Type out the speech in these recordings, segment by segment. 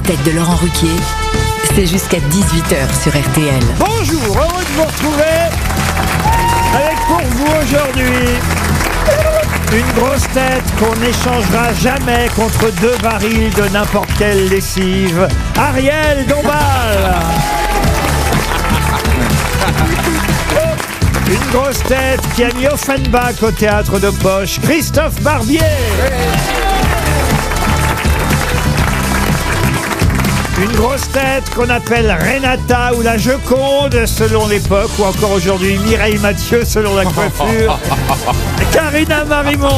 têtes de Laurent Ruquier, c'est jusqu'à 18h sur RTL. Bonjour, heureux de vous retrouver avec pour vous aujourd'hui une grosse tête qu'on n'échangera jamais contre 2 barils de n'importe quelle lessive, Ariel Dombal. Une grosse tête qui a mis Offenbach au théâtre de poche, Christophe Barbier. Une grosse tête qu'on appelle Renata ou la Joconde selon l'époque, ou encore aujourd'hui Mireille Mathieu selon la coiffure, Karina Marimond.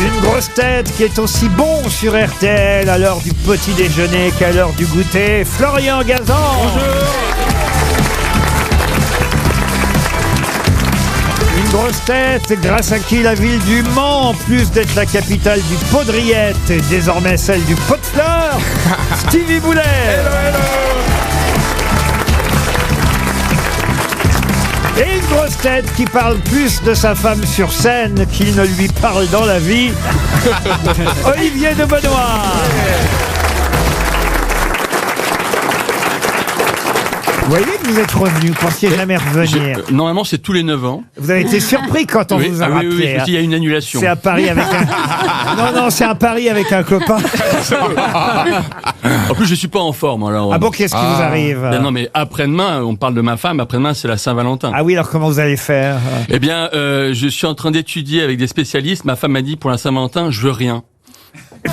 Une grosse tête qui est aussi bon sur RTL à l'heure du petit déjeuner qu'à l'heure du goûter, Florian Gazan. Bonjour. Une grosse tête grâce à qui la ville du Mans, en plus d'être la capitale du Podriette, est désormais celle du pot de fleurs, Stevie Boulet. Hello, hello. Et une grosse tête qui parle plus de sa femme sur scène qu'il ne lui parle dans la vie, Olivier de Benoît. Vous voyez que vous êtes revenu, vous pensiez jamais revenir. Normalement, c'est tous les 9 ans. Vous avez été surpris quand on vous a rappelé. Oui, parce qu'il y a une annulation. C'est à Paris avec un... Non, c'est à Paris avec un copain. En plus, je suis pas en forme. Alors... Ah bon, qu'est-ce qui vous arrive? Non, mais après-demain, on parle de ma femme, après-demain, c'est la Saint-Valentin. Ah oui, alors comment vous allez faire? Eh bien, je suis en train d'étudier avec des spécialistes. Ma femme m'a dit, pour la Saint-Valentin, je veux rien.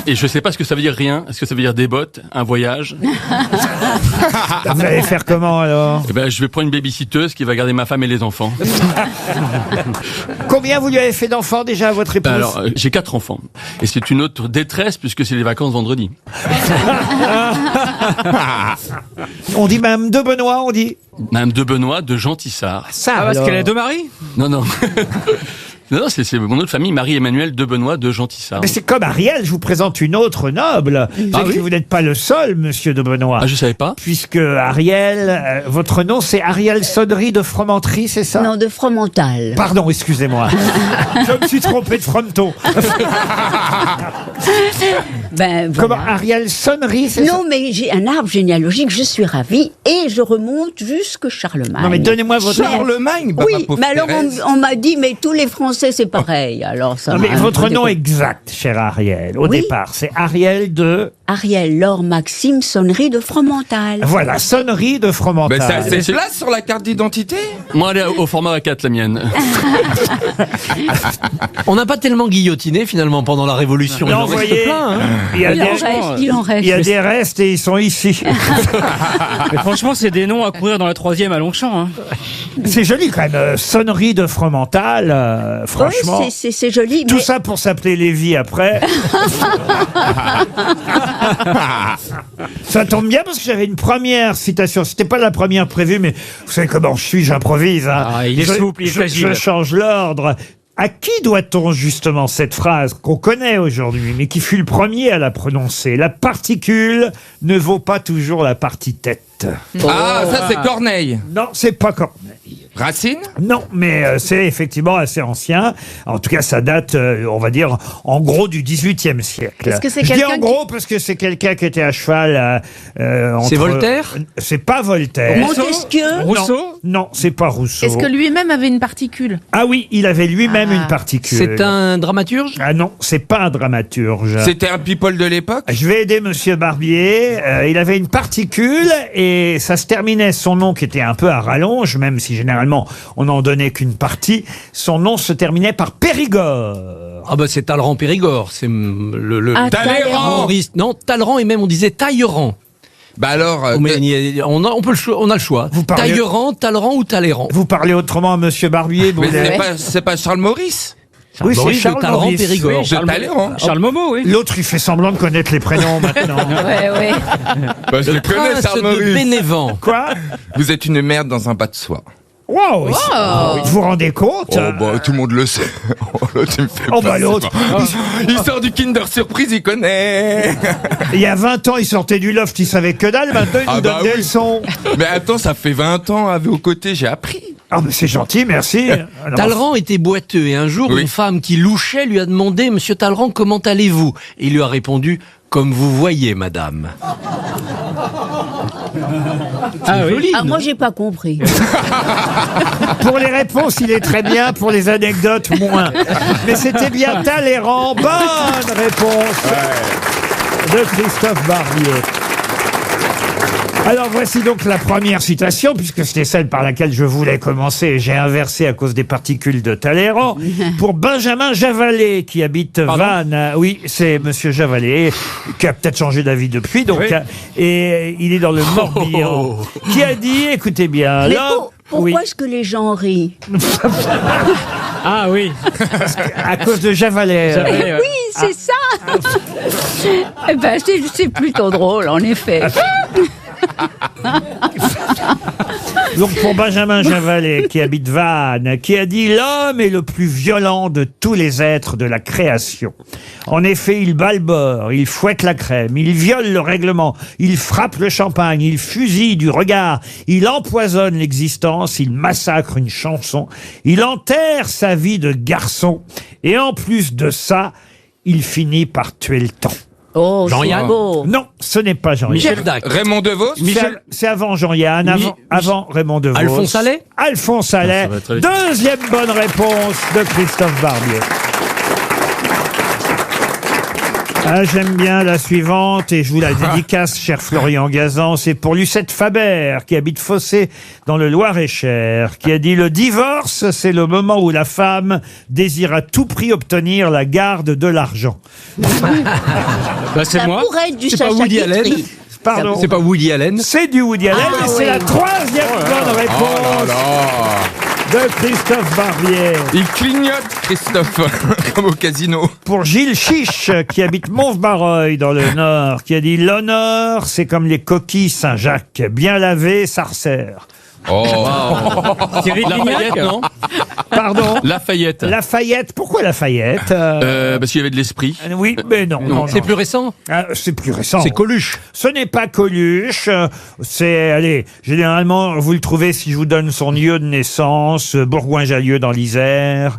Et je sais pas ce que ça veut dire rien. Est-ce que ça veut dire des bottes, un voyage? Vous allez faire comment alors? Eh ben, je vais prendre une babysitteuse qui va garder ma femme et les enfants. Combien vous lui avez fait d'enfants déjà à votre épouse? Alors, j'ai 4 enfants. Et c'est une autre détresse puisque c'est les vacances vendredi. On dit Madame de Benoît, on dit? Madame de Benoît de Gentissart. Ça, parce qu'elle a 2 maris? Non. Non, c'est mon autre famille, Marie-Emmanuelle de Benoît de Gentissart. Mais c'est comme Ariel, je vous présente une autre noble. Oui. Vous n'êtes pas le seul, monsieur de Benoît. Ah, je savais pas. Puisque Ariel, votre nom c'est Ariel Sonnery de Fromenterie, c'est ça? Non, de Fromental. Pardon, excusez-moi. Je me suis trompé de Fromenton. Ben, voilà. Comment, Ariel Sonnery, c'est ça? Non, mais j'ai un arbre généalogique, je suis ravie, et je remonte jusque Charlemagne. Non, mais donnez-moi votre... Charlemagne, Oui, mais alors on m'a dit, mais tous les Français c'est pareil, alors ça. Non, mais m'a un votre peu nom dégoûté. exact, cher Ariel, au Oui. départ, c'est Ariel de... Ariel Laure Maxime Sonnery de Fromental. Voilà, Sonnery de Fromental. Mais ça a ses places sur la carte d'identité? Moi, elle est au format A4, la mienne. On n'a pas tellement guillotiné finalement pendant la Révolution. Non, vous voyez, il y a Il en reste. il y a des restes et ils sont ici. Mais franchement, c'est des noms à courir dans la 3e à Longchamp. Hein. C'est joli quand même, Sonnery de Fromental, franchement. Oui, c'est joli, Tout mais ça pour s'appeler Lévy après. Ça tombe bien parce que j'avais une première citation. C'était pas la première prévue, mais vous savez comment je suis, j'improvise. Hein. Ah, il est souple, il est agile. Je change l'ordre. À qui doit-on justement cette phrase qu'on connaît aujourd'hui, mais qui fut le premier à la prononcer? La particule ne vaut pas toujours la partie tête. Ah, ça c'est Corneille. Non, c'est pas Corneille. Racine? Non, mais c'est effectivement assez ancien. En tout cas, ça date, on va dire, en gros du XVIIIe siècle. Est-ce que c'est Je dis quelqu'un en gros parce que c'est quelqu'un qui était à cheval entre... C'est Voltaire? C'est pas Voltaire. Montesquieu. Rousseau? Non, c'est pas Rousseau. Est-ce que lui-même avait une particule? Ah oui, il avait lui-même une particule. C'est un dramaturge? Ah non, c'est pas un dramaturge. C'était un people de l'époque? Je vais aider Monsieur Barbier. Il avait une particule et ça se terminait. Son nom qui était un peu à rallonge, même si généralement on n'en donnait qu'une partie. Son nom se terminait par Périgord. Ah bah c'est Talleyrand Périgord, c'est le Ah, Talleyrand. humoriste. Non, Talleyrand et même on disait Tailleran. Bah alors, On a le choix. Vous parlez- Tailleran, Talleyrand ou Talleyrand. Vous parlez autrement à Monsieur Barbier, mais Boulet. c'est pas Charles Maurice? Oui, c'est Maurice de Charles Talleyrand Maurice. Périgord. Oui, de Talleyrand. Charles Momo, oui. L'autre, il fait semblant de connaître les prénoms maintenant. Ouais. Bah, je Le le connais, prince Charles de Maurice. Bénévent. Quoi? Vous êtes une merde dans un bas de soie. Wow, Vous vous rendez compte? Oh bah tout le monde le sait. Oh l'autre il me fait Oh, peur, bah, l'autre. Il sort du Kinder Surprise, il connaît. Il y a 20 ans, il sortait du loft, il savait que dalle. Maintenant, il nous donne des leçons. Mais attends, ça fait 20 ans à vos côtés, j'ai appris. Ah, mais c'est gentil, merci. Alors, Talleyrand était boiteux et un jour, Oui. une femme qui louchait lui a demandé « Monsieur Talleyrand, comment allez-vous » Et il lui a répondu « Comme vous voyez, madame ». Ah oui. Joli, Ah, non moi, j'ai pas compris. pour les réponses, il est très bien. Pour les anecdotes, moins. Mais c'était bien Talleyrand. Bonne réponse de Christophe Barbier. Alors voici donc la première citation, puisque c'était celle par laquelle je voulais commencer et j'ai inversé à cause des particules de Talleyrand. Pour Benjamin Javalet, qui habite Vannes. Oui, c'est Monsieur Javalet, qui a peut-être changé d'avis depuis, donc, et il est dans le Morbihan, qui a dit, écoutez bien, Mais l'homme... pourquoi Oui, est-ce que les gens rient? Ah oui. à cause de Javalet. J'avais, Oui, c'est ça. Eh ben, c'est plutôt drôle, en effet. Donc pour Benjamin Javalet, qui habite Vannes, qui a dit « L'homme est le plus violent de tous les êtres de la création. En effet, il bat le beurre, il fouette la crème, il viole le règlement, il frappe le champagne, il fusille du regard, il empoisonne l'existence, il massacre une chanson, il enterre sa vie de garçon, et en plus de ça, il finit par tuer le temps. » Oh, Jean-Yann. c'est beau. Non, ce n'est pas Jean-Yann. Michel Dac. Raymond DeVos. C'est avant Jean-Yann, avant Raymond DeVos. Alphonse Allais. Alphonse Allais. Ça va très vite. Deuxième bonne réponse de Christophe Barbier. Ah, j'aime bien la suivante et je vous la dédicace, cher Florian Gazan. C'est pour Lucette Faber, qui habite Fossé dans le Loir-et-Cher, qui a dit « Le divorce, c'est le moment où la femme désire à tout prix obtenir la garde de l'argent. Bah, c'est Ça moi. pourrait être du C'est pas Sacha Woody Guitry. Allen. » Pardon. C'est pas Woody Allen. C'est du Woody Allen, Ah, et c'est oui. la troisième bonne réponse de Christophe Barbier. Il clignote, Christophe, comme au casino. Pour Gilles Chiche, qui habite Monts-Barreuil dans le Nord, qui a dit « L'honneur, c'est comme les coquilles Saint-Jacques. Bien lavées, ça resserre. Oh. Thierry Lafayette, Lignac. non » Pardon. Lafayette. Lafayette. Pourquoi Lafayette Parce qu'il y avait de l'esprit. Oui, mais non. C'est plus récent. Ah, c'est plus récent. C'est Coluche. Ce n'est pas Coluche. C'est, allez, généralement, vous le trouvez si je vous donne son lieu de naissance, Bourgoin-Jallieu dans l'Isère.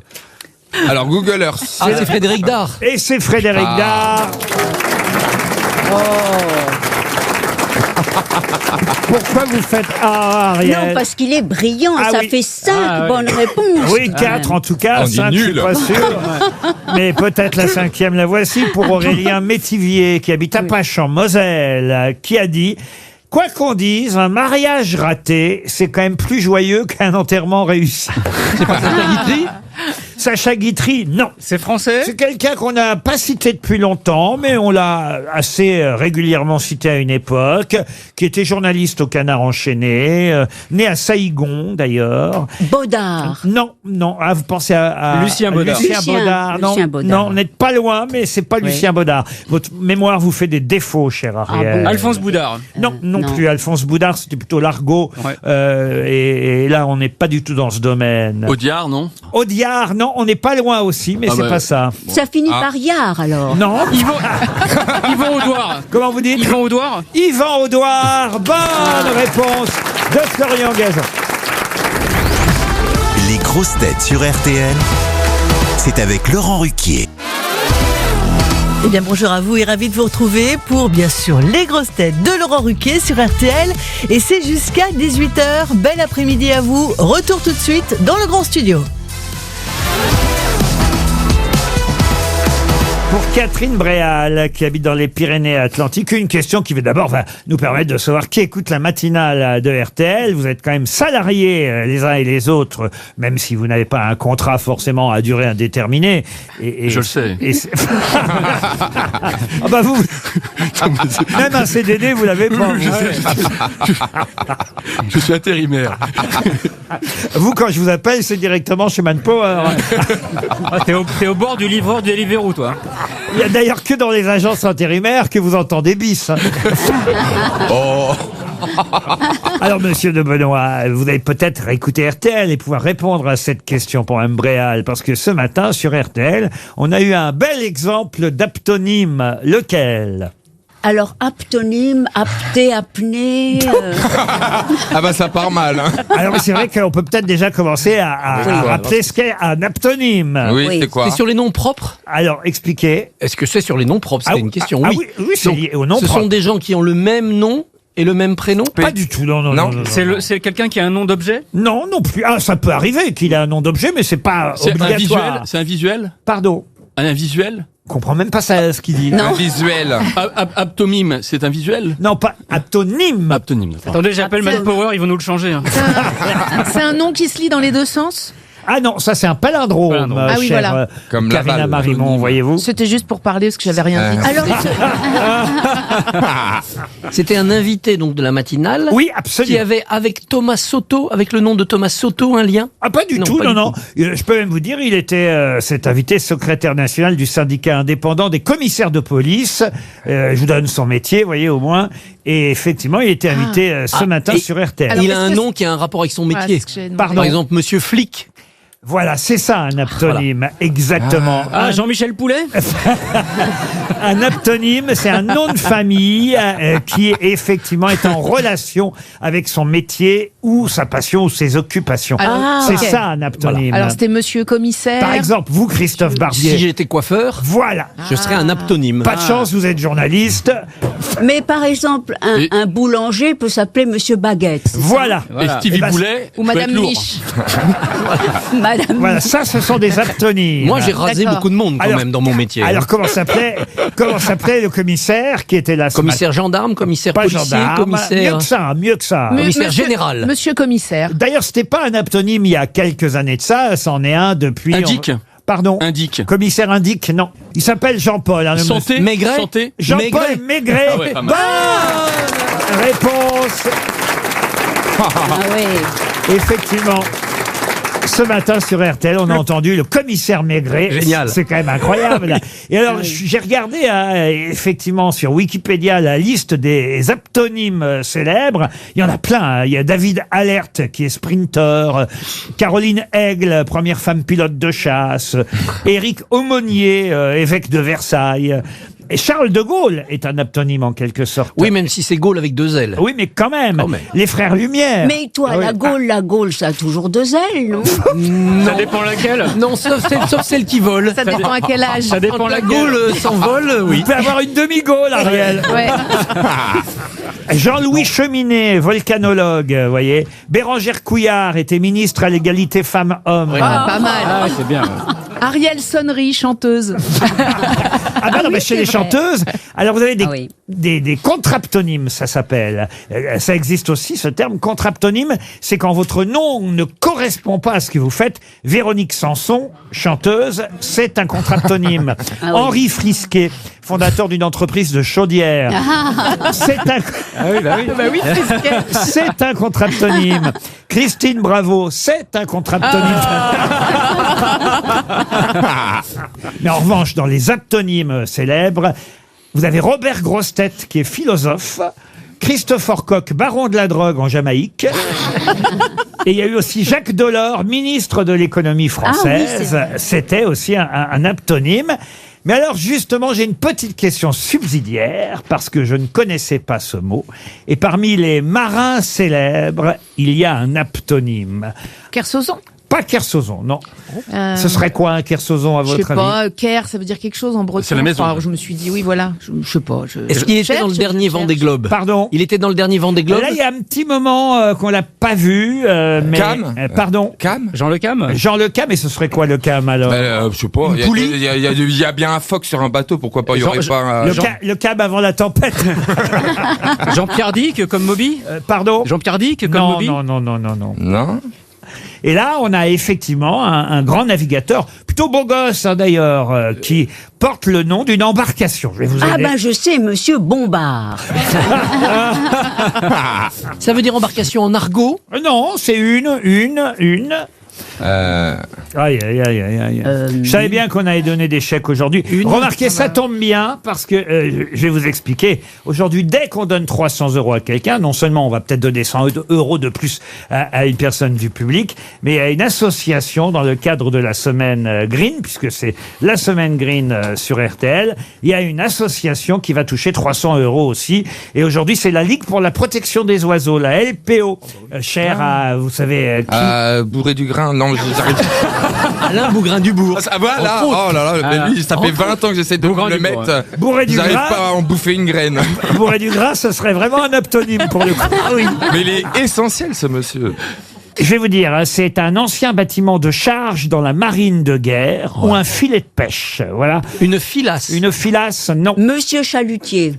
Alors, Google Earth. Ah, c'est Frédéric Dard. Et c'est Frédéric Dard. Pourquoi vous faites Ah, Ariel? Non, parce qu'il est brillant. Ah ça oui. fait 5 Ah, ouais. bonnes réponses. Oui, 4 en tout cas, On dit 5 je suis nul. pas sûr. Mais peut-être la 5e, la voici, pour Aurélien Métivier, qui habite Apache en Moselle, qui a dit « Quoi qu'on dise, un mariage raté, c'est quand même plus joyeux qu'un enterrement réussi. » C'est pas Sacha Guitry. Sacha Guitry, non. C'est français. C'est quelqu'un qu'on n'a pas cité depuis longtemps, mais on l'a assez régulièrement cité à une époque, qui était journaliste au Canard enchaîné, né à Saïgon d'ailleurs. Baudard. Non. Ah, vous pensez à Lucien Baudard. Lucien Baudard. Non, Lucien Baudard. non, vous n'êtes pas loin, mais c'est pas Lucien Baudard. Votre mémoire vous fait des défauts, cher Ariel. bon Alphonse Boudard. Non, non non. plus. Alphonse Boudard, c'était plutôt l'argot. Ouais. Et là, on n'est pas du tout dans ce domaine. Audiard, non Audiard, non, on n'est pas loin aussi, mais Ah c'est bah, pas ça. Ça finit par Yard, alors. Non. Yvan Audouard. Comment vous dites Yvan Audouard. Yvan Audouard. Bonne réponse de Florian Gazan. Les grosses têtes sur RTL, c'est avec Laurent Ruquier. Eh bien bonjour à vous et ravi de vous retrouver pour bien sûr les grosses têtes de Laurent Ruquier sur RTL et c'est jusqu'à 18h. Bel après-midi à vous. Retour tout de suite dans le grand studio. Pour Catherine Bréal, qui habite dans les Pyrénées-Atlantiques, une question qui va nous permettre de savoir qui écoute la matinale de RTL. Vous êtes quand même salariés les uns et les autres, même si vous n'avez pas un contrat forcément à durée indéterminée. Je le sais. Ah bah vous, même un CDD, vous l'avez pas. Je suis intérimaire. Vous, quand je vous appelle, c'est directement chez Manpower. Ah, t'es au bord du livreur de Deliveroo, toi. Il y a d'ailleurs que dans les agences intérimaires que vous entendez bis. Alors, monsieur de Benoît, vous allez peut-être écouter RTL et pouvoir répondre à cette question pour Mme Bréal, parce que ce matin, sur RTL, on a eu un bel exemple d'aptonyme. Lequel? Alors, aptonyme, apté, apnée... Ah bah ça part mal. Hein. Alors, mais c'est vrai qu'on peut peut-être déjà commencer à rappeler ce qu'est un aptonyme. Oui, Oui. c'est quoi? C'est sur les noms propres? Alors, expliquez. Est-ce que c'est sur les noms propres? C'était une question. Ah oui. oui, c'est Donc, lié au nom ce propre. sont des gens qui ont le même nom et le même prénom? Pas du tout, non. C'est quelqu'un qui a un nom d'objet? Non, non plus. Ah, ça peut arriver qu'il ait un nom d'objet, mais c'est pas C'est un visuel? obligatoire. C'est un visuel? Pardon. Un visuel? Je comprends même pas ça, ce qu'il dit. Un visuel. Aptomime, c'est un visuel? Non, pas aptonyme. Aptonyme, d'accord. Attendez, j'appelle Manpower, ils vont nous le changer. Hein. C'est un nom qui se lit dans les deux sens. Ah non, ça c'est un palindrome, Palindrome. Ah oui, chère, voilà. Comme Karina Laval. Marimon, voyez-vous. C'était juste pour parler parce que j'avais rien dit. Alors, C'était un invité donc de la matinale. Oui, Qui absolument. avait avec Thomas Soto, avec le nom de Thomas Soto, un lien? Ah, pas du Non, tout, pas non, du non. Je peux même vous dire, il était, cet invité, secrétaire national du syndicat indépendant des commissaires de police. Je vous donne son métier, voyez, au moins. Et effectivement, il était invité ce matin et- sur RTL. Alors, Il a est-ce un que nom qui a un rapport avec son Voilà, métier. c'est ce que j'avais demandé. Pardon. Par exemple, Monsieur Flic. Voilà, c'est ça, un aptonyme. Exactement. Ah, Jean-Michel Poulet? Un aptonyme, c'est un nom de famille qui effectivement est en relation avec son métier ou sa passion ou ses occupations. Alors, C'est ok. ça, un aptonyme. Alors c'était Monsieur Commissaire. Par exemple, vous, Christophe Barbier. Si j'étais coiffeur, Voilà. je serais un aptonyme. Pas de chance, vous êtes journaliste. mais par exemple, Et- un boulanger peut s'appeler Monsieur Baguette. c'est ça Voilà. Et Stevie Eh ben, Boulet Ou peut être Madame lourd. Mich. Madame. Voilà, ça, ce sont des aptonymes. Moi, j'ai rasé D'accord. beaucoup de monde quand Alors- même dans mon métier. Alors, comment s'appelait le commissaire qui était là ce Commissaire gendarme, commissaire matin? Pas policier, gendarme. Mieux commissaire. que ça, mieux que ça. Commissaire général. Monsieur Commissaire. D'ailleurs, c'était pas un aptonyme il y a quelques années de ça, c'en est un depuis... Indique. Pardon. Indique. Commissaire Indique, non. Il s'appelle Jean-Paul. hein, le Santé? monsieur. Maigret. Santé? Jean-Paul Maigret. Ah ouais, pas mal. Bonne réponse. Ah oui. Effectivement. Ce matin sur RTL, on a entendu le commissaire Maigret. Génial. C'est quand même incroyable. Et alors, j'ai regardé effectivement sur Wikipédia la liste des aptonymes célèbres. Il y en a plein. hein. Il y a David Alert qui est sprinter, Caroline Aigle, première femme pilote de chasse, Éric Aumonier, évêque de Versailles. Et Charles de Gaulle est un aptonyme en quelque sorte. Oui, même si c'est Gaulle avec deux L. Oui, mais quand même. Quand même. Les frères Lumière. Mais toi, Ah oui. la Gaule, ça a toujours deux ailes, non? Ça dépend laquelle. Non, sauf celle qui vole. Ça dépend à quel âge. Ça dépend Quand la laquelle. Gaule s'envole, oui. Vous pouvez avoir une demi-Gaule, Ariel. Ouais. Jean-Louis Cheminet, volcanologue, vous voyez. Bérangère Couillard était ministre à l'égalité femmes-hommes. Ah, pas mal. Ah, c'est bien. Ariel Sonnery, chanteuse. Ah bah non, mais oui, chez c'est les vrai. chanteuses, alors vous avez des, Ah oui. des contraptonymes, ça s'appelle. Ça existe aussi, ce terme. Contraptonyme, c'est quand votre nom ne correspond pas à ce que vous faites. Véronique Sanson, chanteuse, c'est un contraptonyme. Ah oui. Henri Frisquet, fondateur d'une entreprise de chaudière, c'est un... Ah oui, bah oui. Bah oui, Frisquet. C'est un contraptonyme. Christine Bravo, c'est un contraptonyme. Mais en revanche, dans les aptonymes célèbres, vous avez Robert Grossetête, qui est philosophe, Christopher Koch, baron de la drogue en Jamaïque, et il y a eu aussi Jacques Delors, ministre de l'économie française. Ah oui, c'est vrai. C'était aussi un aptonyme. Mais alors justement, j'ai une petite question subsidiaire parce que je ne connaissais pas ce mot. Et parmi les marins célèbres, il y a un aptonyme. Kersozon. Pas Kersozon, non. Ce serait quoi un Kersozon à Je sais votre avis? pas, Ker, ça veut dire quelque chose en breton. C'est la maison. Alors je me suis dit, oui, voilà, je sais pas. Est-ce qu'il était dans le Cherche, dernier je Vendée cherche. Globe? Pardon. Il était dans le dernier Vendée Globe? Là, il y a un petit moment qu'on l'a pas vu. Mais, Cam pardon. Cam? Jean Le Cam. Jean Le Cam, et ce serait quoi le Cam alors? Je sais pas. Une poulie Il y a bien un phoque sur un bateau. Pourquoi pas? Il y aurait pas. Le Cam avant la tempête. Jean-Pierre Dick comme Moby. Pardon. Jean-Pierre Dick comme Non, Moby. non, non, non, non, non. Non. Et là, on a effectivement un grand navigateur, plutôt beau gosse hein, d'ailleurs, qui porte le nom d'une embarcation. Je vais vous Ah aider. ben je sais, Monsieur Bombard. Ça veut dire embarcation en argot? Non, c'est une. Aïe, aïe, aïe, aïe, aïe. Je savais bien qu'on allait donner des chèques aujourd'hui. Remarquez, ça tombe bien parce que je vais vous expliquer. Aujourd'hui, dès qu'on donne 300 € à quelqu'un, non seulement on va peut-être donner 100 € de plus à une personne du public, mais il y a une association dans le cadre de la semaine Green, puisque c'est la semaine Green sur RTL. Il y a une association qui va toucher 300 € aussi. Et aujourd'hui, c'est la Ligue pour la protection des oiseaux, la LPO. Cher à, vous savez, qui Bourré du grain, non, j'arrive. Alain Bougrain-Dubourg. Ah, voilà, oh là là, lui, ça fait 20 ans que j'essaie de le mettre. Bourré du J'arrive gras. pas à en bouffer une graine. Bourré du gras, ce serait vraiment un aptonyme pour le coup. Mais il est essentiel, ce monsieur. Je vais vous dire, hein, c'est un ancien bâtiment de charge dans la marine de guerre ou un filet de pêche. Voilà. Une filasse. Une filasse, non. Monsieur Chalutier.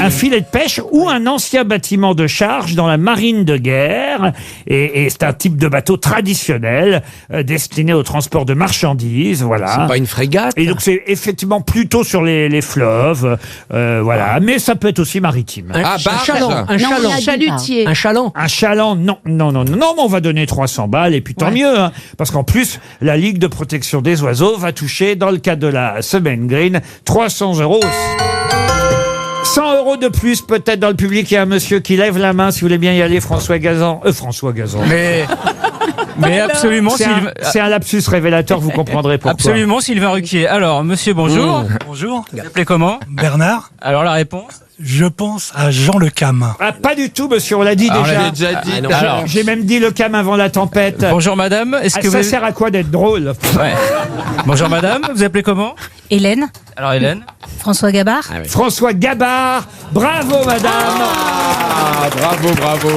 Un filet de pêche ou un ancien bâtiment de charge dans la marine de guerre. Et c'est un type de bateau traditionnel destiné au transport de marchandises. Voilà. C'est pas une frégate. Et donc c'est effectivement plutôt sur les fleuves. Voilà. Mais ça peut être aussi maritime. Ah, barge. chaland. Un Non, chaland. on a dit Chalutier. Un chaland. Un chaland, non, non, non, non, non, mais on va donner 300 balles et puis tant mieux, hein, parce qu'en plus, la Ligue de protection des oiseaux va toucher, dans le cadre de la semaine Green, 300 € aussi. 100 € de plus, peut-être dans le public. Il y a un monsieur qui lève la main, si vous voulez bien y aller, François Gazan. François Gazan. Mais absolument, C'est un lapsus révélateur, vous comprendrez pourquoi. absolument, Sylvain Ruquier. Alors, monsieur, bonjour. Bonjour. Vous appelez comment? Bernard, Alors, la réponse? je pense à Jean Le Cam. Ah, pas du tout, monsieur, on l'a dit On déjà. l'avait déjà dit. non. J'ai- Alors. J'ai même dit le cam avant la tempête. Bonjour, madame. Est-ce Ah, que ça vous... sert à quoi d'être drôle? Ouais. Bonjour, madame. Vous appelez comment? Hélène, Alors, Hélène. François Gabard. François Gabard. Bravo, madame. Ah, bravo, bravo.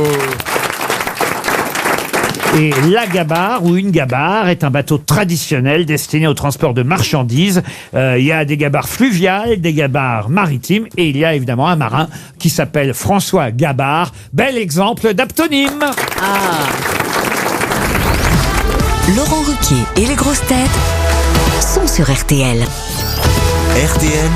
Et la gabarre ou une gabarre est un bateau traditionnel destiné au transport de marchandises. Il y a des gabarres fluviales, des gabarres maritimes et il y a évidemment un marin qui s'appelle François Gabard. Bel exemple d'aptonyme. Laurent Ruquier et les grosses têtes sont sur RTL. RTL,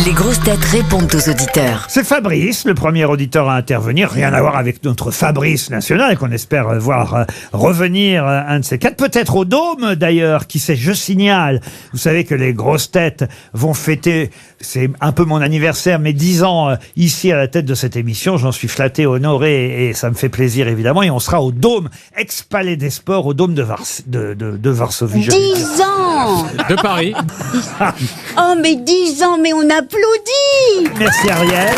Les grosses têtes répondent aux auditeurs. C'est Fabrice, le premier auditeur à intervenir. Rien à voir avec notre Fabrice national qu'on espère voir revenir un de ces quatre. Peut-être au Dôme d'ailleurs, qui sait, je signale. Vous savez que les grosses têtes vont fêter, c'est un peu mon anniversaire, mes 10 ans ici à la tête de cette émission. J'en suis flatté, honoré et ça me fait plaisir évidemment. Et on sera au Dôme, ex-palais des sports, au Dôme de Varsovie. 10 ans. De Paris. Oh, mais 10 ans, mais on applaudit. Merci Ariel.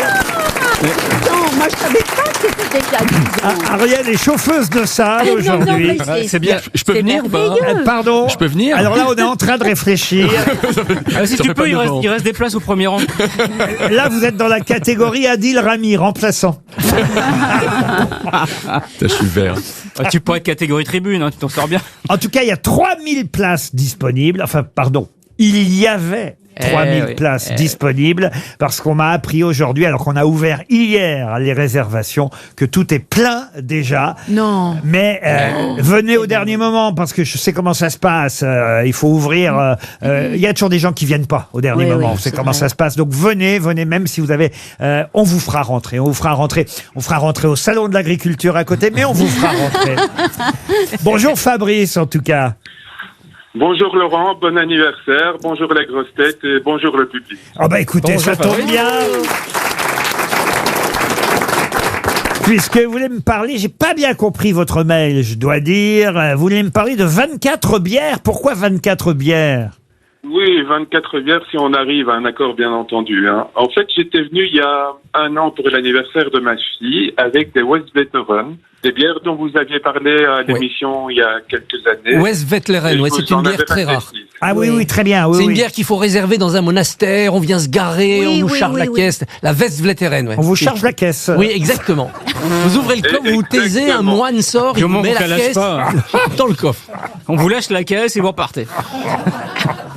Non, moi je savais pas que c'était déjà 10 ans. Ariel est chauffeuse de salle Non, non, aujourd'hui. mais C'est bien. Je peux c'est venir ou pas merveilleux. Pardon. Je peux venir Alors là, on est en train de réfléchir. Ah, si Ça tu fait peux, pas il 9 ans. reste des places au premier rang. Là, vous êtes dans la catégorie Adil Rami, remplaçant. Je suis vert. Ah, tu pourrais être catégorie tribune, hein, tu t'en sors bien. En tout cas, il y a 3000 places disponibles. Enfin, pardon, il y avait 3000 oui. places disponibles parce qu'on m'a appris aujourd'hui, alors qu'on a ouvert hier les réservations, que tout est plein déjà. Non. Mais venez au dernier moment parce que je sais comment ça se passe. Il faut ouvrir. Il y a toujours des gens qui viennent pas au dernier Oui, moment. oui, C'est c'est comment vrai. ça se passe. Donc venez même si vous avez. On vous fera rentrer. On vous fera rentrer. On fera rentrer au salon de l'agriculture à côté, mais on vous fera rentrer. Bonjour Fabrice, en tout cas. Bonjour Laurent, bon anniversaire, bonjour les grosses têtes et bonjour le public. Ah bah écoutez, Bonjour, ça tombe Fabrice. bien. Puisque vous voulez me parler, j'ai pas bien compris votre mail, je dois dire. Vous voulez me parler de 24 bières. Pourquoi 24 bières? Oui, 24 bières si on arrive à un accord bien entendu. Hein. En fait, j'étais venu il y a 1 an pour l'anniversaire de ma fille avec des Westvetteren, des bières dont vous aviez parlé à l'émission il y a quelques années. Westvetteren, Et ouais, je c'est vous en une bière avais très parlé rare. ici. Ah oui, oui, très bien. Oui, C'est une oui. bière qu'il faut réserver dans un monastère, on vient se garer, Oui, on nous oui, charge oui, la oui. caisse. La Westvetteren, ouais. On vous charge la caisse. Oui, exactement. Vous ouvrez le coffre, vous vous taisez, un Exactement. moine sort, Et il au vous moment met où la ça lâche caisse pas. dans le coffre. On vous lâche la caisse et vous repartez.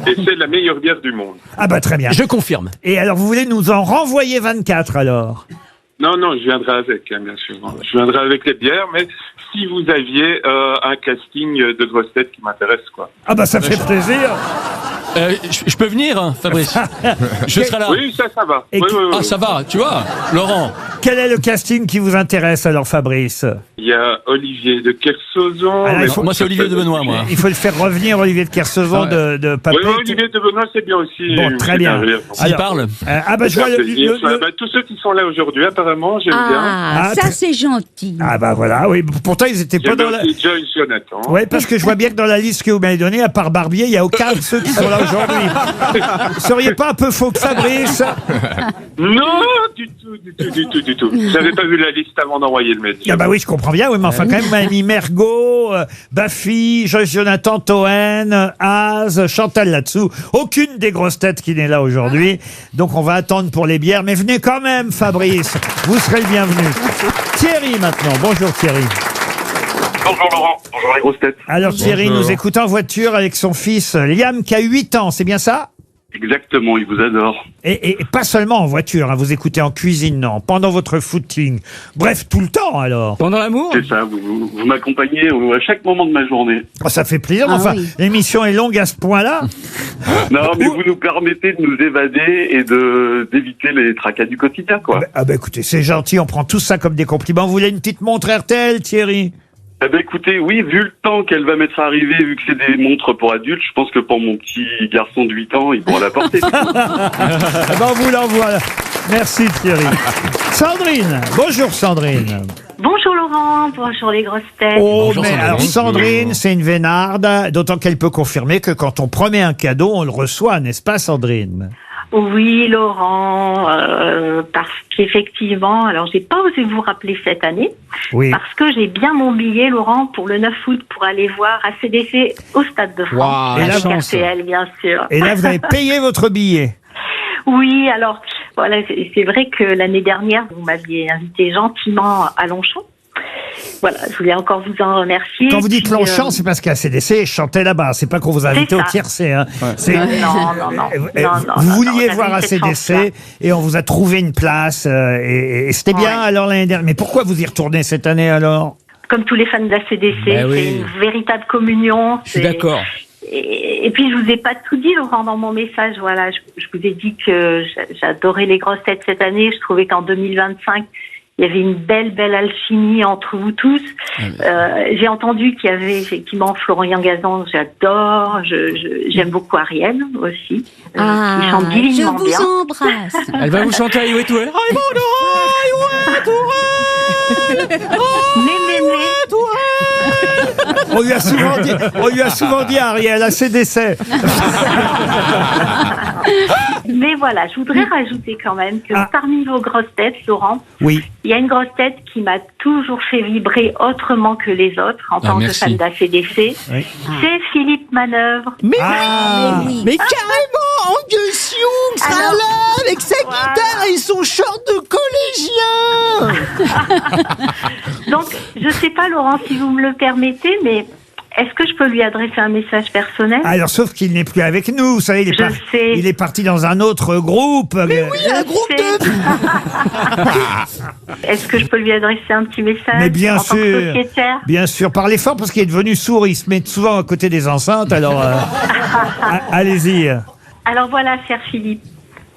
Et c'est la meilleure bière du monde. Ah bah très bien. Je confirme. Et alors, vous voulez nous en renvoyer 24 alors? Non, non, je viendrai avec, hein, bien sûr. Je viendrai avec les bières, mais si vous aviez un casting de grosses têtes qui m'intéresse, quoi. Ah bah ça fait plaisir. Je peux venir, hein, Fabrice? Je serai là. Oui, ça va. Et Oui, qui- oui, oui. Ah, ça va, tu vois, Laurent. Quel est le casting qui vous intéresse alors, Fabrice? Il y a Olivier de Kersauzon. Ah, là, mais il faut- Moi, c'est Olivier de Benoît, moi. Il faut le faire revenir, Olivier de Kersauzon, Ah ouais. de Oui, Papette. oui, Olivier de Benoît, c'est bien aussi. Bon, très bien. S'il Alors, parle. Ah bah je vois Tous ceux qui sont là aujourd'hui, apparemment, j'aime bien. Ah, Ah, ça très- c'est gentil. Ah bah voilà, oui. Pourtant ils étaient pas J'aime dans la... aussi Joyce Jonathan. Oui, parce que je vois bien que dans la liste que vous m'avez donnée, à part Barbier, il n'y a aucun de ceux qui sont là aujourd'hui. Vous seriez pas un peu faux que Fabrice? Non, du tout. J'avais pas vu la liste avant d'envoyer le mail. Ah bah oui, je comprends bien, oui, mais enfin quand même, vous m'avez mis Mergo, Baffy, Joyce Jonathan, Toen, Az, Chantal là-dessous. Aucune des grosses têtes qui n'est là aujourd'hui. Donc on va attendre pour les bières, mais venez quand même, Fabrice. Vous serez le bienvenu. Thierry maintenant. Bonjour Thierry. Bonjour Laurent, bonjour les grosses têtes. Alors Thierry nous écoute en voiture avec son fils Liam qui a 8 ans, c'est bien ça? Exactement, il vous adore. Et pas seulement en voiture, hein, vous écoutez en cuisinant, pendant votre footing. Bref, tout le temps alors. Pendant l'amour? C'est ça, vous m'accompagnez à chaque moment de ma journée. Oh, ça fait plaisir, mais Ah enfin, oui. l'émission est longue à ce point-là. Non, mais vous nous permettez de nous évader et d'éviter les tracas du quotidien, quoi. Ah bah écoutez, c'est gentil, on prend tout ça comme des compliments. Vous voulez une petite montre RTL, Thierry? Eh ben écoutez, oui, vu le temps qu'elle va mettre à arriver, vu que c'est des montres pour adultes, je pense que pour mon petit garçon de 8 ans, il pourra la porter. Ah bah on vous l'envoie. Merci Thierry. Sandrine, bonjour Sandrine. Bonjour Laurent, bonjour les grosses têtes. Oh, Bonjour, mais Sandrine. alors Sandrine, c'est une vénarde, d'autant qu'elle peut confirmer que quand on promet un cadeau, on le reçoit, n'est-ce pas Sandrine? Oui Laurent, parce qu'effectivement, alors j'ai pas osé vous rappeler cette année, Oui. parce que j'ai bien mon billet Laurent pour le 9 août pour aller voir ACDC au Stade de France. Waouh, Et la Avec chance. RTL bien sûr. Et là, vous avez payé votre billet. Oui, alors voilà, c'est vrai que l'année dernière, vous m'aviez invité gentiment à Longchamp. Voilà, je voulais encore vous en remercier. Quand vous dites Puis, Longchamp, c'est parce qu'ACDC chantait là-bas. C'est pas qu'on vous a invité C'est au ça. tiercé. Hein. C'est- Non, non. Vous vouliez on voir avait cette ACDC chance-là. et on vous a trouvé une place. Et c'était bien Ouais. alors l'année dernière. Mais pourquoi vous y retournez cette année alors? Comme tous les fans d'ACDC, Ben oui. c'est une véritable communion. Je suis c'est- d'accord. Et puis je vous ai pas tout dit Laurent dans mon message. Voilà, je vous ai dit que j'adorais les grosses têtes cette année. Je trouvais qu'en 2025 il y avait une belle alchimie entre vous tous. J'ai entendu qu'il y avait effectivement Florian Gazan, j'adore. J'aime beaucoup Ariel aussi, qui chante je divinement vous bien. embrasse. Elle va vous chanter à Highway to Hell. On lui a souvent dit à Ariel, ACDC. Mais voilà, je voudrais rajouter quand même que parmi vos grosses têtes, Laurent, Oui. il y a une grosse tête qui m'a toujours fait vibrer autrement que les autres en tant que merci. fan d'ACDC. Oui. C'est Philippe Manœuvre. Mais, oui. mais carrément, Angus Young sera Alors, là avec sa voilà. guitare et son short de collégien. Donc, je sais pas, Laurent, si vous me le permettez, mais est-ce que je peux lui adresser un message personnel? Alors, sauf qu'il n'est plus avec nous. Vous savez, il Je sais. il est parti dans un autre groupe. Oui, un groupe de... Est-ce que je peux lui adresser un petit message? Mais bien en tant que sûr. sociétaire? Bien sûr, parlez fort parce qu'il est devenu sourd. Il se met souvent à côté des enceintes. Alors, allez-y. Alors voilà, cher Philippe,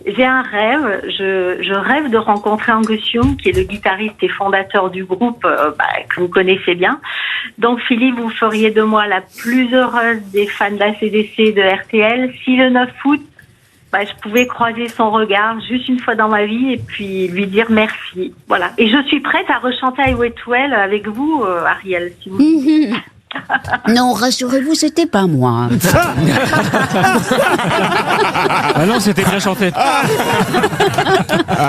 j'ai un rêve. Je rêve de rencontrer Angus Young, qui est le guitariste et fondateur du groupe que vous connaissez bien. Donc Philippe, vous feriez de moi la plus heureuse des fans d'ACDC de RTL. Si le 9 août, je pouvais croiser son regard juste une fois dans ma vie et puis lui dire merci. Voilà. Et je suis prête à rechanter Highway to Hell avec vous, Ariel, si vous voulez. Non, rassurez-vous, c'était pas moi. Ah non, c'était bien chanté.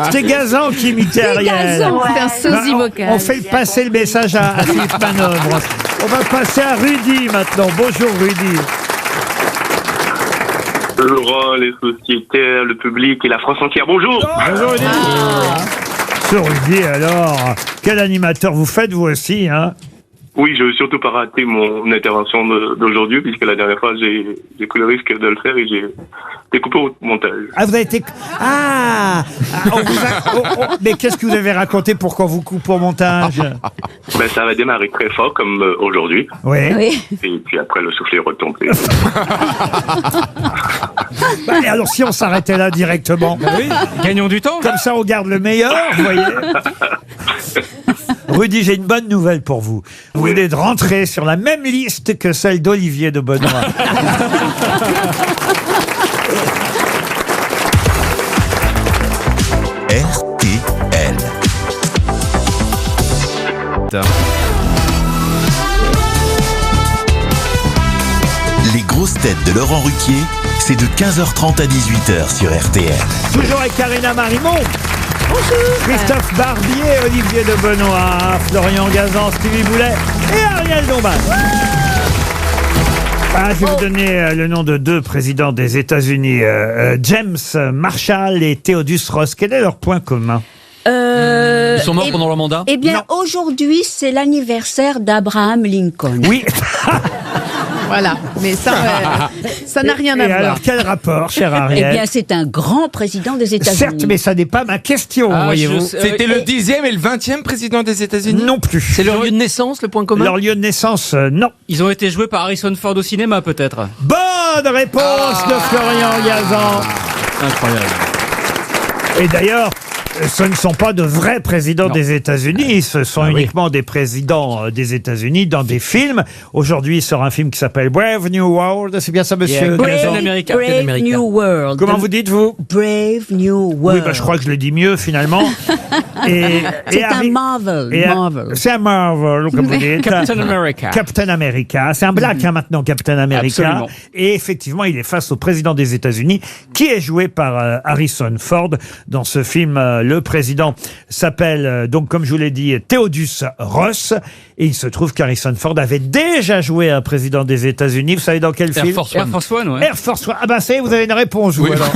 C'était Gazan qui imitait Ariel. Gazan, c'est un sosie vocal. On fait passer le message à Philippe Manœuvre. On va passer à Rudy maintenant. Bonjour Rudy. Laurent, les sociétaires, le public et la France entière, bonjour. Bonjour Rudy. Sur Rudy alors, quel animateur vous faites vous aussi hein? Oui, je veux surtout pas rater mon intervention d'aujourd'hui, puisque la dernière fois, j'ai pris le risque de le faire et j'ai découpé au montage. Ah, vous avez été... Ah, mais qu'est-ce que vous avez raconté pour qu'on vous coupe au montage? Ben, ça va démarrer très fort, comme aujourd'hui. Oui. Et puis après, le soufflet est retombé. Bah, et alors, si on s'arrêtait là directement, Oui, gagnons du temps. comme ça, on garde le meilleur, vous voyez. Rudy, j'ai une bonne nouvelle pour vous. Vous venez de rentrer sur la même liste que celle d'Olivier de Benoît. RTL. Les grosses têtes de Laurent Ruquier, c'est de 15h30 à 18h sur RTL. Toujours avec Karina Marimont. Christophe Barbier, Olivier de Benoît, Florian Gazan, Stevie Boulet et Ariel Dombal. Ah, je vais vous donner le nom de deux présidents des États-Unis, James Marshall et Theodus Ross. Quel est leur point commun? Ils sont morts pendant leur mandat? Eh bien, aujourd'hui, c'est l'anniversaire d'Abraham Lincoln. Oui. Voilà, mais ça n'a rien à Et voir. alors, quel rapport, cher Eh Ariel? bien, c'est un grand président des États-Unis. Certes, mais ça n'est pas ma question, voyez-vous. C'était le 10e et le 20e président des États-Unis? Non plus. C'est leur lieu de naissance, le point commun? Leur lieu de naissance, non. Ils ont été joués par Harrison Ford au cinéma, peut-être. Bonne réponse de Florian Gazan. Incroyable. Et d'ailleurs, ce ne sont pas de vrais présidents des États-Unis, ce sont uniquement des présidents des États-Unis dans des films. Aujourd'hui, il sort un film qui s'appelle Brave New World. C'est bien ça, monsieur Gazan? Brave New World. Comment vous dites-vous? Brave New World. Oui, bah, je crois que je le dis mieux finalement. C'est un Marvel. C'est un Marvel, comme vous dites. Captain America. Captain America. C'est un black maintenant, Captain America. Absolument. Et effectivement, il est face au président des États-Unis, qui est joué par Harrison Ford dans ce film. Le président s'appelle, donc comme je vous l'ai dit, Theodus Ross. Et il se trouve qu'Harrison Ford avait déjà joué un président des États-Unis. Vous savez dans quel film? Air Force One, ouais. Air Force One. Ah bah ça y est, vous avez une réponse, vous, alors.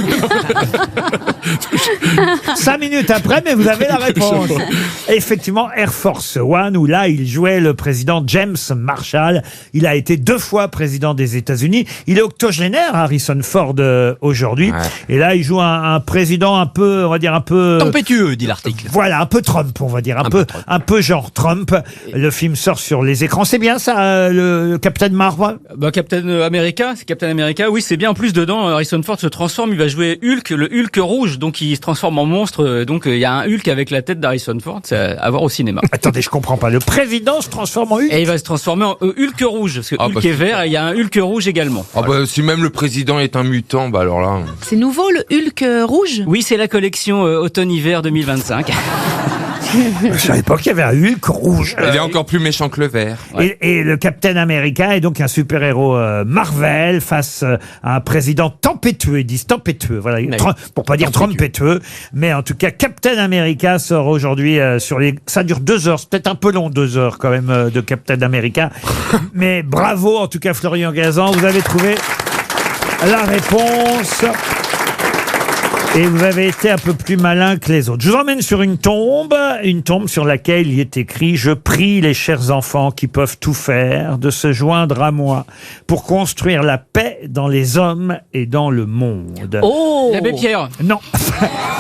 5 minutes après, mais vous avez la réponse. Effectivement, Air Force One, où là, il jouait le président James Marshall. Il a été 2 fois président des États-Unis. Il est octogénaire, Harrison Ford, aujourd'hui. Ouais. Et là, il joue un président un peu, on va dire un peu... Tempétueux, dit l'article. Voilà, un peu Trump, on va dire. Un peu genre Trump. Le film sort sur les écrans. C'est bien ça, le Captain Marvel? Bah, Captain America, c'est Captain America. Oui, c'est bien. En plus, dedans, Harrison Ford se transforme. Il va jouer Hulk, le Hulk rouge. Donc, il se transforme en monstre. Donc, il y a un Hulk avec la tête d'Harrison Ford. C'est à voir au cinéma. Attendez, je comprends pas. Le président se transforme en Hulk? Et il va se transformer en Hulk rouge. Parce que Hulk est vert et il y a un Hulk rouge également. Ah bah, si même le président est un mutant, bah alors là... C'est nouveau, le Hulk rouge? Oui, c'est la collection automne-hiver 2025. Je savais pas qu'il y avait un Hulk rouge. Il est encore plus méchant que le vert. Ouais. Et le Captain America est donc un super-héros Marvel face à un président tempétueux. Ils disent tempétueux, voilà, pour pas dire trompétueux. Mais en tout cas, Captain America sort aujourd'hui sur les... Ça dure 2 heures, c'est peut-être un peu long, 2 heures quand même, de Captain America. Mais bravo, en tout cas, Florian Gazan, vous avez trouvé la réponse. Et vous avez été un peu plus malin que les autres. Je vous emmène sur une tombe sur laquelle il est écrit « Je prie les chers enfants qui peuvent tout faire de se joindre à moi pour construire la paix dans les hommes et dans le monde. » Oh, l'abbé Pierre. Non.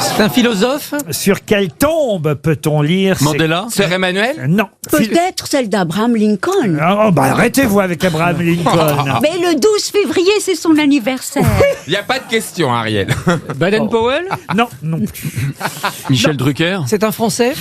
C'est un philosophe? Sur quelle tombe peut-on lire Mandela? Sœur Emmanuel? Non. Peut-être celle d'Abraham Lincoln. Oh, bah arrêtez-vous avec Abraham Lincoln. Mais le 12 février, c'est son anniversaire. Il n'y a pas de question, Ariel. Baden-Powell? Non, non plus. Michel Drucker? C'est un Français?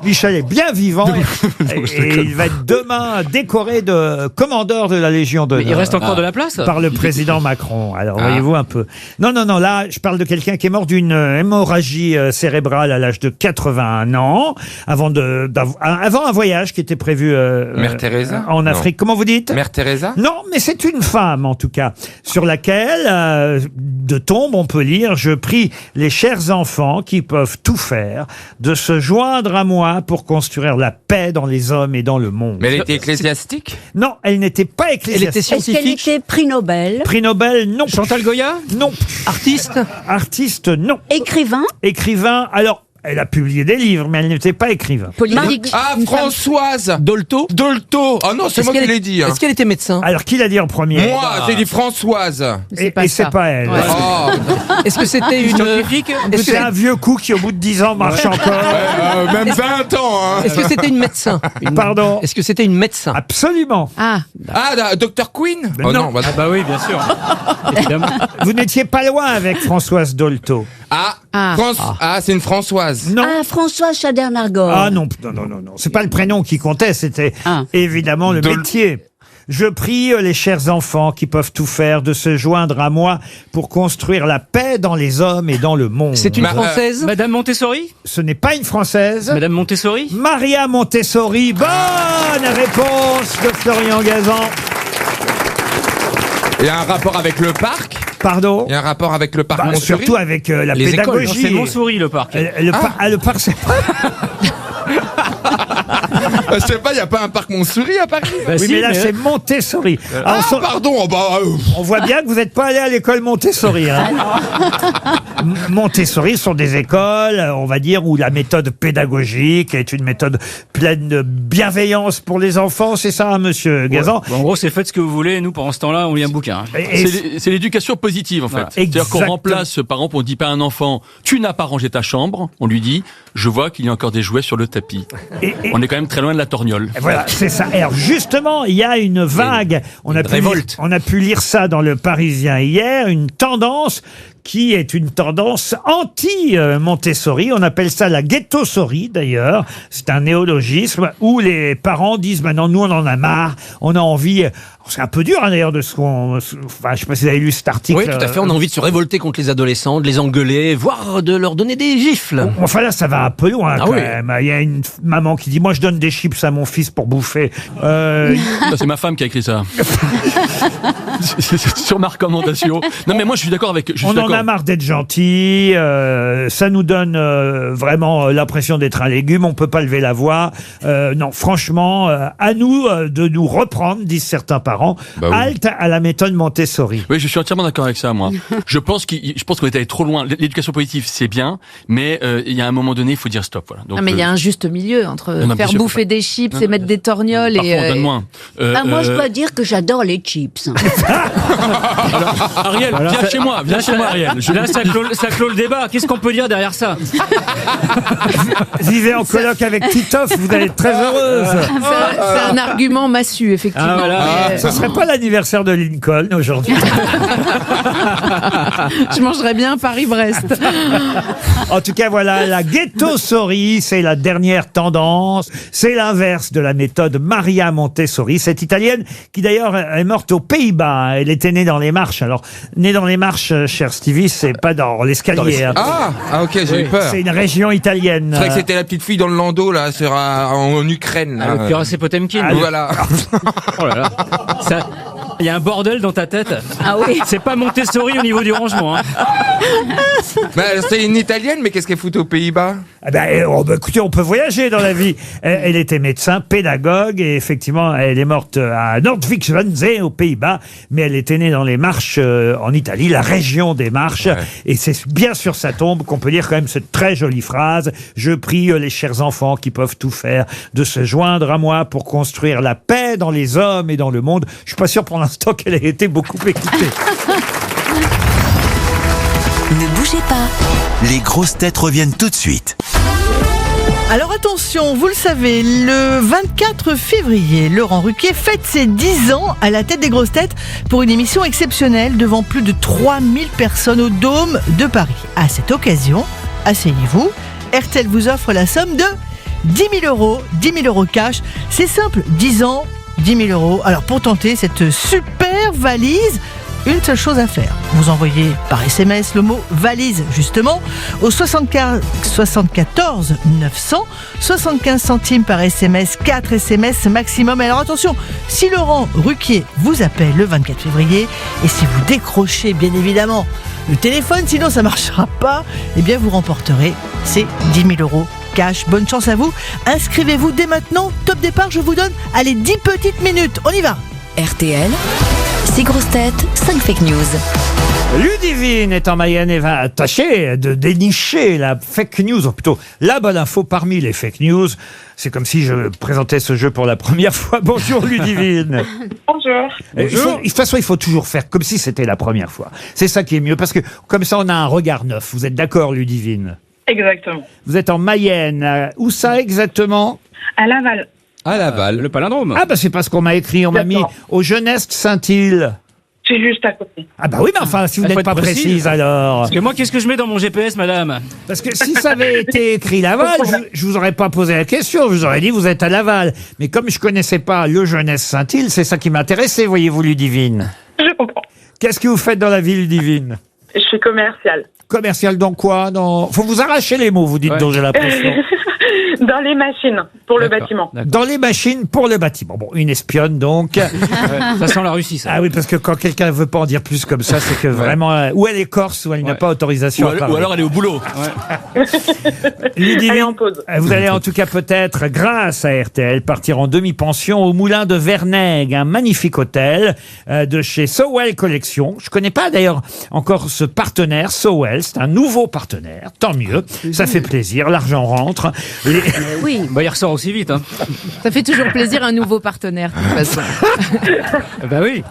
Michel est bien vivant et il va être demain décoré de commandeur de la Légion d'honneur. Mais il reste encore de la place? Par le président Macron. Alors, voyez-vous un peu. Non, là, je parle de quelqu'un qui est mort d'une hémorragie cérébrale à l'âge de 81 ans, avant un voyage qui était prévu Mère Teresa en Afrique. Comment vous dites? Mère Teresa? Non, mais c'est une femme, en tout cas, sur laquelle, de tombe, on peut lire « Je prie les chers enfants qui peuvent tout faire de se joindre à moi pour construire la paix dans les hommes et dans le monde. » Mais elle était ecclésiastique? Non, elle n'était pas ecclésiastique. Elle était scientifique? Est-ce qu'elle était prix Nobel? Prix Nobel, non. Chantal Goya? Non. Artiste? Artiste, non. Écrivain? Écrivain, alors... Elle a publié des livres, mais elle n'était pas écrivain. Politique. Ah, Françoise Dolto. Oh non, c'est moi qui l'ai dit. Hein. Est-ce qu'elle était médecin? Alors, qui l'a dit en premier? Moi, j'ai dit Françoise. Et c'est pas elle. Ouais. Oh. Est-ce que c'était une Scientifique. C'est un vieux coup qui, au bout de 10 ans, marche encore. Même 20 ans. Hein. Est-ce que c'était une médecin? Pardon? Est-ce que c'était une médecin? Absolument. Ah, Ah, Dr Queen. Mais Oh non. non, Ah bah oui, bien sûr. Évidemment. Vous n'étiez pas loin avec Françoise Dolto. C'est une Françoise. Non. Ah, François Chader-Nargor. Ah non. C'est pas le prénom qui comptait, c'était évidemment le métier. Je prie les chers enfants qui peuvent tout faire de se joindre à moi pour construire la paix dans les hommes et dans le monde. C'est une Française? Madame Montessori? Ce n'est pas une Française. Madame Montessori? Maria Montessori. Bonne réponse de Florian Gazan. Il y a un rapport avec le parc. Pardon? Il y a un rapport avec le parc Montsouris. Surtout avec la Les écoles. pédagogie. C'est Montsouris, le parc. Le parc, c'est pas... Je sais pas, il n'y a pas un parc Montsouris à Paris? Bah Oui, si, mais là, c'est Montessori. Alors, pardon. on voit bien que vous n'êtes pas allé à l'école Montessori. Hein. Montessori sont des écoles, on va dire, où la méthode pédagogique est une méthode pleine de bienveillance pour les enfants. C'est ça, hein, monsieur Gazan? Bon, en gros, c'est faites ce que vous voulez. Nous, pendant ce temps-là, on lit un bouquin. Hein. C'est l'éducation positive, en fait. Voilà. C'est-à-dire qu'on Exactement. remplace, par exemple, on dit pas à un enfant, tu n'as pas rangé ta chambre. On lui dit, je vois qu'il y a encore des jouets sur le tapis. On est quand même très loin de la torgnole. Voilà, c'est ça. Alors justement, il y a une vague. On a pu lire ça dans le Parisien hier, une tendance qui est une tendance anti-Montessori. On appelle ça la ghettosori, d'ailleurs. C'est un néologisme où les parents disent maintenant, nous, on en a marre, on a envie... C'est un peu dur, hein, d'ailleurs, de ce qu'on... Enfin, je sais pas si vous avez lu cet article. Oui, tout à fait. On a envie de se révolter contre les adolescents, de les engueuler, voire de leur donner des gifles. Enfin là, ça va un peu loin quand même. Il y a une maman qui dit, moi, je donne des chips à mon fils pour bouffer. C'est ma femme qui a écrit ça. C'est sur ma recommandation. Non, mais moi, je suis d'accord avec... On en a marre d'être gentil, ça nous donne vraiment l'impression d'être un légume, on peut pas lever la voix. Non, franchement, à nous de nous reprendre, disent certains parents. Halte à la méthode Montessori. Oui, je suis entièrement d'accord avec ça, moi. Je pense qu'on est allé trop loin. L'éducation positive, c'est bien, mais il y a un moment donné, il faut dire stop. Voilà. Donc, mais il y a un juste milieu entre faire bouffer des chips et mettre des torgnoles. Parfois, on donne moins. Moi, je dois dire que j'adore les chips. Alors, Ariel, viens chez moi, Ariel. Là, ça clôt le débat. Qu'est-ce qu'on peut dire derrière ça? Vivez en coloc avec Titoff, vous allez être très heureuse. C'est un argument massu, effectivement. Ce serait pas l'anniversaire de Lincoln aujourd'hui. Je mangerais bien Paris-Brest. En tout cas, voilà, la ghettosori, c'est la dernière tendance. C'est l'inverse de la méthode Maria Montessori, cette italienne qui d'ailleurs est morte aux Pays-Bas. Elle était née dans les Marches. Alors, née dans les Marches, cher Stevie, c'est pas dans l'escalier. Hein. Ok, j'ai eu peur. C'est une région italienne. C'est vrai que c'était la petite fille dans le landau, là, en Ukraine. Là. Le cuirassé Potemkin. Voilà. Oh là là. Il y a un bordel dans ta tête. Ah oui. C'est pas Montessori au niveau du rangement. Hein. C'est une italienne, mais qu'est-ce qu'elle fout aux Pays-Bas? Écoutez, on peut voyager dans la vie. Elle était médecin, pédagogue, et effectivement, elle est morte à Nordwijk-Schwanzee, aux Pays-Bas, mais elle était née dans les Marches en Italie, la région des Marches, et c'est bien sur sa tombe qu'on peut lire quand même cette très jolie phrase. Je prie les chers enfants qui peuvent tout faire de se joindre à moi pour construire la paix dans les hommes et dans le monde. Je suis pas sûr pour l'instant qu'elle ait été beaucoup écoutée. Ne bougez pas. Les grosses têtes reviennent tout de suite. Alors attention, vous le savez, le 24 février, Laurent Ruquier fête ses 10 ans à la tête des grosses têtes pour une émission exceptionnelle devant plus de 3000 personnes au Dôme de Paris. À cette occasion, asseyez-vous, RTL vous offre la somme de 10 000 euros cash. C'est simple, 10 ans, 10 000 euros. Alors pour tenter cette super valise, une seule chose à faire. Vous envoyez par SMS le mot valise, justement, au 74 900, 75 centimes par SMS, 4 SMS maximum. Alors attention, si Laurent Ruquier vous appelle le 24 février, et si vous décrochez bien évidemment le téléphone, sinon ça ne marchera pas, eh bien vous remporterez ces 10 000 euros cash. Bonne chance à vous. Inscrivez-vous dès maintenant. Top départ, je vous donne, allez, 10 petites minutes. On y va. RTL, 6 grosses têtes, 5 fake news. Ludivine est en Mayenne et va tâcher de dénicher la fake news, ou plutôt la bonne info parmi les fake news. C'est comme si je présentais ce jeu pour la première fois. Bonjour Ludivine. Bonjour. De toute façon, il faut toujours faire comme si c'était la première fois. C'est ça qui est mieux, parce que comme ça, on a un regard neuf. Vous êtes d'accord, Ludivine? Exactement. Vous êtes en Mayenne. Où ça exactement? À Laval. À Laval. Le palindrome. Ah bah c'est pas ce qu'on m'a écrit. On m'a mis au Jeunesse Saint-Île. C'est juste à côté. Ah bah oui, mais enfin, si vous Faut n'êtes être pas précise alors. Parce que moi, qu'est-ce que je mets dans mon GPS, madame? Parce que si ça avait été écrit Laval, je vous aurais pas posé la question. Je vous aurais dit vous êtes à Laval. Mais comme je connaissais pas le Jeunesse Saint-Île, c'est ça qui m'intéressait, voyez-vous, Ludivine. Je comprends. Qu'est-ce que vous faites dans la vie, Ludivine? Je suis commerciale. Commercial dans quoi? Faut vous arracher les mots, vous dites, dont j'ai l'impression. Dans les machines, pour le bâtiment. Dans les machines pour le bâtiment. Bon, une espionne donc. Ça sent la Russie, ça. Ah oui, parce que quand quelqu'un ne veut pas en dire plus comme ça, c'est que vraiment, ou elle est corse, ou elle n'a pas autorisation à parler. Ou alors elle est au boulot. Ludivine, Elle est en pause. vous allez en tout cas peut-être, grâce à RTL, partir en demi-pension au Moulin de Vernègue, un magnifique hôtel de chez Sowell Collection. Je connais pas d'ailleurs encore ce partenaire, Sowell, c'est un nouveau partenaire, tant mieux, ça fait plaisir, l'argent rentre. Oui. Bah, il ressort aussi vite, hein. Ça fait toujours plaisir un nouveau partenaire, de toute façon. Bah oui.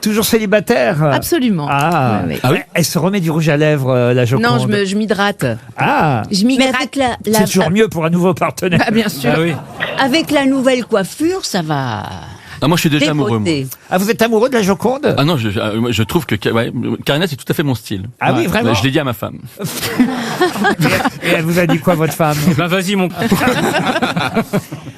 Toujours célibataire? Absolument. Ah, Ouais, ouais. ah oui. Elle se remet du rouge à lèvres, la Joconde. Non, je m'hydrate. Ah, Je m'hydrate. c'est toujours mieux pour un nouveau partenaire. Ah, bien sûr. Ah oui. Avec la nouvelle coiffure, ça va. Ah, moi, je suis déjà amoureux. Moi. dépoter. Ah, vous êtes amoureux de la Joconde? Ah non, je trouve que Karina, c'est tout à fait mon style. Ah oui, vraiment? Je l'ai dit à ma femme. Et elle vous a dit quoi, votre femme? Ben vas-y, mon.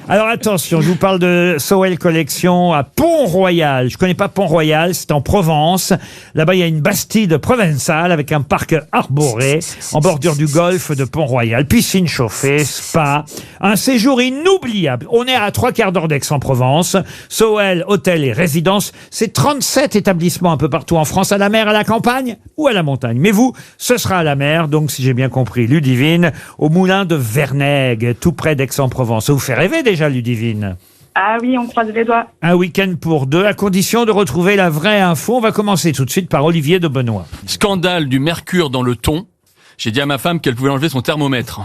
Alors attention, je vous parle de Sowell Collection à Pont-Royal. Je connais pas Pont-Royal, c'est en Provence. Là-bas, il y a une bastide provençale avec un parc arboré en bordure du golfe de Pont-Royal. Piscine chauffée, spa, un séjour inoubliable. On est à 3/4 d'heure d'Aix-en-Provence. Sowell, hôtel et résidence, c'est 37 établissements un peu partout en France, à la mer, à la campagne ou à la montagne. Mais vous, ce sera à la mer, donc si j'ai bien compris, Ludivine, au Moulin de Vernègue, tout près d'Aix-en-Provence. Ça vous fait rêver déjà, Ludivine? Ah oui, on croise les doigts. Un week-end pour deux, à condition de retrouver la vraie info. On va commencer tout de suite par Olivier de Benoît. Scandale du mercure dans le thon. J'ai dit à ma femme qu'elle pouvait enlever son thermomètre.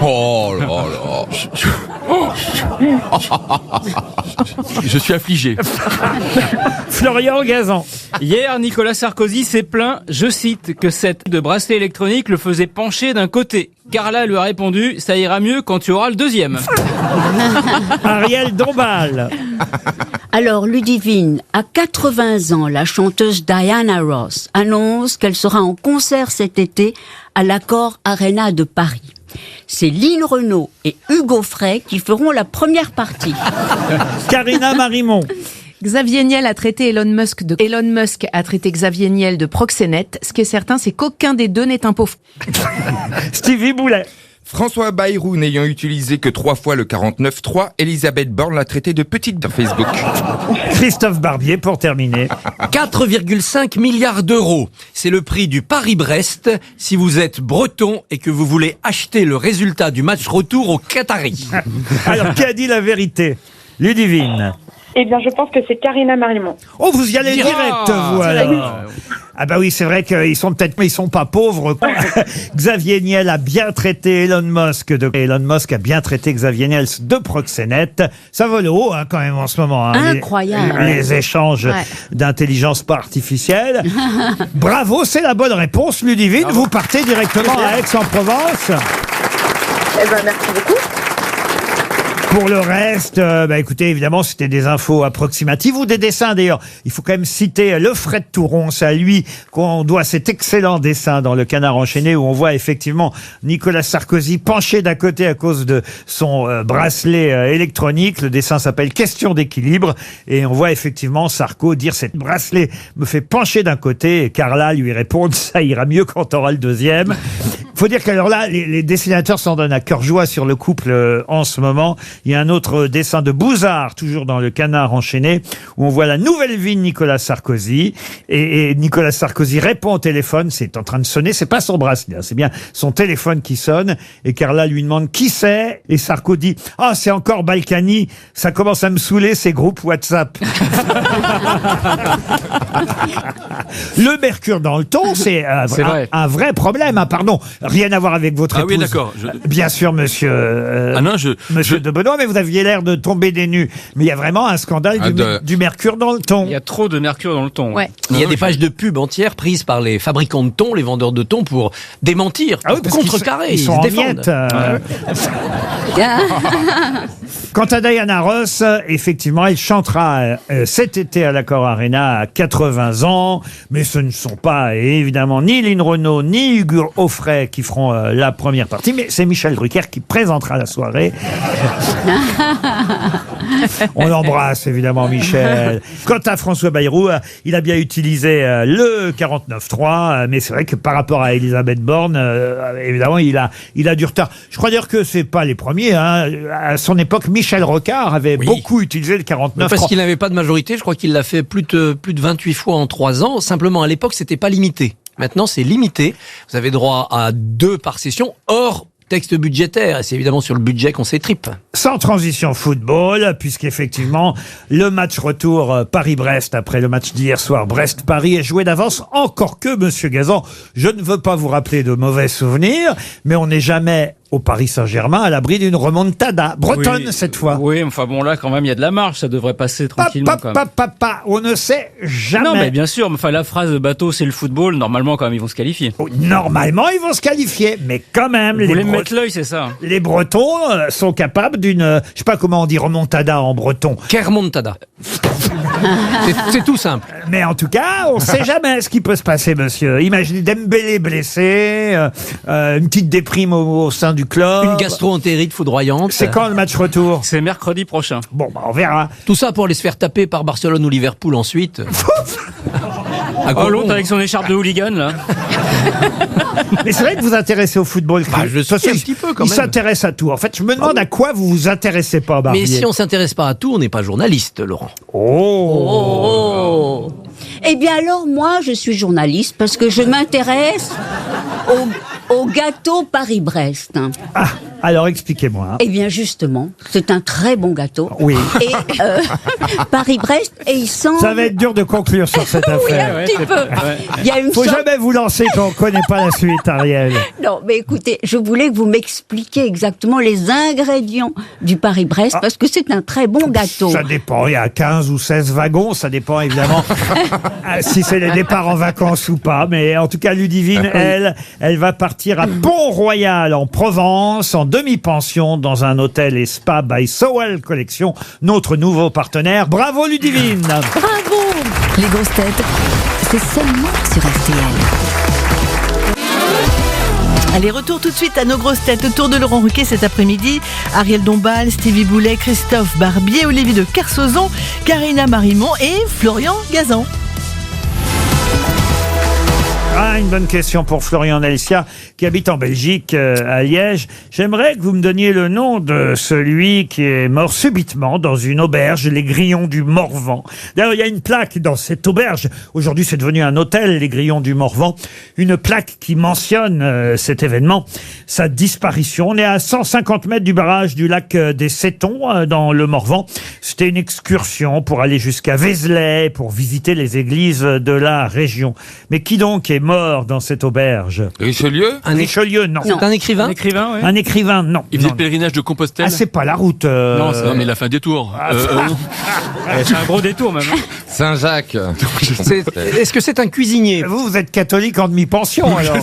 Oh là là. Je suis affligé. Florian Gazan. Hier, Nicolas Sarkozy s'est plaint, je cite, que cette de bracelet électronique le faisait pencher d'un côté. Carla lui a répondu, ça ira mieux quand tu auras le deuxième. Ariel Dombal. Alors, Ludivine, à 80 ans, la chanteuse Diana Ross annonce qu'elle sera en concert cet été à l'Accor Arena de Paris. C'est Lynn Renaud et Hugo Frey qui feront la première partie. Karina Marimon. Xavier Niel a traité Elon Musk a traité Xavier Niel de proxénète. Ce qui est certain, c'est qu'aucun des deux n'est un pauvre. Stevie Boulet. François Bayrou n'ayant utilisé que 3 fois le 49.3, Elisabeth Borne l'a traité de petite dans Facebook. Christophe Barbier pour terminer. 4,5 milliards d'euros. C'est le prix du Paris-Brest si vous êtes breton et que vous voulez acheter le résultat du match retour au Qatari. Alors, qui a dit la vérité? Ludivine. Eh bien, je pense que c'est Karina Marimon. Oh, vous y allez direct, vous, alors. Ah bah oui, c'est vrai qu'ils sont ils sont pas pauvres. Xavier Niel a bien traité Elon Musk a bien traité Xavier Niel de proxénète. Ça vole haut, hein, quand même, en ce moment. Hein, Incroyable. Les échanges d'intelligence pas artificielle. Bravo, c'est la bonne réponse, Ludivine. Bravo. Vous partez directement à Aix-en-Provence. Eh ben, merci beaucoup. Pour le reste, écoutez, évidemment, c'était des infos approximatives ou des dessins, d'ailleurs. Il faut quand même citer Lefred Touron, c'est à lui qu'on doit cet excellent dessin dans Le Canard enchaîné, où on voit effectivement Nicolas Sarkozy penché d'un côté à cause de son bracelet électronique. Le dessin s'appelle Question d'équilibre, et on voit effectivement Sarko dire « Cette bracelet me fait pencher d'un côté », et Carla lui répond « Ça ira mieux quand t'auras le deuxième ». Faut dire qu'alors là, les dessinateurs s'en donnent à cœur joie sur le couple en ce moment. Il y a un autre dessin de Bouzard, toujours dans le Canard enchaîné, où on voit la nouvelle vie de Nicolas Sarkozy. Et Nicolas Sarkozy répond au téléphone, c'est en train de sonner, c'est pas son bracelet, c'est bien son téléphone qui sonne. Et Carla lui demande qui c'est, et Sarko dit « Ah, c'est encore Balkany, ça commence à me saouler ces groupes WhatsApp. » Le mercure dans le ton, c'est un vrai problème. Ah, pardon, rien à voir avec votre épouse. Ah oui, d'accord. Bien sûr, monsieur, monsieur de Benoît, mais vous aviez l'air de tomber des nues. Mais il y a vraiment un scandale du mercure dans le ton. Il y a trop de mercure dans le ton. Ouais. Il y a des pages de pub entières prises par les fabricants de thon, les vendeurs de thon, pour démentir, Ah oui, parce contrecarrer. ils sont se en défendent. miettes. Quant à Diana Ross, effectivement, elle chantera cet été à l'Accor Arena à 80 ans. Mais ce ne sont pas, évidemment, ni Lynn Renaud, ni Hugo Offray qui feront la première partie. Mais c'est Michel Drucker qui présentera la soirée. On l'embrasse, évidemment, Michel. Quant à François Bayrou, il a bien utilisé le 49.3, mais c'est vrai que par rapport à Elisabeth Borne, évidemment, il a du retard. Je crois dire que c'est pas les premiers. Hein. À son époque, Michel Rocard avait beaucoup utilisé le 49.3. Parce qu'il n'avait pas de majorité, je crois qu'il l'a fait plus de 28 fois en 3 ans. Simplement, à l'époque, c'était pas limité. Maintenant, c'est limité. Vous avez droit à 2 par session, hors texte budgétaire. Et c'est évidemment sur le budget qu'on s'étripe. Sans transition football, puisqu'effectivement, le match retour Paris-Brest, après le match d'hier soir, Brest-Paris, est joué d'avance. Encore que, monsieur Gazan, je ne veux pas vous rappeler de mauvais souvenirs, mais on n'est jamais au Paris Saint-Germain à l'abri d'une remontada bretonne cette fois. Oui, enfin bon, là quand même il y a de la marge, ça devrait passer tranquillement. On ne sait jamais. Non mais bien sûr, enfin la phrase de bateau c'est le football, normalement quand même ils vont se qualifier. Normalement ils vont se qualifier, mais quand même Vous voulez me mettre l'œil, c'est ça. Les Bretons sont capables d'une, je sais pas comment on dit remontada en breton. Kermontada. C'est tout simple. Mais en tout cas, on ne sait jamais ce qui peut se passer, monsieur. Imaginez Dembélé blessé, une petite déprime au sein du club. Une gastro-entérite foudroyante. C'est quand le match retour? C'est mercredi prochain. Bon, on verra. Tout ça pour aller se faire taper par Barcelone ou Liverpool ensuite. Oh, l'autre avec son écharpe de hooligan, là. Mais c'est vrai que vous vous intéressez au football. Je suis un petit peu quand même. Il s'intéresse à tout. En fait, je me demande à quoi vous vous intéressez pas, Barbier. Mais si on s'intéresse pas à tout, on n'est pas journaliste, Laurent. Oh. Eh bien alors, moi, je suis journaliste parce que je m'intéresse au gâteau Paris-Brest. Ah, alors expliquez-moi. Eh bien justement, c'est un très bon gâteau. Oui. Et Paris-Brest, et il sent... Ça va être dur de conclure sur cette affaire. Oui, un petit peu. Il y a une Faut sorte... jamais vous lancer quand on connaît pas la suite, Ariel. Non, mais écoutez, je voulais que vous m'expliquiez exactement les ingrédients du Paris-Brest, parce que c'est un très bon gâteau. Ça dépend, il y a 15 ou 16 wagons, ça dépend évidemment si c'est les départs en vacances ou pas. Mais en tout cas, Ludivine, elle va partir à Pont-Royal en Provence, en demi-pension, dans un hôtel et spa by Sowell Collection, notre nouveau partenaire. Bravo Ludivine. Bravo. Les grosses têtes, c'est seulement sur RTL. Allez, retour tout de suite à nos grosses têtes autour de Laurent Ruquier cet après-midi. Ariel Dombal, Stevie Boulet, Christophe Barbier, Olivier de Kersauzon, Karina Marimont et Florian Gazan. Ah, une bonne question pour Florian Nelsia, qui habite en Belgique, à Liège. J'aimerais que vous me donniez le nom de celui qui est mort subitement dans une auberge, les Grillons du Morvan. D'ailleurs, il y a une plaque dans cette auberge. Aujourd'hui, c'est devenu un hôtel, les Grillons du Morvan. Une plaque qui mentionne cet événement, sa disparition. On est à 150 mètres du barrage du lac des Sétons, dans le Morvan. C'était une excursion pour aller jusqu'à Vézelay, pour visiter les églises de la région. Mais qui donc est mort dans cette auberge? Richelieu? Richelieu, non. C'est un écrivain? Un écrivain, oui. Un écrivain, non. Il faisait Non. le pèlerinage de Compostelle. Ah, c'est pas la route. Non, mais il a fait un détour. C'est un gros détour même. Saint-Jacques. Est-ce que c'est un cuisinier? Vous êtes catholique en demi-pension, alors.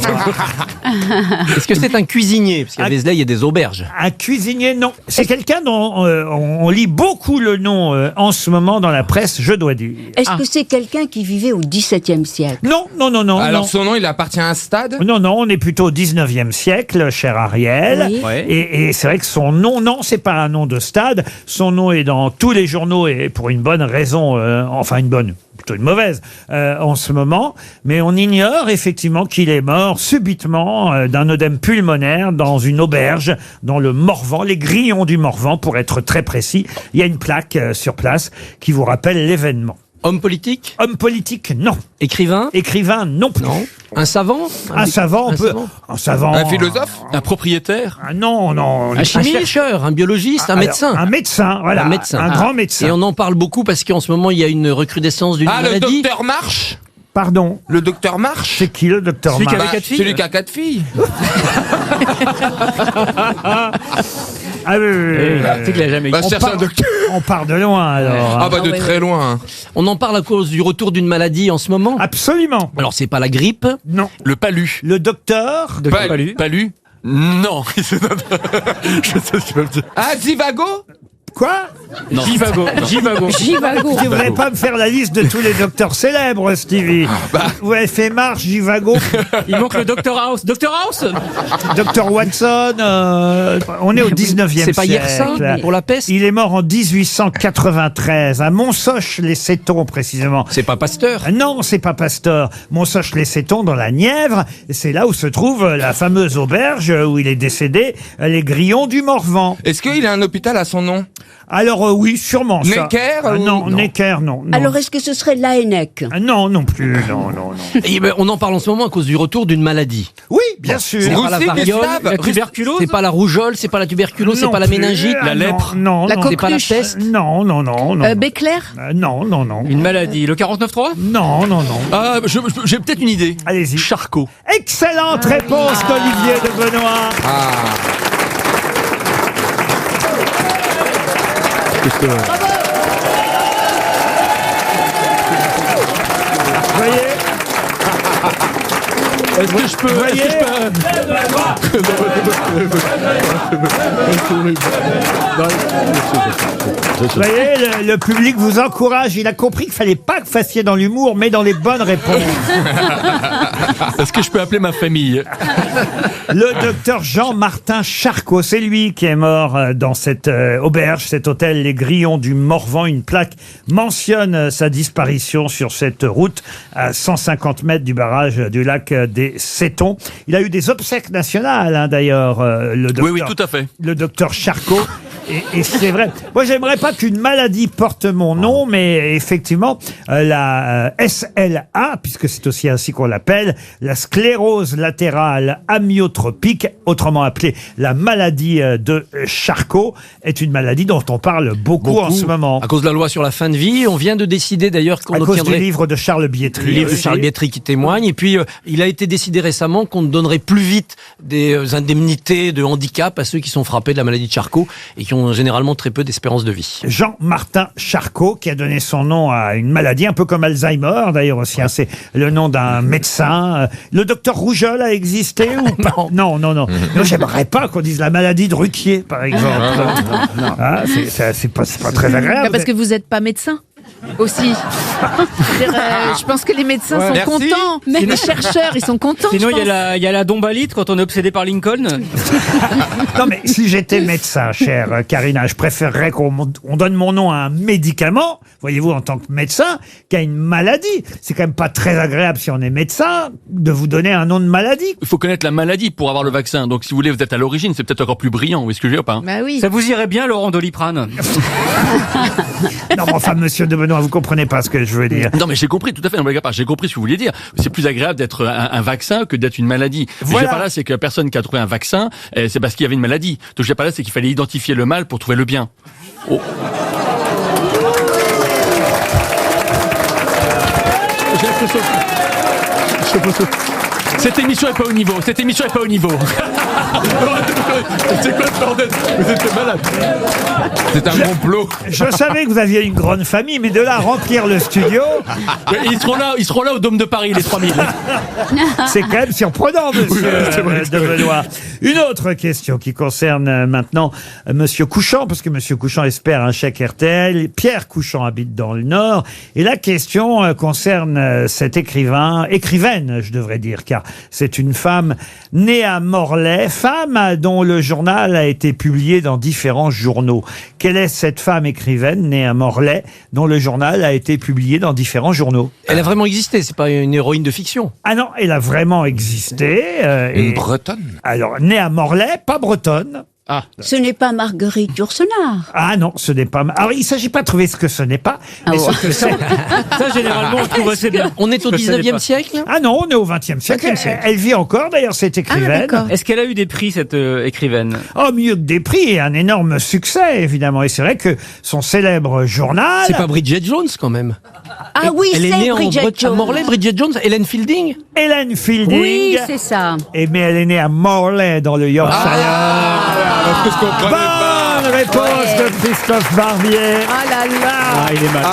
Est-ce que c'est un cuisinier? Parce qu'à Vézelay, il y a des auberges. Un cuisinier, non. C'est quelqu'un dont on lit beaucoup le nom en ce moment dans la presse, je dois dire. Est-ce que c'est quelqu'un qui vivait au XVIIe siècle? Non. Alors non. son nom, il appartient à un stade? Non, on est plutôt au 19e siècle, cher Ariel. Oui. Ouais. Et c'est vrai que son nom, non, c'est pas un nom de stade. Son nom est dans tous les journaux et pour une bonne raison, enfin une bonne, plutôt une mauvaise en ce moment, mais on ignore effectivement qu'il est mort subitement d'un œdème pulmonaire dans une auberge dans le Morvan, les Grillons du Morvan pour être très précis. Il y a une plaque sur place qui vous rappelle l'événement. Homme politique? Homme politique, non. Écrivain? Écrivain, non plus. Non. Un savant? Un savant, on peut. Un savant. Un philosophe? Un propriétaire? Ah, non, non. Un chercheur, un biologiste, un médecin? Un médecin, voilà. Un médecin. Un grand médecin. Et on en parle beaucoup parce qu'en ce moment, il y a une recrudescence d'une maladie. Le docteur Marche? Pardon? Le docteur Marche? C'est qui le docteur Marche? Celui qui avait 4 filles? Celui qui a 4 filles. Ah oui. C'est qu'il a jamais on part de loin alors. Ah bah de très loin. On en parle à cause du retour d'une maladie en ce moment? Absolument. Alors c'est pas la grippe? Non. Le palu? Le docteur? Palu? Non. Je sais pas le dire. Ah, Zivago? Quoi? Non. Givago. Tu devrais pas me faire la liste de tous les docteurs célèbres, Stevie. Vous avez fait Marche, Givago. Il manque le Dr House. Dr House? Dr Watson. On est au 19e siècle. C'est pas Yersin pour la peste? Il est mort en 1893 à Montsoche-les-Sétons précisément. C'est pas Pasteur? Non, c'est pas Pasteur. Montsoche-les-Sétons dans la Nièvre. Et c'est là où se trouve la fameuse auberge où il est décédé, les Grillons du Morvan. Est-ce qu'il a un hôpital à son nom? Alors oui, sûrement ça. Necker? Non, Necker, non. Alors est-ce que ce serait l'ANEC? Non, non plus, non. Et ben, on en parle en ce moment à cause du retour d'une maladie. Oui, bien sûr. C'est pas la variole, la tuberculose? c'est pas la rougeole, c'est pas la tuberculose, c'est Non pas la plus. méningite, Ah, la lèpre, non, La c'est pas la coqueluche? peste. non. Béclair? Non. Une maladie. Le 49.3? Non. Ah, j'ai peut-être une idée. Allez-y. Charcot. Excellente réponse d'Olivier de Benoît. Vous voyez? Est-ce que je peux... Vous voyez, le public vous encourage. Il a compris qu'il fallait pas que vous fassiez dans l'humour, mais dans les bonnes réponses. Est-ce que je peux appeler ma famille? Le docteur Jean-Martin Charcot, c'est lui qui est mort dans cette auberge, cet hôtel Les Grillons du Morvan. Une plaque mentionne sa disparition sur cette route à 150 mètres du barrage du lac des Sétons. Il a eu des obsèques nationales, d'ailleurs, le docteur. Oui, tout à fait. Le docteur Charcot. Et c'est vrai. Moi, j'aimerais pas qu'une maladie porte mon nom, mais effectivement, la SLA, puisque c'est aussi ainsi qu'on l'appelle, la sclérose latérale amyotropique, autrement appelée la maladie de Charcot, est une maladie dont on parle beaucoup en ce moment. À cause de la loi sur la fin de vie, on vient de décider d'ailleurs qu'on À cause obtiendrait... du livre de Charles Bietri. Le livre de aussi. Charles Bietri qui témoigne. Et puis, il a été décidé récemment qu'on donnerait plus vite des indemnités de handicap à ceux qui sont frappés de la maladie de Charcot et qui ont généralement très peu d'espérance de vie. Jean-Martin Charcot, qui a donné son nom à une maladie, un peu comme Alzheimer d'ailleurs aussi, c'est le nom d'un médecin. Le docteur Rougeole a existé ou pas? Non. Non, j'aimerais pas qu'on dise la maladie de Ruquier, par exemple. Ah, c'est pas très agréable. Parce que vous n'êtes pas médecin aussi. Je pense que les médecins sont Merci. contents. Mais les chercheurs, ils sont contents. Sinon, je il y a la dombalite quand on est obsédé par Lincoln. Non, mais si j'étais médecin, chère Karina, je préférerais qu'on donne mon nom à un médicament, voyez-vous, en tant que médecin, qu'à une maladie. C'est quand même pas très agréable, si on est médecin, de vous donner un nom de maladie. Il faut connaître la maladie pour avoir le vaccin. Donc, si vous voulez, vous êtes à l'origine, c'est peut-être encore plus brillant. Vous voyez ce que je veux dire, pas? Bah oui. Ça vous irait bien, Laurent Doliprane? Non, mais enfin, monsieur de Benoît, vous comprenez pas ce que je veux dire. Non, mais j'ai compris, tout à fait. Non, mais regarde, j'ai compris ce que vous vouliez dire. C'est plus agréable d'être un vaccin que d'être une maladie. Ce que Voilà. je dis par là, c'est que la personne qui a trouvé un vaccin, c'est parce qu'il y avait une maladie. Donc, ce que je dis par là, c'est qu'il fallait identifier le mal pour trouver le bien. Oh. J'ai l'impression que... Cette émission est pas au niveau. C'est quoi ce bordel? Vous êtes malade. C'est un complot. Je savais que vous aviez une grande famille, mais de là à remplir le studio, Ils seront là au Dôme de Paris, les 3000. c'est quand même surprenant, monsieur de Benoît. Une autre question qui concerne maintenant monsieur Couchant, parce que monsieur Couchant espère un chèque RTL. Pierre Couchant habite dans le Nord. Et la question concerne cet écrivaine, je devrais dire, car C'est une femme née à Morlaix, femme dont le journal a été publié dans différents journaux. Quelle est cette femme écrivaine née à Morlaix dont le journal a été publié dans différents journaux? Elle a vraiment existé, c'est pas une héroïne de fiction. Ah non, elle a vraiment existé. Une bretonne? Alors, née à Morlaix, pas bretonne. Ah. Ce n'est pas Marguerite Yourcenar. Ah non, ce n'est pas... Alors, il ne s'agit pas de trouver ce que ce n'est pas, mais bon. ce que c'est. Ça, généralement, on trouve assez bien. On est au Je savais 19e pas. siècle? Ah non, on est au 20e siècle. 20e siècle. Elle vit encore, d'ailleurs, cette écrivaine. Est-ce qu'elle a eu des prix, cette écrivaine? Oh, mieux que des prix, et un énorme succès, évidemment. Et c'est vrai que son célèbre journal... C'est pas Bridget Jones, quand même. Ah oui, Elle est c'est née Bridget à Jones. Morlaix, Bridget Jones, Hélène Fielding. Hélène Fielding. Oui, c'est ça. Mais elle est née à Morlaix, dans le Yorkshire. Parce que je comprenais pas. Bonne réponse de Christophe Barbier. Ah là là. Ah, il est malin.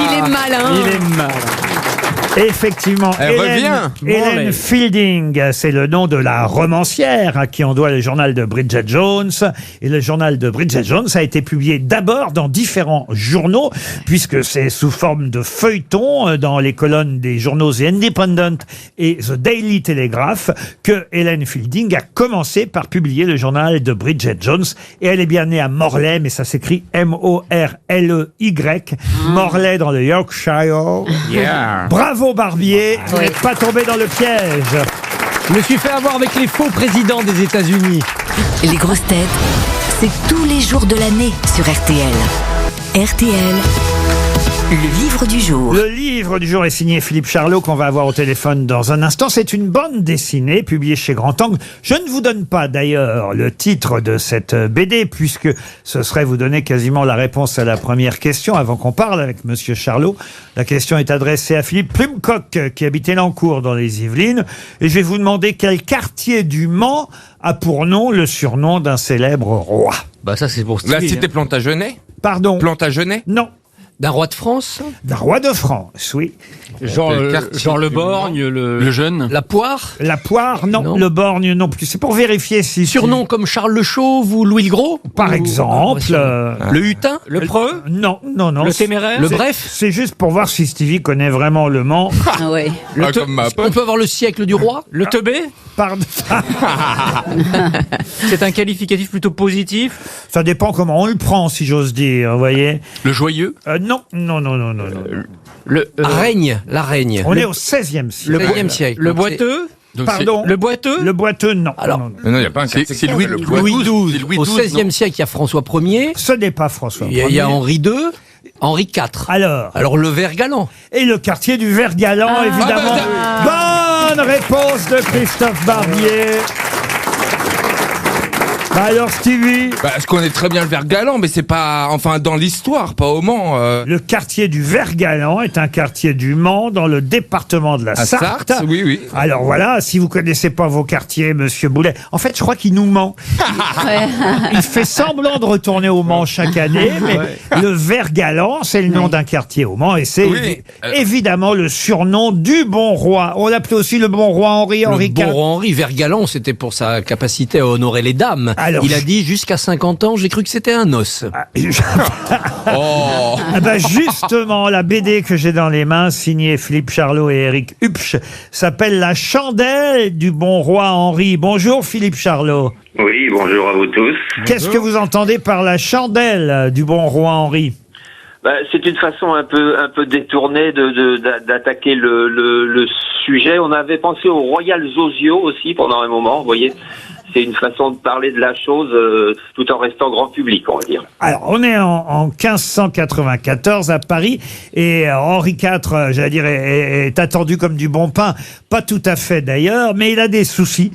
Il est malin. Il est malin. Effectivement, Elle revient. Hélène Fielding, c'est le nom de la romancière à qui on doit le journal de Bridget Jones. Et le journal de Bridget Jones a été publié d'abord dans différents journaux, puisque c'est sous forme de feuilleton dans les colonnes des journaux The Independent et The Daily Telegraph que Hélène Fielding a commencé par publier le journal de Bridget Jones. Et elle est bien née à Morlaix, mais ça s'écrit M-O-R-L-E-Y, Morlaix dans le Yorkshire. Yeah. Bravo Barbier, vous n'êtes pas tombé dans le piège. Je me suis fait avoir avec les faux présidents des États-Unis. Les grosses têtes, c'est tous les jours de l'année sur RTL. RTL, le livre du jour. Le livre du jour est signé Philippe Charlot, qu'on va avoir au téléphone dans un instant. C'est une bande dessinée publiée chez Grand Angle. Je ne vous donne pas d'ailleurs le titre de cette BD, puisque ce serait vous donner quasiment la réponse à la première question avant qu'on parle avec Monsieur Charlot. La question est adressée à Philippe Plumcock, qui habite Elancourt dans les Yvelines. Et je vais vous demander quel quartier du Mans a pour nom le surnom d'un célèbre roi. Bah ça, c'est pour La Stevie, cité hein. Plantagenet? Pardon? Plantagenet? Non. D'un roi de France? D'un roi de France, oui. Genre le Borgne, Le jeune. La Poire? La Poire, non. Non. Le Borgne, non plus. C'est pour vérifier si... Surnom comme Charles le Chauve ou Louis le Gros? Par Ou- exemple... Le Hutin? le Preux, Non, non, non. le C'est- Téméraire, Le c'est- Bref? C'est juste pour voir si Stevie connaît vraiment le Mans. Ah ouais. Ah, comme ma On pote. peut avoir le siècle du roi? le Teubé. Pardon. C'est un qualificatif plutôt positif. Ça dépend comment on le prend, si j'ose dire, vous voyez. Le joyeux. Non, non, non, non, non, non. Le Règne, la Règne. On est au 16e siècle. Le 16e siècle. le Donc, boiteux. Donc Pardon. Le boiteux. Le boiteux, non. Alors, non, non. Non, il n'y a pas un quartier. C'est Louis le XII. Louis XII. C'est Louis Au XII, XVIe non siècle, il y a François Ier. Ce n'est pas François Il y a Ier. Henri II. Henri IV. Alors, le Vert galant. et le quartier du Vert-Galant, évidemment. Bonne réponse de Christophe Barbier. Bah alors, Stevie, Bah, je connais très bien le Vert galant, mais c'est pas, enfin, dans l'histoire, pas au Mans. le quartier du Vert-Galant est un quartier du Mans dans le département de la À Sarthe. Sarthe, oui, oui. Alors voilà, si vous connaissez pas vos quartiers, Monsieur Boulet, en fait, je crois qu'il nous ment. Il fait semblant de retourner au Mans chaque année, mais le Vert-Galant, c'est le nom d'un quartier au Mans, et c'est Oui. évidemment le surnom du bon roi. On l'appelait aussi le bon roi Henri Le IV. bon roi Henri, Vert galant, c'était pour sa capacité à honorer les dames. Alors, il a dit jusqu'à 50 ans, j'ai cru que c'était un os. Oh. Ah bah justement, la BD que j'ai dans les mains, signée Philippe Charlot et Eric Hupsch, s'appelle La Chandelle du bon roi Henri. Bonjour Philippe Charlot. Oui, bonjour à vous tous. Qu'est-ce que vous entendez par la chandelle du bon roi Henri? C'est une façon un peu détournée d'attaquer le sujet. On avait pensé au Royal Zozio aussi pendant un moment, vous voyez. C'est une façon de parler de la chose tout en restant grand public, on va dire. Alors, on est en 1594 à Paris et Henri IV, j'allais dire, est attendu comme du bon pain. Pas tout à fait d'ailleurs, mais il a des soucis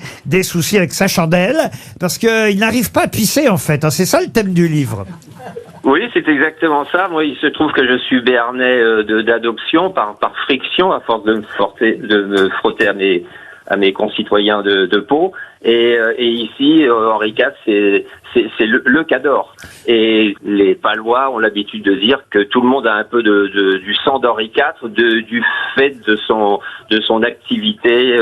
avec sa chandelle parce qu'il n'arrive pas à pisser en fait. Hein. C'est ça le thème du livre. Oui, c'est exactement ça. Moi, il se trouve que je suis béarnais d'adoption par friction, à force de me frotter à mes concitoyens de Pau. Et ici, Henri IV, c'est le Cador. Et les Palois ont l'habitude de dire que tout le monde a un peu du sang d'Henri IV, du fait de son activité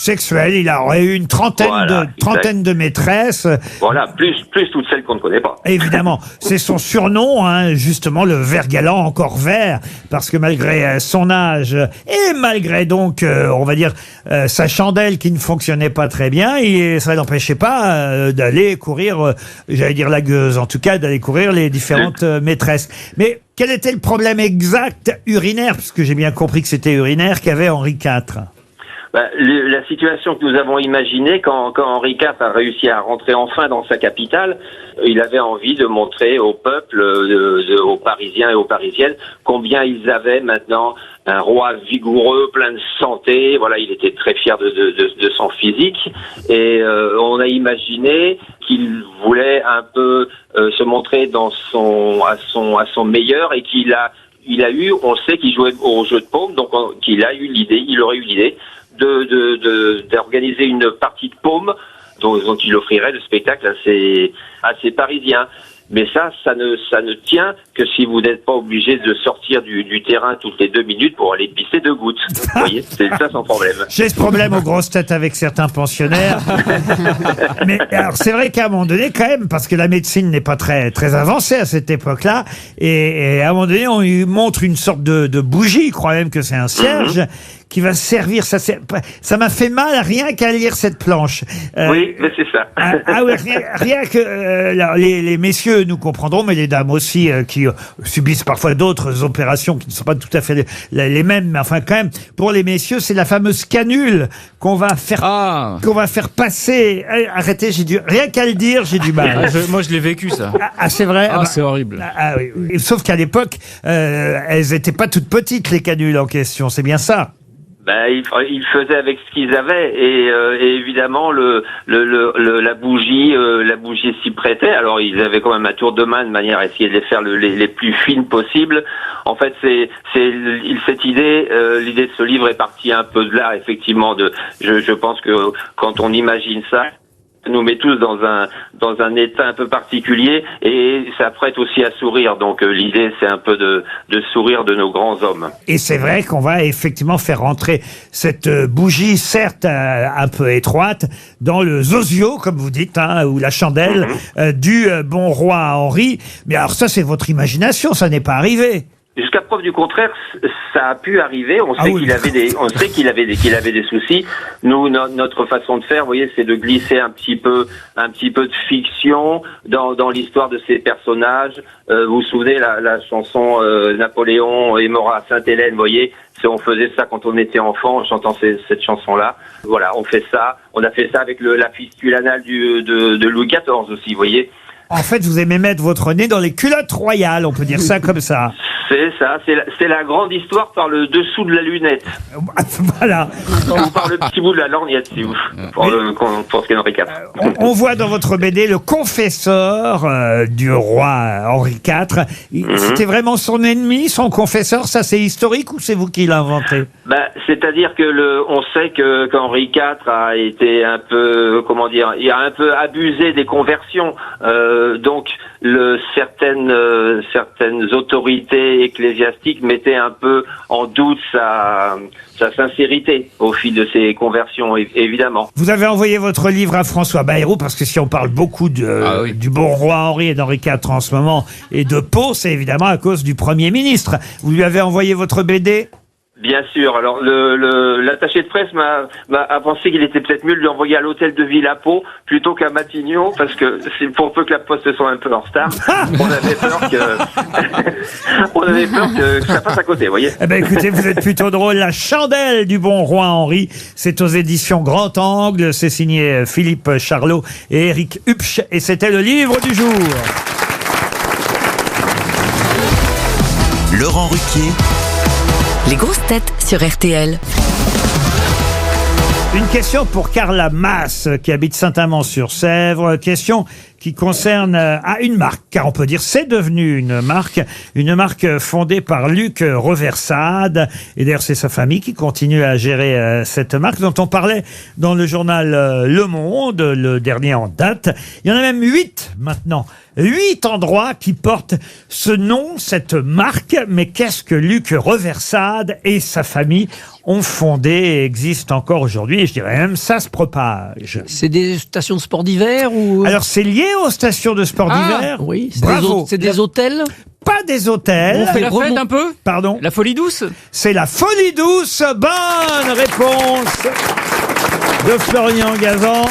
sexuel. Il aurait eu une trentaine de maîtresses. Voilà, plus toutes celles qu'on ne connaît pas. Évidemment, c'est son surnom, hein, justement, le vert galant, encore vert, parce que malgré son âge et malgré donc, on va dire, sa chandelle qui ne fonctionnait pas très bien, et ça n'empêchait pas d'aller courir, j'allais dire la gueuse, en tout cas, d'aller courir les différentes maîtresses. Mais quel était le problème exact urinaire, puisque j'ai bien compris que c'était urinaire, qu'avait Henri IV? La situation que nous avons imaginée quand Henri IV a réussi à rentrer enfin dans sa capitale, il avait envie de montrer au peuple, aux Parisiens et aux Parisiennes, combien ils avaient maintenant un roi vigoureux, plein de santé. Voilà, il était très fier de son physique, et on a imaginé qu'il voulait un peu se montrer à son meilleur, et qu'il a eu, on sait qu'il jouait au jeu de paume, donc il aurait eu l'idée d'organiser une partie de paume dont il offrirait le spectacle à ses Parisiens. Mais ça ne tient que si vous n'êtes pas obligé de sortir du terrain toutes les 2 minutes pour aller pisser 2 gouttes. Vous voyez, c'est ça sans problème. J'ai ce problème aux grosses têtes avec certains pensionnaires. Mais alors, c'est vrai qu'à un moment donné, quand même, parce que la médecine n'est pas très, très avancée à cette époque-là, et à un moment donné, on lui montre une sorte de bougie, il croit même que c'est un cierge, qui va servir. Ça m'a fait mal rien qu'à lire cette planche. Oui, mais c'est ça. Oui, rien que les messieurs nous comprendront, mais les dames aussi, qui subissent parfois d'autres opérations qui ne sont pas tout à fait les mêmes, mais enfin quand même, pour les messieurs, c'est la fameuse canule qu'on va faire passer. Arrêtez, rien qu'à le dire, j'ai du mal. Moi, je l'ai vécu, ça. C'est vrai. C'est horrible. Oui. Sauf qu'à l'époque, elles étaient pas toutes petites, les canules en question. C'est bien ça. Ils faisaient avec ce qu'ils avaient, et évidemment la bougie s'y prêtait. Alors ils avaient quand même un tour de main de manière à essayer de les faire les plus fines possibles. En fait, cette idée, l'idée de ce livre est partie un peu de là, effectivement. Je pense que quand on imagine ça, ça nous met tous dans un état un peu particulier, et ça prête aussi à sourire. Donc l'idée, c'est un peu de sourire de nos grands hommes. Et c'est vrai qu'on va effectivement faire rentrer cette bougie, certes un peu étroite, dans le zozio, comme vous dites, hein, ou la chandelle du bon roi Henri. Mais alors ça, c'est votre imagination, ça n'est pas arrivé. Jusqu'à preuve du contraire, ça a pu arriver. On sait qu'il avait des soucis. Nous, notre façon de faire, vous voyez, c'est de glisser un petit peu de fiction dans l'histoire de ces personnages. Vous vous souvenez la chanson Napoléon est mort à Sainte-Hélène, vous voyez, on faisait ça quand on était enfant, en chantant cette chanson-là. Voilà, on fait ça. On a fait ça avec la fistule anale de Louis XIV aussi, vous voyez. En fait, vous aimez mettre votre nez dans les culottes royales, on peut dire ça comme ça. C'est ça, c'est la grande histoire par le dessous de la lunette. Voilà. Ou par le petit bout de la lorgnette, si vous, pour ce qui est Henri IV. On voit dans votre BD le confesseur du roi Henri IV. C'était vraiment son ennemi, son confesseur. Ça, c'est historique ou c'est vous qui l'avez inventé? C'est-à-dire que on sait qu'Henri IV a été un peu, il a un peu abusé des conversions. Donc certaines autorités ecclésiastiques mettaient un peu en doute sa sincérité au fil de ces conversions, évidemment. Vous avez envoyé votre livre à François Bayrou, parce que si on parle beaucoup du bon roi Henri et d'Henri IV en ce moment, et de Pau, c'est évidemment à cause du Premier ministre. Vous lui avez envoyé votre BD ? Bien sûr. Alors l'attaché de presse a pensé qu'il était peut-être mieux de lui envoyer à l'hôtel de ville à Pau plutôt qu'à Matignon, parce que c'est pour peu que la poste soit un peu en retard. On avait peur que ça passe à côté, vous voyez. Eh ben écoutez, vous êtes plutôt drôle. La chandelle du bon roi Henri, c'est aux éditions Grand Angle. C'est signé Philippe Charlot et Éric Hupsch, et c'était le livre du jour. Laurent Ruquier. Les grosses têtes sur RTL. Une question pour Carla Masse, qui habite Saint-Amand-sur-Sèvre. Question qui concerne une marque, car on peut dire c'est devenu une marque fondée par Luc Reversade. Et d'ailleurs, c'est sa famille qui continue à gérer cette marque dont on parlait dans le journal Le Monde, le dernier en date. Il y en a même 8 maintenant. 8 endroits qui portent ce nom, cette marque. Mais qu'est-ce que Luc Reversade et sa famille ont fondé et existent encore aujourd'hui? Et je dirais même, ça se propage. C'est des stations de sport d'hiver ou... Alors, c'est lié aux stations de sport d'hiver. Oui, Bravo. C'est des hôtels? Pas des hôtels. On fait la fête un peu? Pardon? La folie douce? C'est la folie douce. Bonne réponse de Florian Gazan.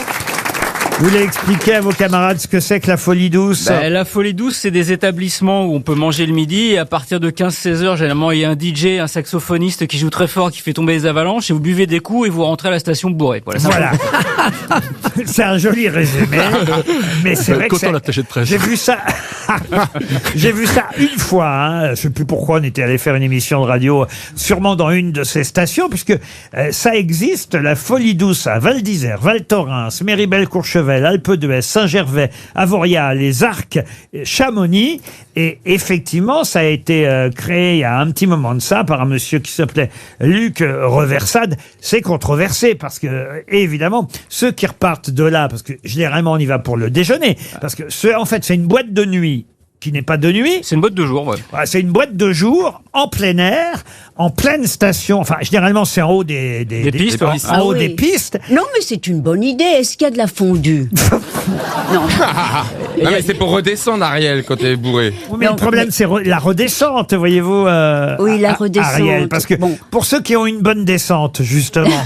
Vous voulez expliquer à vos camarades ce que c'est que la folie douce? La folie douce, c'est des établissements où on peut manger le midi et à partir de 15-16 heures, généralement, il y a un DJ, un saxophoniste qui joue très fort, qui fait tomber les avalanches et vous buvez des coups et vous rentrez à la station bourré. Voilà. C'est un joli résumé. Mais c'est vrai que j'ai vu ça. J'ai vu ça une fois. Hein. Je sais plus pourquoi on était allé faire une émission de radio, sûrement dans une de ces stations, puisque ça existe, la folie douce à Val d'Isère, Val Thorens, Méribel-Courchevel, Alpe d'Huez, Saint-Gervais, Avoria, les Arcs, Chamonix. Et effectivement, ça a été créé il y a un petit moment de ça par un monsieur qui s'appelait Luc Reversade. C'est controversé parce que, évidemment, ceux qui repartent de là, parce que généralement on y va pour le déjeuner, parce que en fait c'est une boîte de nuit qui n'est pas de nuit. C'est une boîte de jour, ouais. Voilà, c'est une boîte de jour, en plein air, en pleine station. Enfin, généralement, c'est en haut des pistes. En haut des pistes. Non, mais c'est une bonne idée. Est-ce qu'il y a de la fondue? Non. Non, mais c'est pour redescendre, Ariel, quand t'es bourré. Oui, mais le problème, c'est la redescente, voyez-vous. Oui, la redescente. Ariel, parce que pour ceux qui ont une bonne descente, justement,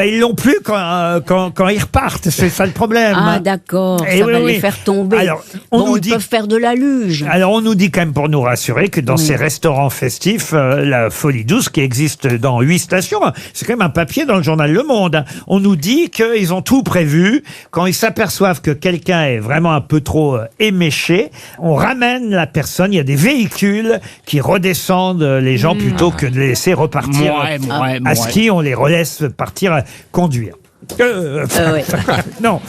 ils l'ont plus quand ils repartent. C'est ça le problème. Ah, d'accord. Et Ça va les faire tomber. Alors, ils peuvent faire de la luge. Alors, on nous dit quand même, pour nous rassurer, que dans ces restaurants festifs, la folie douce qui existe dans 8 stations, c'est quand même un papier dans le journal Le Monde. On nous dit qu'ils ont tout prévu. Quand ils s'aperçoivent que quelqu'un est vraiment un peu trop éméché, on ramène la personne. Il y a des véhicules qui redescendent les gens plutôt que de les laisser repartir à ski. On les relaisse partir conduire. Non.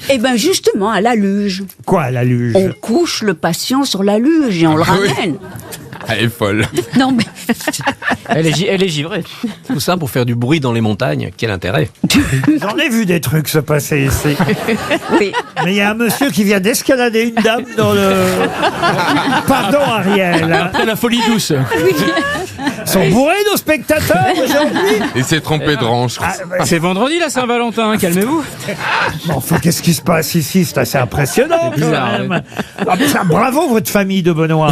Eh ben justement, à la luge. Quoi, à la luge? On couche le patient sur la luge et on le ramène. Elle est folle. Non, mais... Elle est givrée. Tout ça pour faire du bruit dans les montagnes. Quel intérêt? J'en ai vu des trucs se passer ici. Oui. Mais il y a un monsieur qui vient d'escalader une dame dans le... Pardon, Ariel. Après la folie douce. Ils sont bourrés, nos spectateurs, aujourd'hui. Il s'est trompé de range. C'est vendredi, la Saint-Valentin, hein, calmez-vous. Enfin, qu'est-ce qui se passe ici? C'est assez impressionnant, C'est bizarre, quand même. Ah, mais ça, bravo, votre famille de Benoît.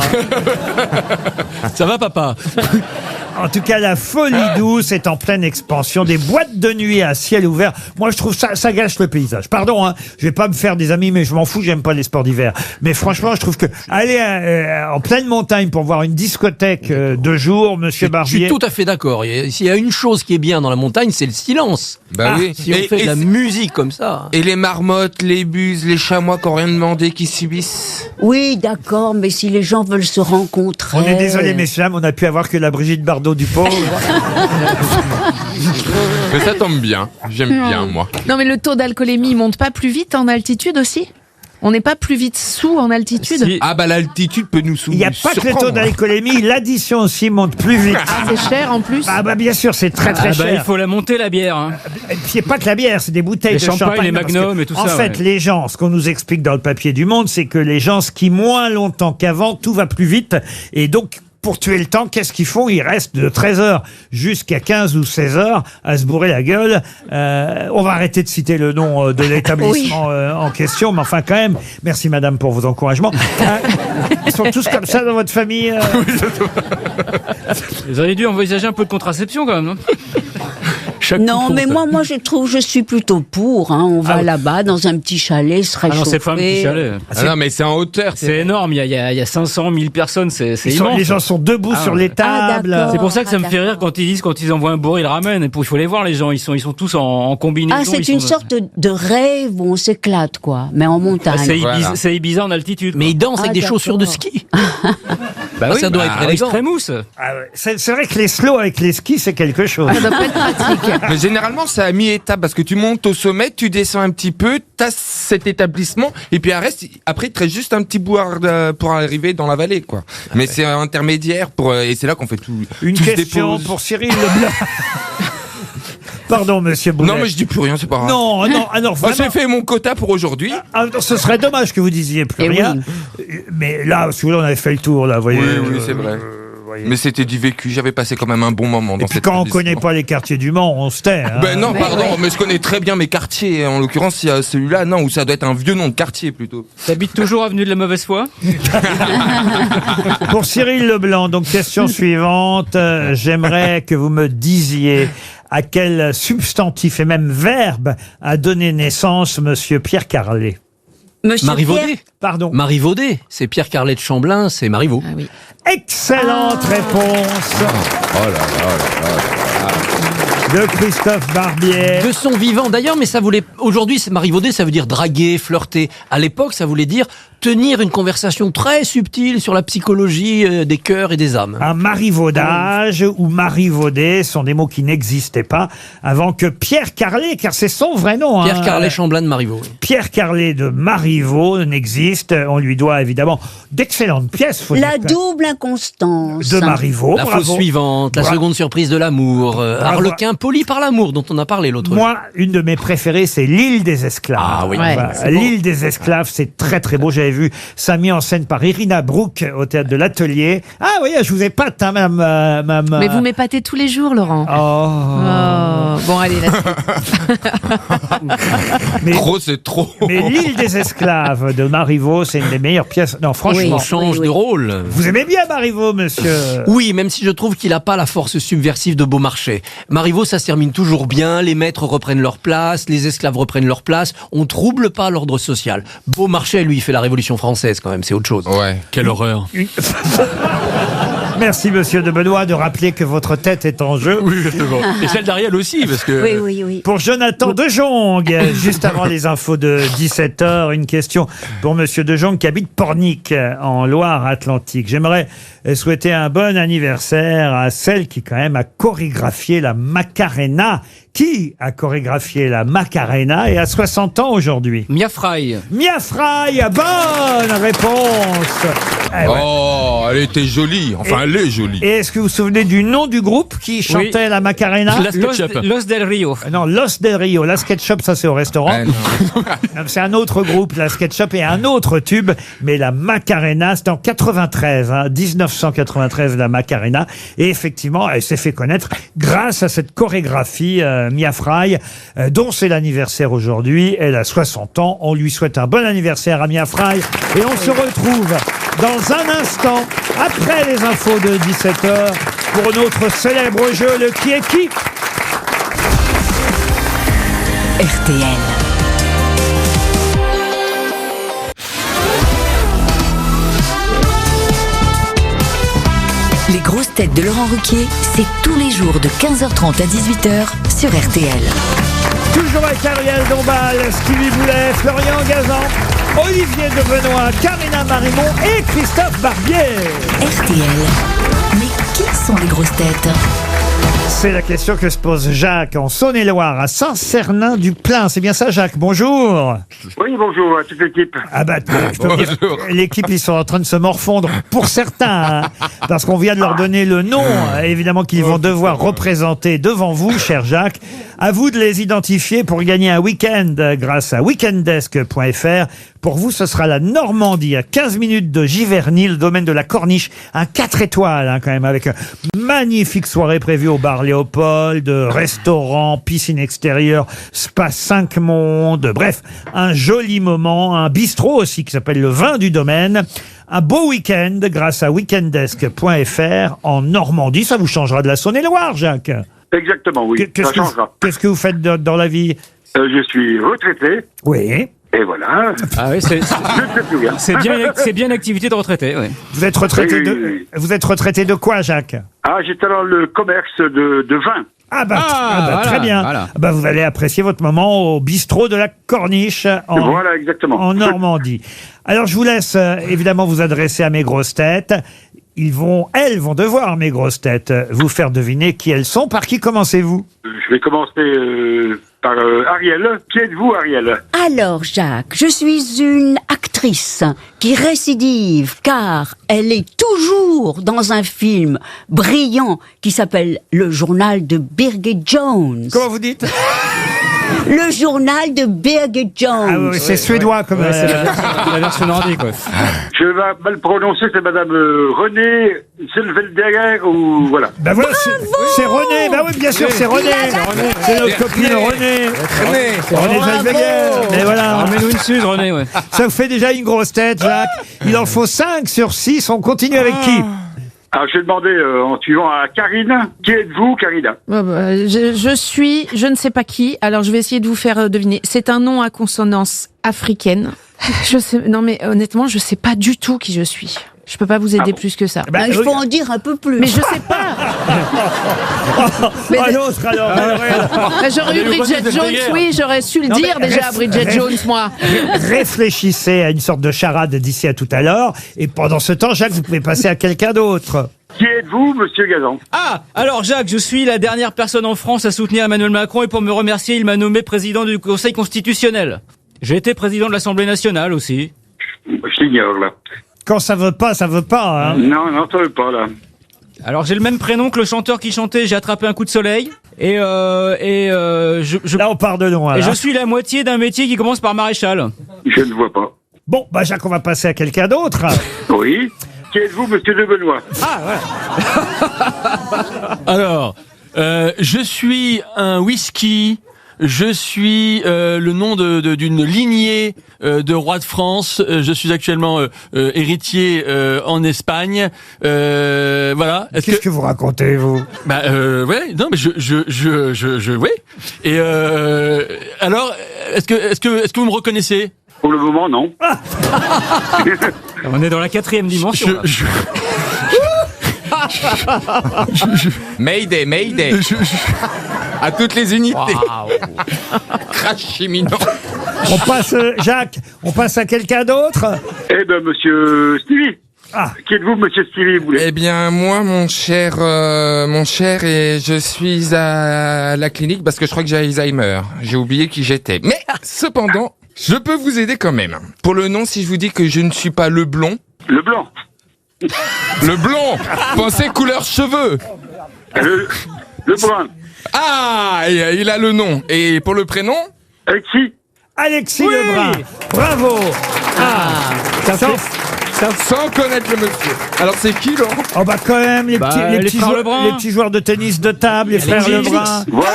Ça va, papa? En tout cas, la folie douce est en pleine expansion. Des boîtes de nuit à ciel ouvert. Moi, je trouve ça gâche le paysage. Pardon, hein, je vais pas me faire des amis, mais je m'en fous, j'aime pas les sports d'hiver. Mais franchement, je trouve que aller en pleine montagne pour voir une discothèque de jour, monsieur Barbier... Je suis tout à fait d'accord. S'il y a une chose qui est bien dans la montagne, c'est le silence. Bah oui. Si on fait de la musique comme ça... Et les marmottes, les buses, les chamois qui n'ont rien demandé, qui subissent. Oui, d'accord, mais si les gens veulent se rencontrer... On est désolé, messieurs, on a pu avoir que la Brigitte Bardot du pauvre. Mais ça tombe bien. J'aime bien, moi. Non, mais le taux d'alcoolémie monte pas plus vite en altitude aussi? On n'est pas plus vite sous en altitude? Ah bah l'altitude peut nous Il n'y a pas que le taux d'alcoolémie, l'addition aussi monte plus vite. Ah, c'est cher en plus? Ah bah bien sûr, c'est très cher. Il faut la monter, la bière. Hein. C'est pas que la bière, c'est des bouteilles les de champagne. Les magnums et tout ça. En fait, les gens, ce qu'on nous explique dans le papier du Monde, c'est que les gens skient moins longtemps qu'avant, tout va plus vite. Et donc, pour tuer le temps, qu'est-ce qu'ils font? Ils restent de 13h jusqu'à 15 ou 16h à se bourrer la gueule. On va arrêter de citer le nom de l'établissement en question, mais enfin quand même, merci madame pour vos encouragements. Ils sont tous comme ça dans votre famille? Vous auriez dû envisager un peu de contraception quand même, non? Non, mais moi, je suis plutôt pour. Hein. On va là-bas, dans un petit chalet, se réchauffer. non, c'est pas un petit chalet. Non, mais c'est en hauteur. C'est énorme. Il y a 500 000 personnes. C'est immense. Les gens sont debout sur les tables. C'est pour ça que ça me fait rire quand ils envoient un bourré, ils le ramènent. Et il faut les voir, les gens. Ils sont tous en combinaison. Ah, c'est une sorte de rêve où on s'éclate, quoi. Mais en montagne. C'est Ibiza en altitude. Mais ils dansent avec des chaussures de ski. Bah oui, ça doit être élégant. Extremus. Ah ouais, c'est vrai que les slows avec les skis, c'est quelque chose. Ça doit pas être pratique. Mais généralement, c'est à mi-étape parce que tu montes au sommet, tu descends un petit peu, t'as cet établissement, et puis après, il te reste juste un petit bout pour arriver dans la vallée, quoi. Mais c'est intermédiaire et c'est là qu'on fait tout. Une tout se question dépose. pour Cyril Leblanc. Pardon, monsieur Boulet. Non, mais je dis plus rien, c'est pas grave. Non, alors vraiment. J'ai fait mon quota pour aujourd'hui. Ce serait dommage que vous disiez plus rien. Mais là, si vous voulez, on avait fait le tour, là, vous voyez. Oui, c'est vrai. Mais c'était du vécu, j'avais passé quand même un bon moment dans Et puis quand on connaît pas les quartiers du Mans, on se tait. Hein. Ben non, pardon, mais je connais très bien mes quartiers. En l'occurrence, il y a celui-là, non, ou ça doit être un vieux nom de quartier plutôt. T'habites toujours avenue de la Mauvaise Foi? Pour Cyril Leblanc, donc question suivante. J'aimerais que vous me disiez à quel substantif et même verbe a donné naissance monsieur Pierre Carlet. Marivaudet. Pardon. Marivaudet. C'est Pierre Carlet de Chamblin, c'est Marivaux. Ah oui. Excellente réponse de Christophe Barbier. De son vivant d'ailleurs, mais ça voulait. Aujourd'hui, c'est Marivaudet, ça veut dire draguer, flirter. À l'époque, ça voulait dire tenir une conversation très subtile sur la psychologie des cœurs et des âmes. Un marivaudage ou marivaudet sont des mots qui n'existaient pas avant que Pierre Carlet, car c'est son vrai nom. Pierre Carlet Chamblin de Marivaux. Oui. Pierre Carlet de Marivaux n'existe. On lui doit évidemment d'excellentes pièces. Faut La dire, double inconstance. de Marivaux. La fausse suivante, la seconde surprise de l'amour, Harlequin poli par l'amour, dont on a parlé l'autre jour. Moi, une de mes préférées, c'est L'île des esclaves. Ah oui. Ouais, Voilà. L'île des esclaves, c'est très très beau. J'avais vu ça mis en scène par Irina Brook au théâtre de l'Atelier. Ah oui, je vous épate, hein, madame. Mais vous m'épatez tous les jours, Laurent. Oh. Bon, allez, là. Trop, c'est trop. Mais L'île des esclaves de Marivaux, c'est une des meilleures pièces. Non, franchement. On change de rôle. Vous aimez bien Marivaux, monsieur? Oui, même si je trouve qu'il n'a pas la force subversive de Beaumarchais. Marivaux, ça se termine toujours bien, les maîtres reprennent leur place, les esclaves reprennent leur place, on trouble pas l'ordre social. Beaumarchais, lui, il fait la Révolution française quand même, c'est autre chose. Ouais. Quelle horreur. Merci, monsieur de Benoît, de rappeler que votre tête est en jeu. Oui, justement. Et celle d'Ariel aussi, parce que... Oui. Pour Jonathan De Jong, juste avant les infos de 17h, une question pour monsieur De Jong qui habite Pornic, en Loire-Atlantique. J'aimerais souhaiter un bon anniversaire à celle qui, quand même, a chorégraphié la Macarena. Qui a chorégraphié la Macarena et a 60 ans aujourd'hui? Mia Fry. Mia Fry, bonne réponse. Eh ouais. Oh, elle était jolie. Enfin, elle est jolie. Et est-ce que vous vous souvenez du nom du groupe qui chantait la Macarena? Los del Rio. Non, Los del Rio. La SketchUp, ça c'est au restaurant. Non, c'est un autre groupe, la SketchUp, et un autre tube. Mais la Macarena, c'était en 93, 1993, la Macarena. Et effectivement, elle s'est fait connaître grâce à cette chorégraphie Mia Fry, dont c'est l'anniversaire aujourd'hui. Elle a 60 ans. On lui souhaite un bon anniversaire à Mia Fry. Et on se retrouve dans un instant, après les infos de 17h, pour notre célèbre jeu, le Qui est qui? RTL. Les grosses têtes de Laurent Ruquier, c'est tous les jours de 15h30 à 18h sur RTL. Toujours avec Ariel Dombal, Stevie Boulet, Florian Gazan, Olivier de Benoît, Karina Marimont et Christophe Barbier. RTL. Mais qui sont les grosses têtes? C'est la question que se pose Jacques en Saône-et-Loire, à Saint-Cernin-du-Plain. C'est bien ça, Jacques? Bonjour. Oui, bonjour à toute l'équipe. Ah bah, je peux dire, l'équipe, ils sont en train de se morfondre pour certains, parce qu'on vient de leur donner le nom, évidemment, qu'ils vont devoir représenter devant vous, cher Jacques. À vous de les identifier pour gagner un week-end grâce à weekendesk.fr. Pour vous, ce sera la Normandie, à 15 minutes de Giverny, le domaine de la Corniche, un 4 étoiles, quand même, avec une magnifique soirée prévue au bar Léopold, restaurant, piscine extérieure, spa 5 mondes, bref, un joli moment, un bistrot aussi qui s'appelle le Vin du Domaine. Un beau week-end grâce à weekendesk.fr en Normandie. Ça vous changera de la Saône-et-Loire, Jacques. Exactement, oui. Ça changera. Qu'est-ce que vous faites dans la vie? Je suis retraité. Oui. Et voilà. Ah oui, c'est bien une activité de retraité. Oui. Vous êtes retraité Oui. vous êtes retraité de quoi, Jacques? Ah, j'étais dans le commerce de vin. Voilà, très bien. Voilà. Bah, vous allez apprécier votre moment au bistrot de la Corniche Voilà, exactement. en Normandie. Alors, je vous laisse évidemment vous adresser à mes grosses têtes. elles vont devoir, mes grosses têtes, vous faire deviner qui elles sont. Par qui commencez-vous? Je vais commencer par Ariel. Qui êtes-vous, Ariel? Alors, Jacques, je suis une actrice qui récidive car elle est toujours dans un film brillant qui s'appelle Le Journal de Birgit Jones. Comment vous dites? Le Journal de Birgit Jones. Ah oui, c'est suédois comme c'est la version nordique, quoi. Je vais mal prononcer, c'est madame Renée Selvelderer ou voilà. Ben voilà, c'est René. Ben oui, bien sûr, c'est René. C'est notre copine René. René Zellweger. Mais voilà. Mets-nous une suze, René, ouais. Ça vous fait déjà une grosse tête, Jacques. Il en faut 5 sur 6. On continue avec qui? Alors, je vais demander en suivant à Karine. Qui êtes-vous, Karina? Je suis, je ne sais pas qui. Alors, je vais essayer de vous faire deviner. C'est un nom à consonance africaine. Je sais, non mais honnêtement, je sais pas du tout qui je suis. Je peux pas vous aider plus que ça. Il faut en dire un peu plus. Mais je sais pas. L'autre alors. J'aurais eu Bridget Jones, oui, j'aurais su le dire déjà, Bridget Jones, moi. Réfléchissez à une sorte de charade d'ici à tout à l'heure. Et pendant ce temps, Jacques, vous pouvez passer à quelqu'un d'autre. Qui êtes-vous, monsieur Gazan? Ah, alors Jacques, je suis la dernière personne en France à soutenir Emmanuel Macron et pour me remercier, il m'a nommé président du Conseil constitutionnel. J'ai été président de l'Assemblée nationale aussi. Je l'ignore, là. Quand ça veut pas, hein. Non, ça veut pas, là. Alors j'ai le même prénom que le chanteur qui chantait J'ai attrapé un coup de soleil et là on part de loin. Et là. je suis la moitié d'un métier qui commence par maréchal. Je ne vois pas. Bon, bah Jacques, on va passer à quelqu'un d'autre. Oui. Qui êtes-vous, monsieur de Benoît? Ah ouais. Alors, je suis un whisky. Je suis le nom d'une lignée de rois de France. Je suis actuellement héritier en Espagne. Voilà. Qu'est-ce que vous racontez, vous? Bah ouais, non mais ouais. Et alors, est-ce que vous me reconnaissez? Pour le moment, non. On est dans la 4e dimension. Mayday. À toutes les unités. Crash cheminot. On passe, Jacques, on passe à quelqu'un d'autre? Eh ben, monsieur Stevie. Ah. Qui êtes-vous, monsieur Stevie? Eh bien, moi, mon cher, et je suis à la clinique parce que je crois que j'ai Alzheimer. J'ai oublié qui j'étais. Mais, cependant, je peux vous aider quand même. Pour le nom, si je vous dis que je ne suis pas le blond. Le blanc. Le blond. Pensez couleur cheveux. Le brun. Ah, il a le nom. Et pour le prénom? Alexis Lebrun. Bravo. Sans connaître le monsieur. Alors c'est qui, Laurent? Oh bah quand même, les petits joueurs de tennis de table, les frères Lebrun. Voilà.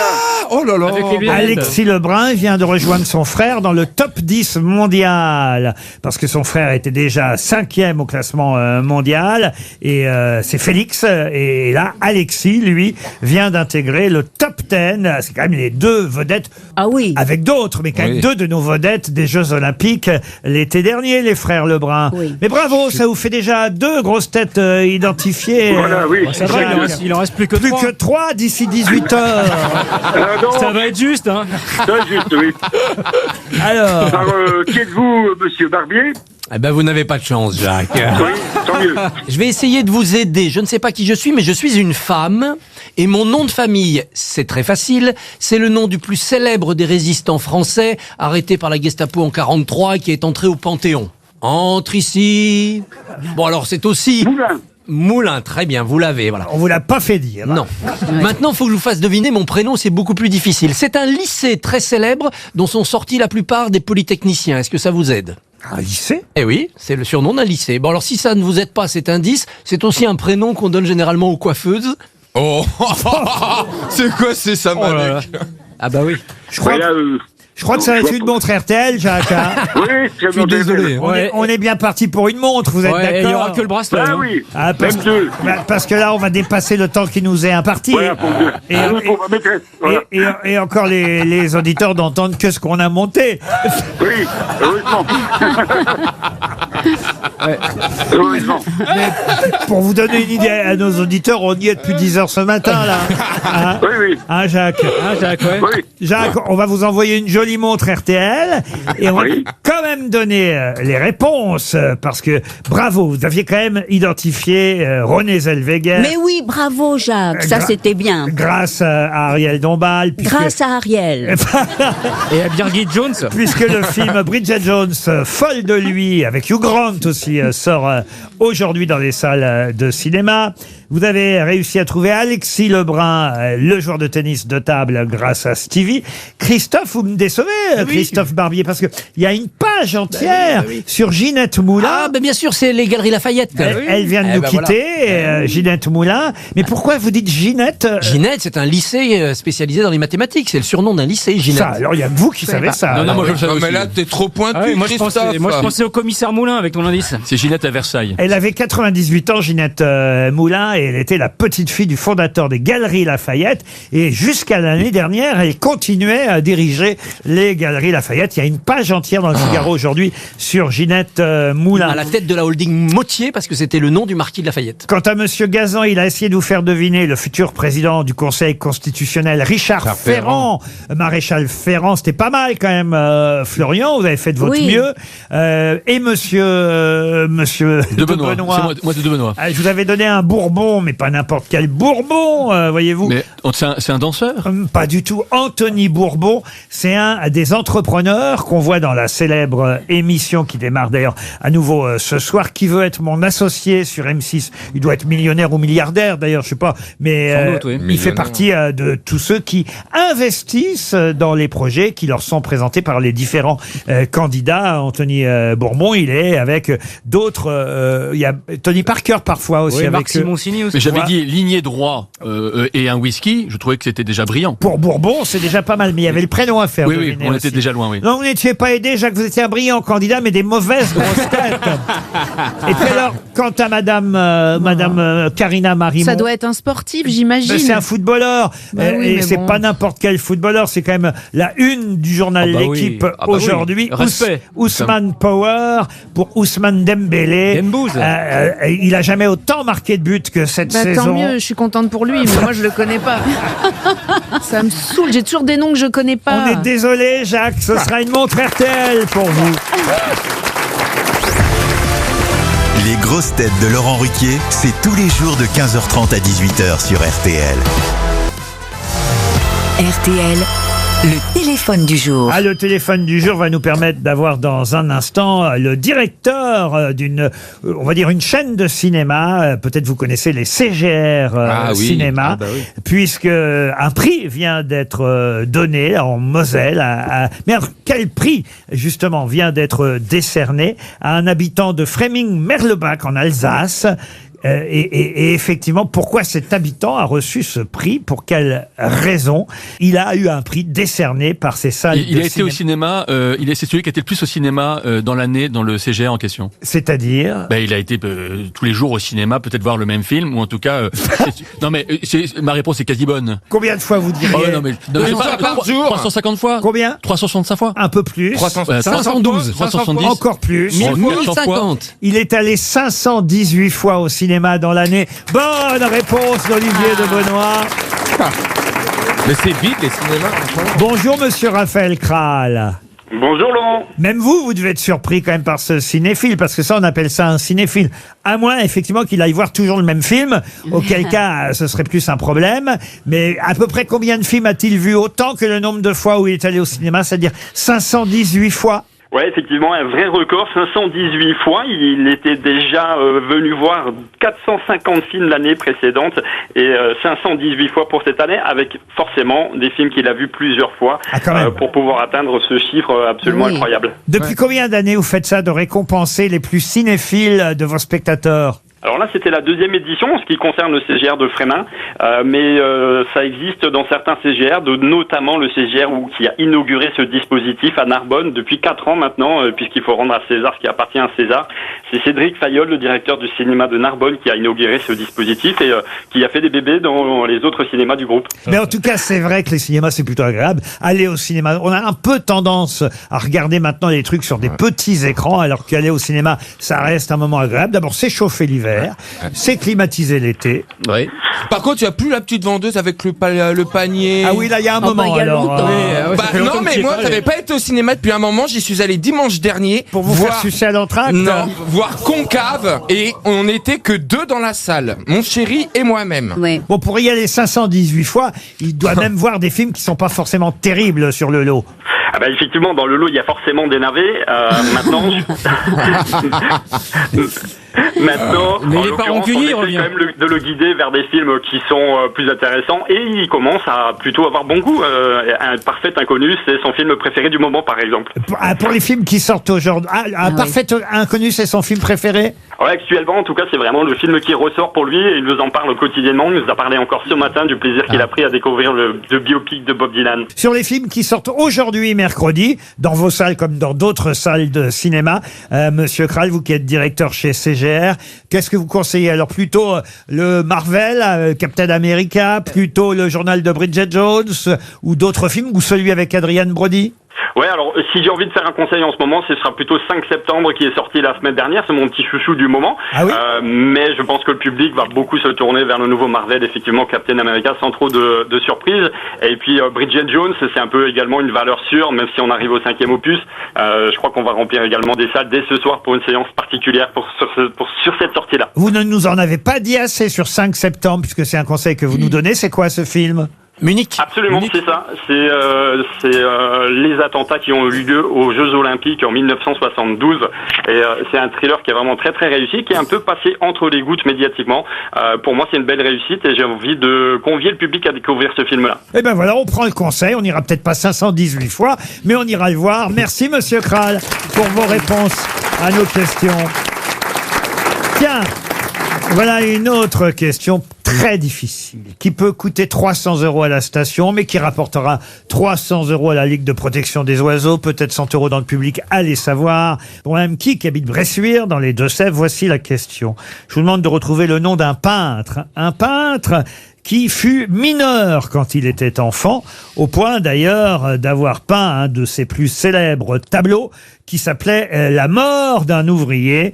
Oh là là. Alexis Lebrun vient de rejoindre son frère dans le top 10 mondial. Parce que son frère était déjà 5e au classement mondial. Et c'est Félix. Et là, Alexis, lui, vient d'intégrer le top 10. C'est quand même les 2 vedettes. Ah oui. Avec d'autres, mais quand même 2 de nos vedettes des Jeux Olympiques l'été dernier, les frères Lebrun. Oui. Mais bravo, ça vous fait déjà 2 grosses têtes identifiées. Voilà, oui. Ça va, il en reste plus que 3. Plus que 3 d'ici 18 heures. Ça va être juste, hein. C'est juste, oui. Alors, qui êtes-vous, monsieur Barbier? Eh ben, vous n'avez pas de chance, Jacques. Oui, tant mieux. Je vais essayer de vous aider. Je ne sais pas qui je suis, mais je suis une femme. Et mon nom de famille, c'est très facile. C'est le nom du plus célèbre des résistants français, arrêté par la Gestapo en 43 et qui est entré au Panthéon. Entre ici. Bon, alors, c'est aussi... Moulin, très bien, vous l'avez, voilà. On vous l'a pas fait dire. Non. Maintenant, il faut que je vous fasse deviner mon prénom, c'est beaucoup plus difficile. C'est un lycée très célèbre dont sont sortis la plupart des polytechniciens. Est-ce que ça vous aide? Un lycée? Eh oui, c'est le surnom d'un lycée. Bon, alors si ça ne vous aide pas, cet indice, c'est aussi un prénom qu'on donne généralement aux coiffeuses. Oh, c'est quoi ça, Malek? Ah bah oui. Je crois que ça va être une montre RTL, Jacques. Hein. Oui, je suis désolé. On est bien parti pour une montre, vous êtes d'accord? Il n'y aura que le bracelet. Ah oui, parce, même 2. Parce que là, on va dépasser le temps qui nous est imparti. Voilà, pour ma maîtresse. Voilà. Et encore, les auditeurs n'entendent que ce qu'on a monté. Oui, heureusement. Heureusement. Mais pour vous donner une idée à nos auditeurs, on y est depuis 10 heures ce matin, là. Hein, Oui. Hein, Jacques? Jacques, ouais. Oui. Jacques, on va vous envoyer une jolie montre RTL et on va quand même donner les réponses parce que bravo, vous aviez quand même identifié René Zellweger. Mais oui, bravo Jacques, ça c'était bien. Grâce à Ariel Dombal. Grâce à Ariel. Et à Birgit Jones. Puisque le film Bridget Jones, folle de lui, avec Hugh Grant aussi, sort aujourd'hui dans les salles de cinéma. Vous avez réussi à trouver Alexis Lebrun, le joueur de tennis de table, grâce à Stevie. Christophe, vous me décevez, Christophe Barbier, parce que il y a une page entière sur Ginette Moulin. Ah, ben bien sûr, c'est les Galeries Lafayette. Elle vient de nous quitter, Ginette Moulin. Mais pourquoi vous dites Ginette Ginette, c'est un lycée spécialisé dans les mathématiques. C'est le surnom d'un lycée, Ginette. Ça, alors il y a que vous qui savez ça. Non, moi je le savais Non, mais aussi. là, t'es trop pointu, Moi je pensais au commissaire Moulin avec ton indice. C'est Ginette à Versailles. Elle avait 98 ans, Ginette Moulin, et elle était la petite fille du fondateur des Galeries Lafayette. Et jusqu'à l'année dernière, elle continuait à diriger les Galeries Lafayette. Il y a une page entière dans le Figaro aujourd'hui sur Ginette Moulin. À la tête de la holding Motier, parce que c'était le nom du marquis de Lafayette. Quant à Monsieur Gazan, il a essayé de vous faire deviner le futur président du Conseil constitutionnel, Richard Ferrand. Maréchal Ferrand, c'était pas mal quand même, Florian, vous avez fait de votre mieux. Et Monsieur De Benoît. C'est moi de Benoît. Je vous avais donné un Bourbon, mais pas n'importe quel Bourbon, voyez-vous. Mais c'est un danseur? Pas du tout. Anthony Bourbon, c'est un des entrepreneurs qu'on voit dans la célèbre émission qui démarre d'ailleurs à nouveau ce soir. Qui veut être mon associé sur M6? Il doit être millionnaire ou milliardaire d'ailleurs, je sais pas. Mais Sans doute, oui. il fait partie de tous ceux qui investissent dans les projets qui leur sont présentés par les différents candidats. Anthony Bourbon, il est avec d'autres. Il y a Tony Parker parfois aussi. Oui, avec Marc Simoncini aussi. Mais j'avais dit lignée droit et un whisky, je trouvais que c'était déjà brillant. Pour Bourbon, c'est déjà pas mal, mais il y avait le prénom à faire. Oui, on était déjà loin, oui. Non, vous n'étiez pas aidé, Jacques, vous étiez un brillant candidat, mais des mauvaises grosses têtes. Et puis alors, quant à Madame Karina Marimon... Ça doit être un sportif, j'imagine. C'est un footballeur. Oui, et c'est pas n'importe quel footballeur, c'est quand même la une du journal L'Équipe aujourd'hui. Ousmane Power pour Ousmane Dembélé. Il a jamais autant marqué de buts que cette saison. Tant mieux, je suis contente pour lui, mais moi je le connais pas. Ça me saoule, j'ai toujours des noms que je connais pas. On est désolé, Jacques, ce sera une montre RTL pour vous. Les grosses têtes de Laurent Ruquier, c'est tous les jours de 15h30 à 18h sur RTL. RTL, le téléphone du jour. Le téléphone du jour va nous permettre d'avoir dans un instant le directeur d'une, on va dire une chaîne de cinéma. Peut-être vous connaissez les CGR Cinéma, puisque un prix vient d'être donné en Moselle. Mais alors, quel prix justement vient d'être décerné à un habitant de Fréming-Merlebach en Alsace? Et effectivement, pourquoi cet habitant a reçu ce prix? Pour quelle raison? Il a eu un prix décerné par ces salles de cinéma. Il a été au cinéma, c'est celui qui a été le plus au cinéma dans l'année, dans le CGR en question. C'est-à-dire? Il a été tous les jours au cinéma, peut-être voir le même film, ou en tout cas... non mais, ma réponse est quasi bonne. Combien de fois vous diriez? Non mais pas, 350 fois. Combien? 365 fois. Un peu plus. 312. 370. Encore plus. 1050. Il est allé 518 fois au cinéma dans l'année. Bonne réponse d'Olivier de Benoît. Mais c'est vite les cinémas. Bonjour Monsieur Raphaël Kral. Bonjour Laurent. Même vous devez être surpris quand même par ce cinéphile, parce que ça on appelle ça un cinéphile. À moins effectivement qu'il aille voir toujours le même film, auquel cas ce serait plus un problème. Mais à peu près combien de films a-t-il vu? Autant que le nombre de fois où il est allé au cinéma, c'est-à-dire 518 fois. Ouais, effectivement, un vrai record, 518 fois. Il était déjà venu voir 450 films l'année précédente et 518 fois pour cette année, avec forcément des films qu'il a vus plusieurs fois pour pouvoir atteindre ce chiffre absolument incroyable. Depuis combien d'années vous faites ça, de récompenser les plus cinéphiles de vos spectateurs? Alors là, c'était la 2e édition en ce qui concerne le CGR de Frémin, mais ça existe dans certains CGR, notamment le CGR qui a inauguré ce dispositif à Narbonne depuis 4 ans maintenant, puisqu'il faut rendre à César ce qui appartient à César. C'est Cédric Fayolle, le directeur du cinéma de Narbonne, qui a inauguré ce dispositif et qui a fait des bébés dans les autres cinémas du groupe. Mais en tout cas, c'est vrai que les cinémas, c'est plutôt agréable. Aller au cinéma, on a un peu tendance à regarder maintenant les trucs sur des petits écrans, alors qu'aller au cinéma, ça reste un moment agréable. D'abord, c'est chauffer l'hiver, c'est climatiser l'été. Oui. Par contre, il n'y a plus la petite vendeuse avec le panier. Ah oui, là, il y a un moment, alors. Non, mais moi, j'avais pas été au cinéma depuis un moment. J'y suis allé dimanche dernier. Pour vous faire sucer à l'entracte? Non, voir Concave. Et on n'était que 2 dans la salle. Mon chéri et moi-même. Oui. Bon, pour y aller 518 fois, il doit même voir des films qui sont pas forcément terribles sur le lot. Ah bah effectivement, dans le lot, il y a forcément des navets. Maintenant, Mais en il est pas l'occurrence, rancunier, on il essaie revient. quand même de le guider vers des films qui sont plus intéressants et il commence à plutôt avoir bon goût. Un Parfait Inconnu, c'est son film préféré du moment, par exemple. Pour les films qui sortent aujourd'hui, Parfait Inconnu, c'est son film préféré? Ouais, actuellement, en tout cas, c'est vraiment le film qui ressort pour lui et il nous en parle quotidiennement. Il nous a parlé encore ce matin du plaisir qu'il a pris à découvrir le biopic de Bob Dylan. Sur les films qui sortent aujourd'hui, mercredi, dans vos salles comme dans d'autres salles de cinéma, Monsieur Kral, vous qui êtes directeur chez CGR, qu'est-ce que vous conseillez? Alors plutôt le Marvel, Captain America, plutôt le journal de Bridget Jones, ou d'autres films, ou celui avec Adrian Brody? Ouais, alors si j'ai envie de faire un conseil en ce moment, ce sera plutôt 5 septembre qui est sorti la semaine dernière. C'est mon petit chouchou du moment. Ah oui. Mais je pense que le public va beaucoup se tourner vers le nouveau Marvel, effectivement, Captain America, sans trop de surprises. Et puis Bridget Jones, c'est un peu également une valeur sûre, même si on arrive au 5e opus. Je crois qu'on va remplir également des salles dès ce soir pour une séance particulière sur cette sortie-là. Vous ne nous en avez pas dit assez sur 5 septembre, puisque c'est un conseil que vous nous donnez. C'est quoi ce film? Munich. Absolument, c'est ça. C'est les attentats qui ont eu lieu aux Jeux Olympiques en 1972. Et c'est un thriller qui est vraiment très très réussi, qui est un peu passé entre les gouttes médiatiquement. Pour moi, c'est une belle réussite et j'ai envie de convier le public à découvrir ce film-là. Eh ben voilà, on prend le conseil. On n'ira peut-être pas 518 fois, mais on ira le voir. Merci, Monsieur Kral, pour vos réponses à nos questions. Tiens, voilà une autre question très difficile, qui peut coûter 300 € à la station, mais qui rapportera 300 € à la Ligue de protection des oiseaux, peut-être 100 € dans le public, allez savoir. Pour Mme qui habite Bressuire, dans les Deux-Sèvres, voici la question. Je vous demande de retrouver le nom d'un peintre. Un peintre qui fut mineur quand il était enfant, au point d'ailleurs d'avoir peint un de ses plus célèbres tableaux, qui s'appelait « La mort d'un ouvrier ».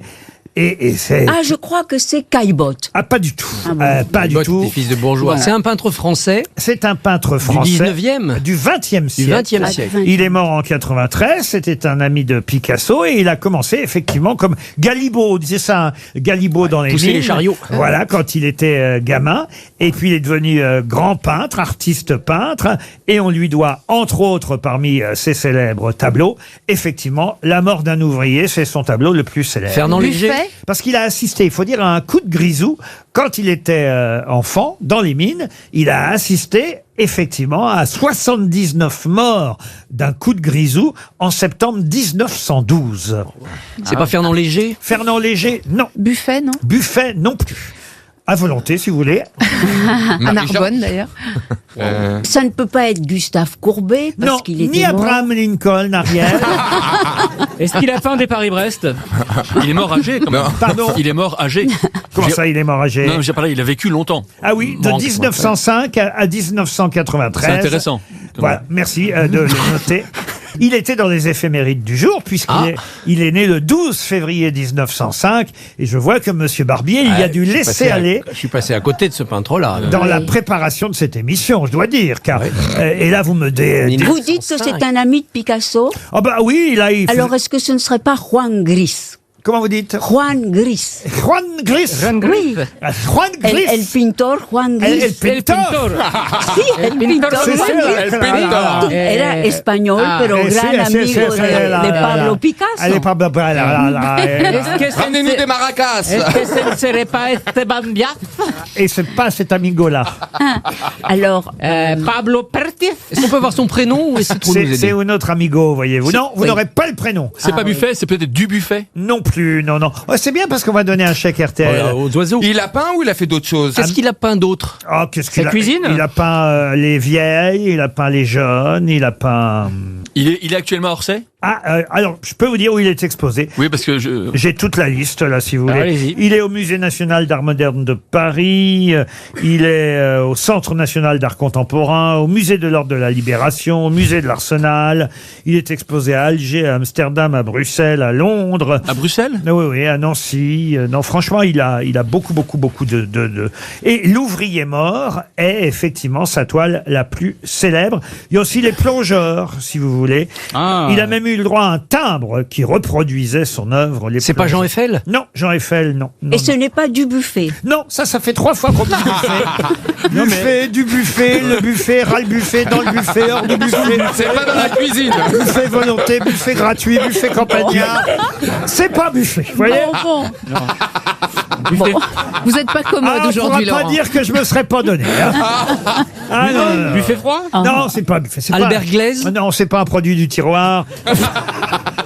Et c'est... Ah, je crois que c'est Caillebotte. Ah, pas du tout. Pas du Caillebotte tout. était fils de bourgeois. Voilà. C'est un peintre français. C'est un peintre français. Du 19e. Du 20e siècle. Du 20e siècle. Il est mort en 93. C'était un ami de Picasso et il a commencé effectivement comme Galibo. On disait ça, hein, Galibo dans les pousser mines. les chariots. Voilà, quand il était gamin. Et puis il est devenu grand peintre, artiste peintre. Et on lui doit, entre autres, parmi ses célèbres tableaux, effectivement, La mort d'un ouvrier. C'est son tableau le plus célèbre. Fernand Léger. Parce qu'il a assisté, il faut dire, à un coup de grisou. Quand il était enfant, dans les mines, il a assisté effectivement à 79 morts d'un coup de grisou en septembre 1912. C'est pas Fernand Léger? Fernand Léger, non. Buffet, non? Buffet, non plus. À volonté, si vous voulez. À Narbonne, d'ailleurs. Ça ne peut pas être Gustave Courbet, parce Non, qu'il était ni Abraham Lincoln, Ariel. Est-ce qu'il a peint des Paris-Brest? Il est mort âgé, quand même. Pardon. Il est mort âgé. Comment ça, il est mort âgé? Non, j'ai parlé, il a vécu longtemps. Ah oui, de 1905 à 1993. C'est intéressant. Voilà, merci de le noter. Il était dans les éphémérides du jour, puisqu'il est né le 12 février 1905. Et je vois que Monsieur Barbier, il a dû laisser aller Je suis passé à côté de ce peintre-là. dans la préparation de cette émission, je dois dire. Car, et là, vous me dites... Vous dites que c'est un ami de Picasso? Ah bah oui, là, il... Alors, est-ce que ce ne serait pas Juan Gris? Comment vous dites? Juan Gris. Juan Gris. Oui. Juan Gris. El pintor Juan Gris. El pintor. Sí, el pintor Sí, sí, Juan Gris. el pintor. Era español, pero gran amigo de Pablo Picasso. Allez, Pablo, Ramenez-nous des maracas. Est-ce que ce ne serait pas Esteban Biaf? Et c'est pas cet amigo-là. Alors, Pablo Pert? digestif. Est-ce qu'on peut avoir son prénom ou est-ce que c'est trop nous C'est aider? notre amigo, voyez-vous. Non, vous n'aurez pas le prénom. C'est pas buffet, c'est peut-être du buffet. Non plus, non. Ouais, c'est bien parce qu'on va donner un chèque RTL. Aux oiseaux. Il a peint ou il a fait d'autres choses? Qu'est-ce qu'il a peint d'autre? Oh, qu'est-ce qu'il Sa a cuisine? Il a peint les vieilles, il a peint les jeunes, il a peint... Il est actuellement à Orsay? Alors, je peux vous dire où il est exposé. Oui, parce que J'ai toute la liste, là, si vous voulez. Allez-y. Il est au Musée national d'art moderne de Paris, il est au Centre national d'art contemporain, au Musée de l'Ordre de la Libération, au Musée de l'Arsenal. Il est exposé à Alger, à Amsterdam, à Bruxelles, à Londres. À Bruxelles? Oui, à Nancy. Non, franchement, il a beaucoup de... Et l'ouvrier mort est effectivement sa toile la plus célèbre. Il y a aussi les plongeurs, si vous voulez. Il a même eu le droit à un timbre qui reproduisait son œuvre. C'est pas Jean Eiffel? Non, Jean Eiffel, non. Et ce n'est pas du buffet. Non, ça fait 3 fois qu'on dit buffet. Buffet, du buffet, le buffet, ras le buffet, dans le buffet, hors du buffet. C'est pas dans la cuisine. Buffet volonté, buffet gratuit, buffet campagnard. C'est pas buffet, vous voyez? Bon, vous n'êtes pas commode aujourd'hui, Laurent. On va pas dire que je me serais pas donné. Non. Buffet froid? Non, c'est pas buffet. Albert Glaise? Non, c'est pas un produit du tiroir.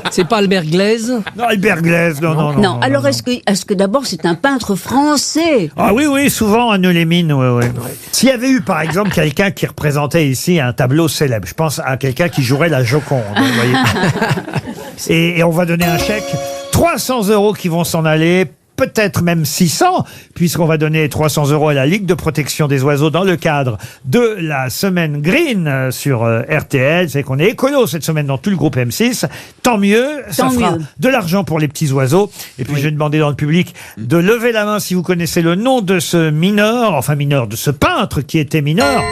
C'est pas Albert Glaise? Non, Albert Glaise, non. Non, alors est-ce que d'abord c'est un peintre français? Ah oui, souvent à Neu-les-Mines, oui. S'il y avait eu, par exemple, quelqu'un qui représentait ici un tableau célèbre, je pense à quelqu'un qui jouerait la Joconde, vous voyez. Et on va donner un chèque, 300 € qui vont s'en aller, peut-être même 600, puisqu'on va donner 300 € à la Ligue de protection des oiseaux dans le cadre de la semaine Green sur RTL. C'est qu'on est écolo cette semaine dans tout le groupe M6. Tant mieux, ça fera de l'argent pour les petits oiseaux. Et puis je vais demander dans le public de lever la main si vous connaissez le nom de ce mineur, de ce peintre qui était mineur.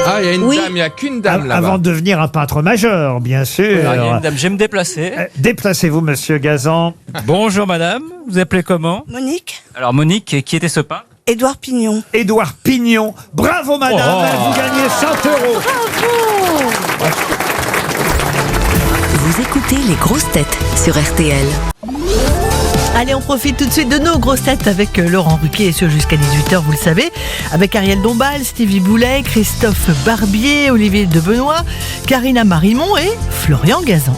Ah, il y a une dame, il n'y a qu'une dame là-bas. Avant de devenir un peintre majeur, bien sûr. Il y a une dame, je vais me déplacer. Déplacez-vous, monsieur Gazan. Bonjour madame, vous appelez comment? Monique. Alors Monique, qui était ce peintre? Édouard Pignon. Édouard Pignon. Bravo madame, vous gagnez 100 €. Bravo. Vous écoutez les grosses têtes sur RTL. Allez, on profite tout de suite de nos grosses têtes avec Laurent Ruquier, et ce jusqu'à 18h, vous le savez, avec Ariel Dombal, Stevie Boulet, Christophe Barbier, Olivier Debenoît, Karina Marimont et Florian Gazan.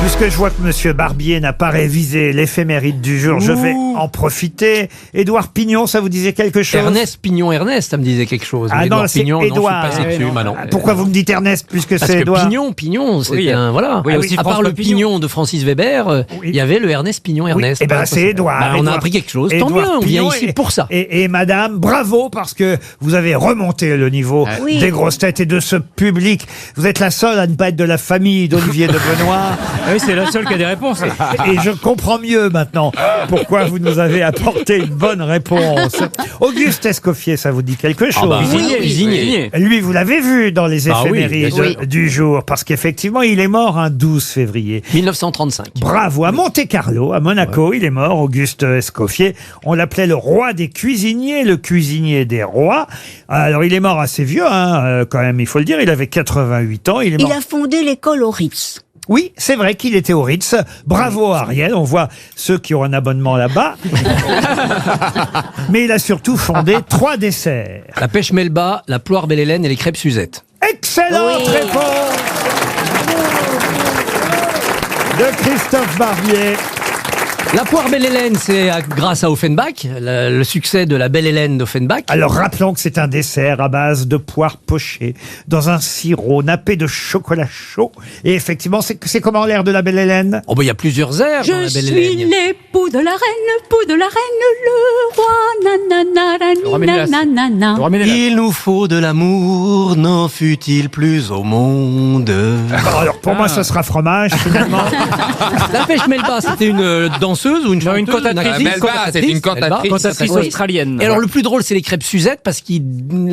Puisque je vois que monsieur Barbier n'a pas révisé l'éphéméride du jour, je vais en profiter. Édouard Pignon, ça vous disait quelque chose? Ernest Pignon, ça me disait quelque chose. Ah non, c'est Pignon, Édouard. non, je suis passé dessus, maintenant. Pourquoi vous me dites Ernest puisque c'est Édouard? Pignon, c'est un... Voilà. Oui, aussi à part le Pignon de Francis Weber, il y avait le Ernest Pignon, Ernest. Eh ben, c'est Édouard. On a appris quelque chose. Tant mieux, on vient ici pour ça. Et madame, bravo, parce que vous avez remonté le niveau des grosses têtes et de ce public. Vous êtes la seule à ne pas être de la famille d'Olivier Debenoît. Oui, c'est la seule qui a des réponses. Et je comprends mieux maintenant pourquoi vous nous avez apporté une bonne réponse. Auguste Escoffier, ça vous dit quelque chose? Cuisinier. Lui, vous l'avez vu dans les éphémérides du jour, parce qu'effectivement, il est mort un 12 février. 1935. Bravo. À Monte-Carlo, à Monaco, il est mort, Auguste Escoffier. On l'appelait le roi des cuisiniers, le cuisinier des rois. Alors, il est mort assez vieux, quand même, il faut le dire. Il avait 88 ans. Il a fondé l'école au Ritz. Oui, c'est vrai qu'il était au Ritz. Bravo Ariel, on voit ceux qui ont un abonnement là-bas. Mais il a surtout fondé 3 desserts. La pêche Melba, la poire Belle Hélène et les crêpes Suzette. Excellente réponse de Christophe Barbier. La poire Belle Hélène, c'est grâce à Offenbach, le succès de la Belle Hélène d'Offenbach. Alors rappelons que c'est un dessert à base de poire pochée dans un sirop nappé de chocolat chaud. Et effectivement, c'est comment l'air de la Belle Hélène? Oh, il y a plusieurs airs dans la Belle Hélène. Je suis l'époux de la reine, le roi, nanana. Il nous faut de l'amour, n'en fut-il plus au monde. Alors pour moi, ce sera fromage finalement. La pêche Melba, c'était une danseuse ou une chanteuse? Une cantatrice. Melba, c'est une cantatrice australienne. Et alors le plus drôle, c'est les crêpes Suzette, parce qu'il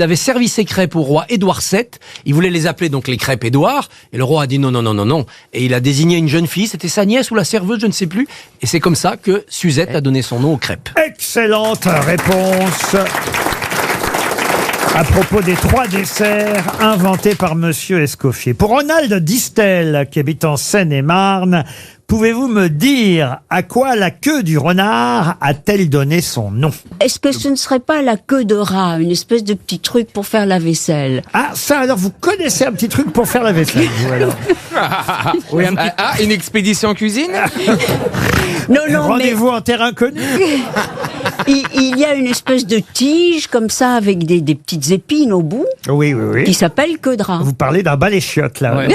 avait servi ses crêpes au roi Édouard VII. Il voulait les appeler donc les crêpes Édouard. Et le roi a dit non. Et il a désigné une jeune fille, c'était sa nièce ou la serveuse, je ne sais plus. Et c'est comme ça que Suzette a donné son nom aux crêpes. Excellente réponse À propos des 3 desserts inventés par Monsieur Escoffier. Pour Ronald Distel, qui habite en Seine-et-Marne, pouvez-vous me dire à quoi la queue du renard a-t-elle donné son nom? Est-ce que ce ne serait pas la queue de rat, une espèce de petit truc pour faire la vaisselle? Ah, ça, alors vous connaissez un petit truc pour faire la vaisselle, vous, alors. Oui, une expédition en cuisine? Non, Rendez-vous en terre inconnue. Il y a une espèce de tige comme ça avec des petites épines au bout. Oui. Qui s'appelle queue de rat. Vous parlez d'un balai-chiotte, là. Ouais.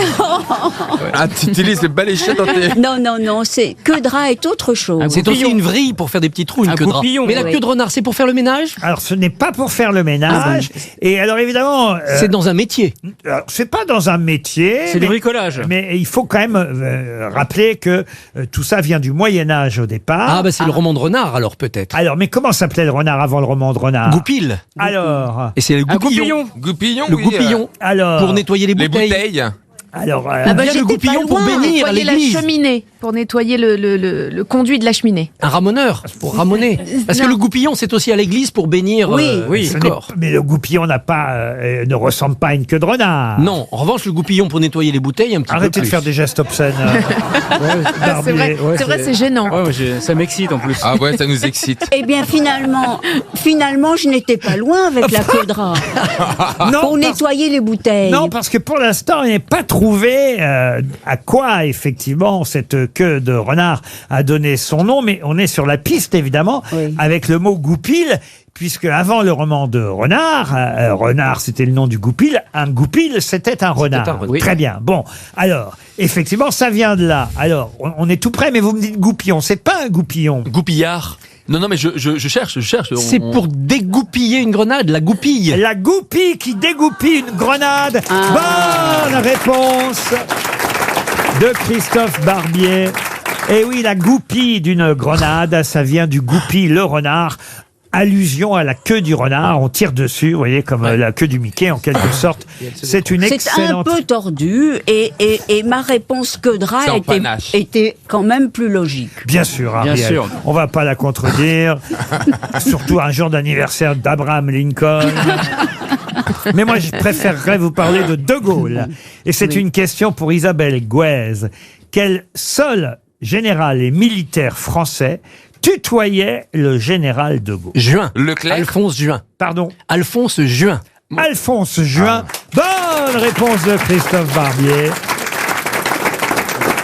Ah, tu utilises le balai-chiotte dans tes... Non, c'est queue de rat est autre chose. C'est aussi une vrille pour faire des petits trous, une queue de rat. Mais la queue de renard, c'est pour faire le ménage? Alors, ce n'est pas pour faire le ménage. Et alors, évidemment... c'est dans un métier. Alors, c'est pas dans un métier. C'est du bricolage. Mais il faut quand même rappeler que tout ça vient du Moyen-Âge au départ. Ah, bah c'est le roman de renard, alors peut-être. Alors, mais comment s'appelait le renard avant le roman de renard? Goupil. Alors... Et c'est le goupillon. Goupillon, Le oui, goupillon. Alors... Pour nettoyer les bouteilles. Les bouteilles. Alors, bien le goupillon pour bénir nettoyer la l'église. cheminée, pour nettoyer le conduit de la cheminée. Un ramoneur, pour ramoner. Parce que le goupillon, c'est aussi à l'église pour bénir ce le corps. mais le goupillon ne ressemble pas à une queue de renard. Non, en revanche, le goupillon pour nettoyer les bouteilles, un petit peu Arrêtez de plus. faire des gestes obscènes. C'est vrai, c'est gênant. Ça m'excite en plus. Ah ouais, ça nous excite. Eh bien, finalement, je n'étais pas loin avec la queue de rat. Pour nettoyer les bouteilles. Non, parce que pour l'instant, il n'est pas trouvé à quoi, effectivement, cette queue de renard a donné son nom, mais on est sur la piste, évidemment, avec le mot goupil, puisque avant le roman de renard, renard, c'était le nom du goupil, un goupil, c'était un renard. Très bien. Bon, alors, effectivement, ça vient de là. Alors, on est tout près, mais vous me dites goupillon, c'est pas un goupillon. Goupillard. Non, mais je cherche. C'est pour dégoupiller une grenade, la goupille. La goupille qui dégoupille une grenade. Bonne réponse de Christophe Barbier. Et oui, la goupille d'une grenade, ça vient du goupille, le renard. Allusion à la queue du renard, on tire dessus, vous voyez, comme la queue du Mickey, en quelque sorte. C'est une excellente... C'est un peu tordu, et ma réponse queue de rat était quand même plus logique. Bien sûr, Ariel. On va pas la contredire. Surtout un jour d'anniversaire d'Abraham Lincoln. Mais moi, je préférerais vous parler de De Gaulle. Et c'est une question pour Isabelle Gouez. Quel seul général et militaire français tutoyait le général de Gaulle? Juin. Leclerc. Alphonse Juin. Pardon? Alphonse Juin. Alphonse Juin. Bonne réponse de Christophe Barbier.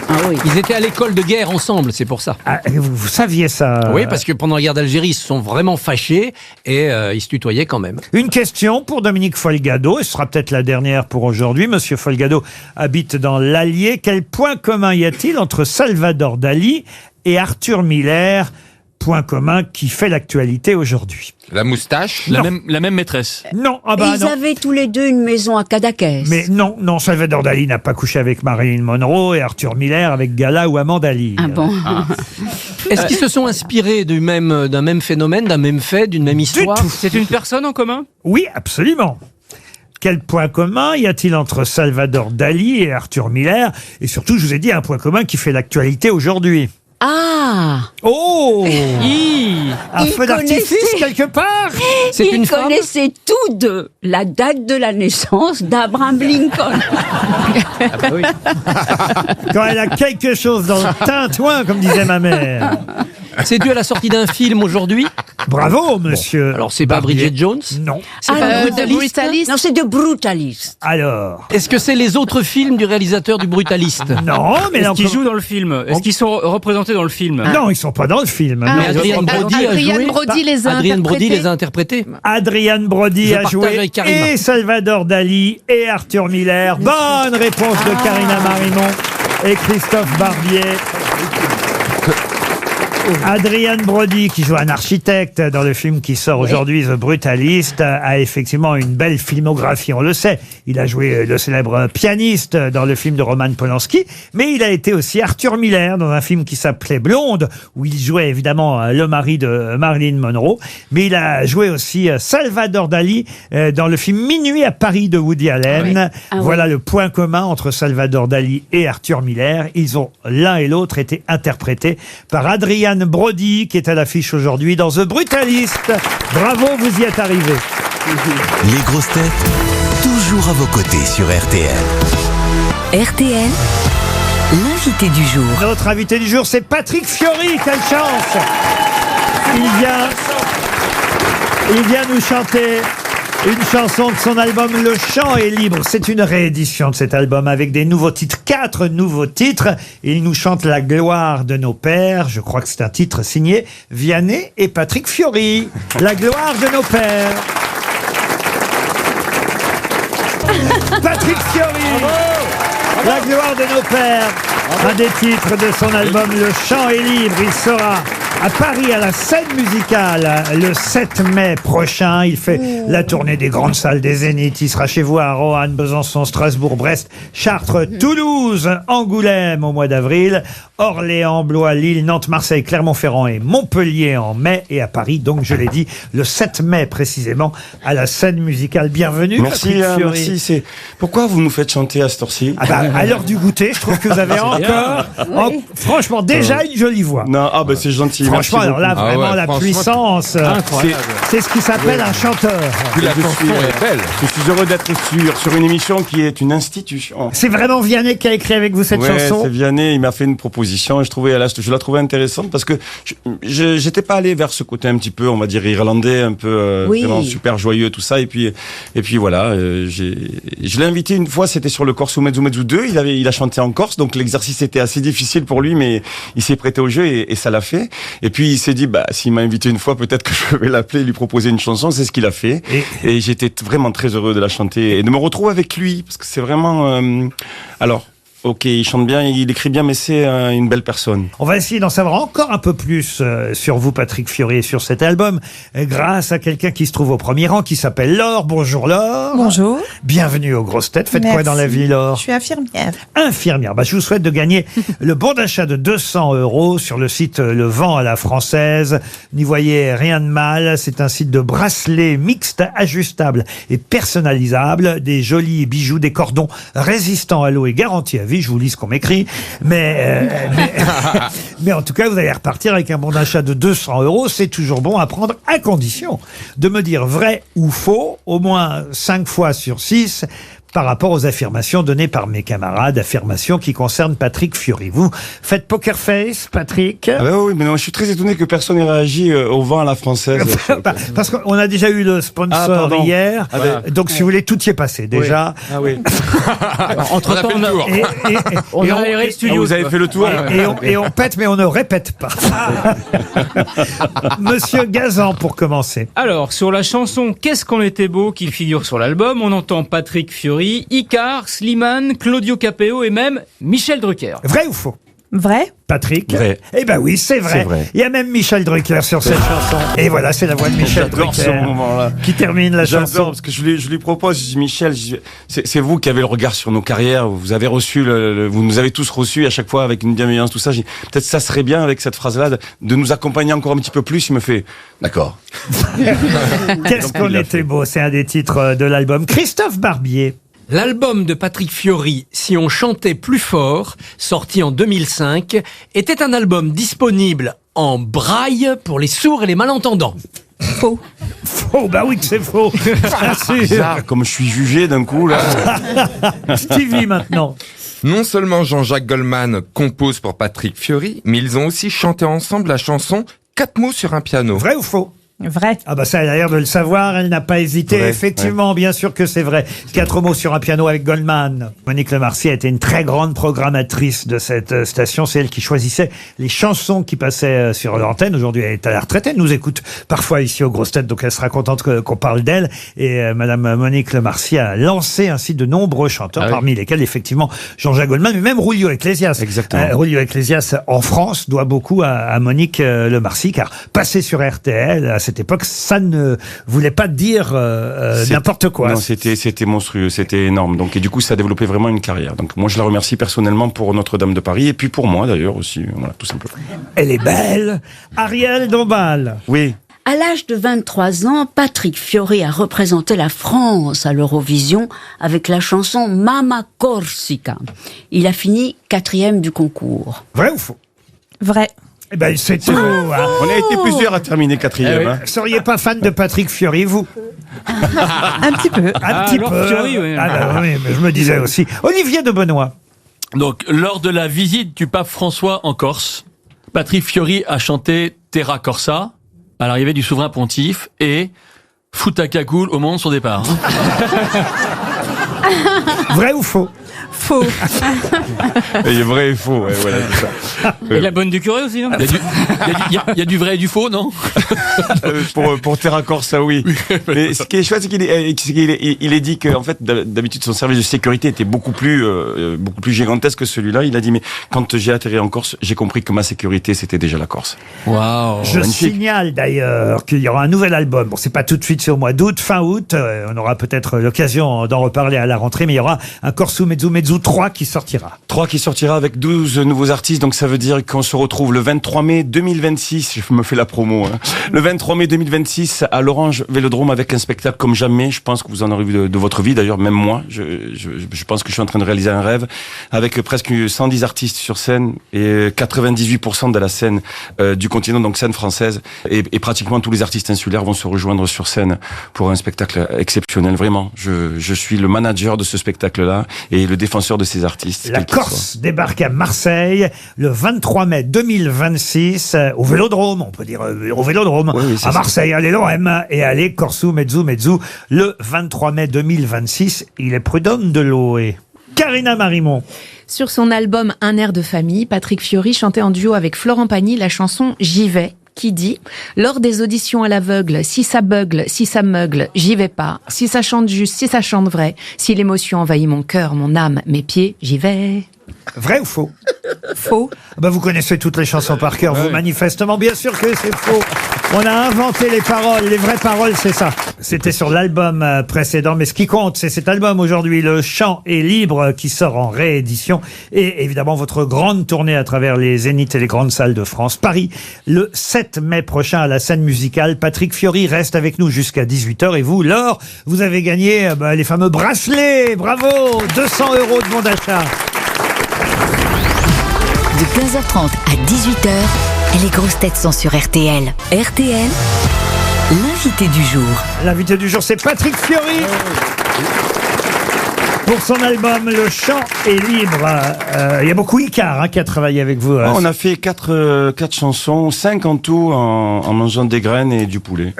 Ah oui. Ils étaient à l'école de guerre ensemble, c'est pour ça. Ah, vous saviez ça? Oui, parce que pendant la guerre d'Algérie, ils se sont vraiment fâchés et ils se tutoyaient quand même. Une question pour Dominique Folgado, et ce sera peut-être la dernière pour aujourd'hui. Monsieur Folgado habite dans l'Allier. Quel point commun y a-t-il entre Salvador Dali et Arthur Miller? Point commun qui fait l'actualité aujourd'hui. La moustache? La même maîtresse. Non, Ils avaient tous les deux une maison à Cadaqués. Mais non, Salvador Dali n'a pas couché avec Marilyn Monroe et Arthur Miller avec Gala ou Amanda Lear. Ah bon? Est-ce qu'ils se sont inspirés d'un même phénomène, d'un même fait, d'une même histoire? C'est une personne en commun? Oui, absolument. Quel point commun y a-t-il entre Salvador Dali et Arthur Miller? Et surtout, je vous ai dit un point commun qui fait l'actualité aujourd'hui. Ah! Oh! Un feu d'artifice quelque part? C'est une femme? Ils connaissaient tous deux la date de la naissance d'Abraham Lincoln. Ah bah oui. Quand elle a quelque chose dans le tintouin, comme disait ma mère. C'est dû à la sortie d'un film aujourd'hui? Bravo, monsieur. Bon, alors, c'est pas Barbier. Bridget Jones? Non. De Brutalist? Non, c'est de Brutalist. Alors. Est-ce que c'est les autres films du réalisateur du Brutaliste? Non, mais est-ce qu'ils jouent dans le film? Est-ce qu'ils sont représentés dans le film? Non, ils sont pas dans le film. Mais Adrienne Brody a joué. Adrienne Brody les a interprétés. Adrienne Brody a joué. Et Salvador Dali et Arthur Miller. Bonne réponse de Karina Marimon et Christophe Barbier. Adrian Brody, qui joue un architecte dans le film qui sort aujourd'hui, The Brutalist, a effectivement une belle filmographie, on le sait. Il a joué le célèbre pianiste dans le film de Roman Polanski, mais il a été aussi Arthur Miller dans un film qui s'appelait Blonde, où il jouait évidemment le mari de Marilyn Monroe, mais il a joué aussi Salvador Dali dans le film Minuit à Paris de Woody Allen. Voilà le point commun entre Salvador Dali et Arthur Miller. Ils ont l'un et l'autre été interprétés par Adrian Brody, qui est à l'affiche aujourd'hui dans The Brutalist. Bravo, vous y êtes arrivé. Les grosses têtes, toujours à vos côtés sur RTL. RTL, l'invité du jour. Notre invité du jour, c'est Patrick Fiori. Quelle chance! Il vient nous chanter une chanson de son album Le Chant est libre. C'est une réédition de cet album avec des nouveaux titres, 4 nouveaux titres. Il nous chante La gloire de nos pères. Je crois que c'est un titre signé Vianney et Patrick Fiori. La gloire de nos pères. Patrick Fiori. La gloire de nos pères. Un des titres de son album Le Chant est libre. Il sera à Paris, à la scène musicale, le 7 mai prochain. Il fait la tournée des grandes salles des Zéniths. Il sera chez vous à Roanne, Besançon, Strasbourg, Brest, Chartres, Toulouse, Angoulême au mois d'avril, Orléans, Blois, Lille, Nantes, Marseille, Clermont-Ferrand et Montpellier en mai. Et à Paris, donc je l'ai dit, le 7 mai précisément, à la scène musicale. Bienvenue, merci, Patrick Fiori. merci. Pourquoi vous nous faites chanter à cette heure-ci? À l'heure du goûter, je trouve que vous avez encore, franchement, déjà une jolie voix. Non, c'est gentil. Franchement, alors là, vraiment, la puissance, c'est ce qui s'appelle un chanteur. La chanson est belle. Je suis heureux d'être sur une émission qui est une institution. C'est vraiment Vianney qui a écrit avec vous cette chanson? C'est Vianney, il m'a fait une proposition et je la trouvais intéressante parce que j'étais pas allé vers ce côté un petit peu, on va dire, irlandais, un peu vraiment super joyeux, tout ça. Et puis voilà, je l'ai invité une fois, c'était sur le Corso Mezzo Mezzo 2, il a chanté en Corse, donc l'exercice était assez difficile pour lui, mais il s'est prêté au jeu et ça l'a fait. Et puis il s'est dit, s'il m'a invité une fois, peut-être que je vais l'appeler et lui proposer une chanson. C'est ce qu'il a fait. Et j'étais vraiment très heureux de la chanter et de me retrouver avec lui, parce que c'est vraiment... Ok, il chante bien, il écrit bien, mais c'est une belle personne. On va essayer d'en savoir encore un peu plus sur vous, Patrick Fiori, et sur cet album, grâce à quelqu'un qui se trouve au premier rang, qui s'appelle Laure. Bonjour Laure. Bonjour. Bienvenue aux grosses têtes. Faites quoi dans la vie, Laure? Je suis infirmière. Infirmière. Je vous souhaite de gagner le bon d'achat de 200 € sur le site Le Vent à la Française. N'y voyez rien de mal. C'est un site de bracelets mixtes, ajustables et personnalisables, des jolis bijoux, des cordons résistants à l'eau et garantis à vie. Je vous lis ce qu'on m'écrit, mais en tout cas, vous allez repartir avec un bon d'achat de 200 €. C'est toujours bon à prendre, à condition de me dire vrai ou faux, au moins 5 fois sur 6, par rapport aux affirmations données par mes camarades, affirmations qui concernent Patrick Fiori. Vous faites poker face, Patrick? Oui, mais non, je suis très étonné que personne n'ait réagi au Vent à la Française. Parce qu'on a déjà eu le sponsor hier, donc si vous voulez, tout y est passé déjà. Oui. Entre-temps, on a aéré le studio. Vous avez fait le tour. Et on pète, mais on ne répète pas. Monsieur Gazan, pour commencer. Alors, sur la chanson Qu'est-ce qu'on était beau, qui figure sur l'album, on entend Patrick Fiori, Icar, Slimane, Claudio Capeo et même Michel Drucker. Vrai ou faux? Vrai. Patrick? Vrai. Eh ben oui, c'est vrai. Il y a même Michel Drucker sur cette chanson. Et voilà, c'est la voix de Michel Drucker ce moment-là. qui termine la chanson. Parce que je lui propose, je dis Michel, c'est vous qui avez le regard sur nos carrières, vous avez reçu, vous nous avez tous reçus à chaque fois avec une bienveillance, tout ça. Peut-être ça serait bien avec cette phrase-là de nous accompagner encore un petit peu plus. Il me fait, d'accord. Qu'est-ce qu'on était beau, c'est un des titres de l'album. Christophe Barbier. L'album de Patrick Fiori, Si on chantait plus fort, sorti en 2005, était un album disponible en braille pour les sourds et les malentendants. Faux. Faux, oui que c'est faux. Bizarre, comme je suis jugé d'un coup, là. Stevie, maintenant. Non seulement Jean-Jacques Goldman compose pour Patrick Fiori, mais ils ont aussi chanté ensemble la chanson 4 mots sur un piano. Vrai ou faux? Vrai. Ça, elle a l'air de le savoir, elle n'a pas hésité. Vrai, effectivement, bien sûr que c'est vrai. 4 mots sur un piano avec Goldman. Monique Lemarcy a été une très grande programmatrice de cette station. C'est elle qui choisissait les chansons qui passaient sur l'antenne. Aujourd'hui, elle est à la retraite. Elle nous écoute parfois ici aux grosses têtes, donc elle sera contente qu'on parle d'elle. Et Madame Monique Lemarcy a lancé ainsi de nombreux chanteurs, parmi lesquels effectivement Jean-Jacques Goldman, mais même Julio Iglesias. Exactement. Julio Iglesias en France doit beaucoup à Monique Lemarcy, car passer sur RTL à cette époque, ça ne voulait pas dire n'importe quoi. Non, c'était monstrueux, c'était énorme. Donc, et du coup, ça a développé vraiment une carrière. Donc, moi, je la remercie personnellement pour Notre-Dame de Paris et puis pour moi d'ailleurs aussi. Voilà, tout simplement. Elle est belle, Ariel Dombal. Oui. À l'âge de 23 ans, Patrick Fiori a représenté la France à l'Eurovision avec la chanson Mama Corsica. Il a fini 4e du concours. Vrai ou faux? Vrai. Eh ben, c'est tout. hein. On a été plusieurs à terminer quatrième. Hein. Seriez pas fan de Patrick Fiori, vous? Un petit peu. Un petit alors, peu. Fiori, oui. Ah bah oui, mais je me disais aussi. Olivier de Benoît. Donc, lors de la visite du pape François en Corse, Patrick Fiori a chanté Terra Corsa à l'arrivée du souverain pontife et Futaka Cool au moment de son départ. Vrai ou faux? Faux. Il est vrai et faux. Ouais, voilà, c'est ça. Et la bonne du curé aussi, non? Il y a du vrai et du faux, non? Pour Terra Corsa, oui. Mais ce qui est chouette, c'est qu'il est dit que, en fait, d'habitude, son service de sécurité était beaucoup plus gigantesque que celui-là. Il a dit, mais quand j'ai atterri en Corse, j'ai compris que ma sécurité, c'était déjà la Corse. Waouh. Je signale d'ailleurs qu'il y aura un nouvel album. Bon, c'est pas tout de suite sur le mois d'août, fin août. On aura peut-être l'occasion d'en reparler à la rentrée, mais il y aura un Corso Mezzo 3 qui sortira. 3 qui sortira avec 12 nouveaux artistes, donc ça veut dire qu'on se retrouve le 23 mai 2026, je me fais la promo, hein. Le 23 mai 2026 à l'Orange Vélodrome avec un spectacle comme jamais, je pense que vous en aurez vu de votre vie, d'ailleurs même moi, je pense que je suis en train de réaliser un rêve, avec presque 110 artistes sur scène et 98% de la scène du continent, donc scène française, et pratiquement tous les artistes insulaires vont se rejoindre sur scène pour un spectacle exceptionnel, vraiment. Je suis le manager de ce spectacle-là et le défenseur de ces artistes. La Corse débarque à Marseille le 23 mai 2026 au Vélodrome, on peut dire au Vélodrome, oui, à Marseille, allez l'OM et allez Corso Mezzo le 23 mai 2026. Il est prud'homme de l'OE. Karina Marimont. Sur son album Un air de famille, Patrick Fiori chantait en duo avec Florent Pagny la chanson J'y vais, qui dit « Lors des auditions à l'aveugle, si ça bugle, si ça meugle, j'y vais pas. Si ça chante juste, si ça chante vrai. Si l'émotion envahit mon cœur, mon âme, mes pieds, j'y vais. » Vrai ou faux? Faux. Bah vous connaissez toutes les chansons par cœur, vous, manifestement. Bien sûr que c'est faux. On a inventé les paroles. Les vraies paroles, c'est ça. C'était sur l'album précédent. Mais ce qui compte, c'est cet album aujourd'hui. Le chant est libre qui sort en réédition. Et évidemment, votre grande tournée à travers les zéniths et les grandes salles de France. Paris, le 7 mai prochain à la scène musicale. Patrick Fiori reste avec nous jusqu'à 18h. Et vous, Laure, vous avez gagné les fameux bracelets. Bravo! 200 € de bon d'achat. De 15h30 à 18h, les grosses têtes sont sur RTL. RTL, l'invité du jour. L'invité du jour, c'est Patrick Fiori. Pour son album Le chant est libre. Il y a beaucoup Icare qui a travaillé avec vous. On a fait 4 chansons, 5 en tout en mangeant des graines et du poulet.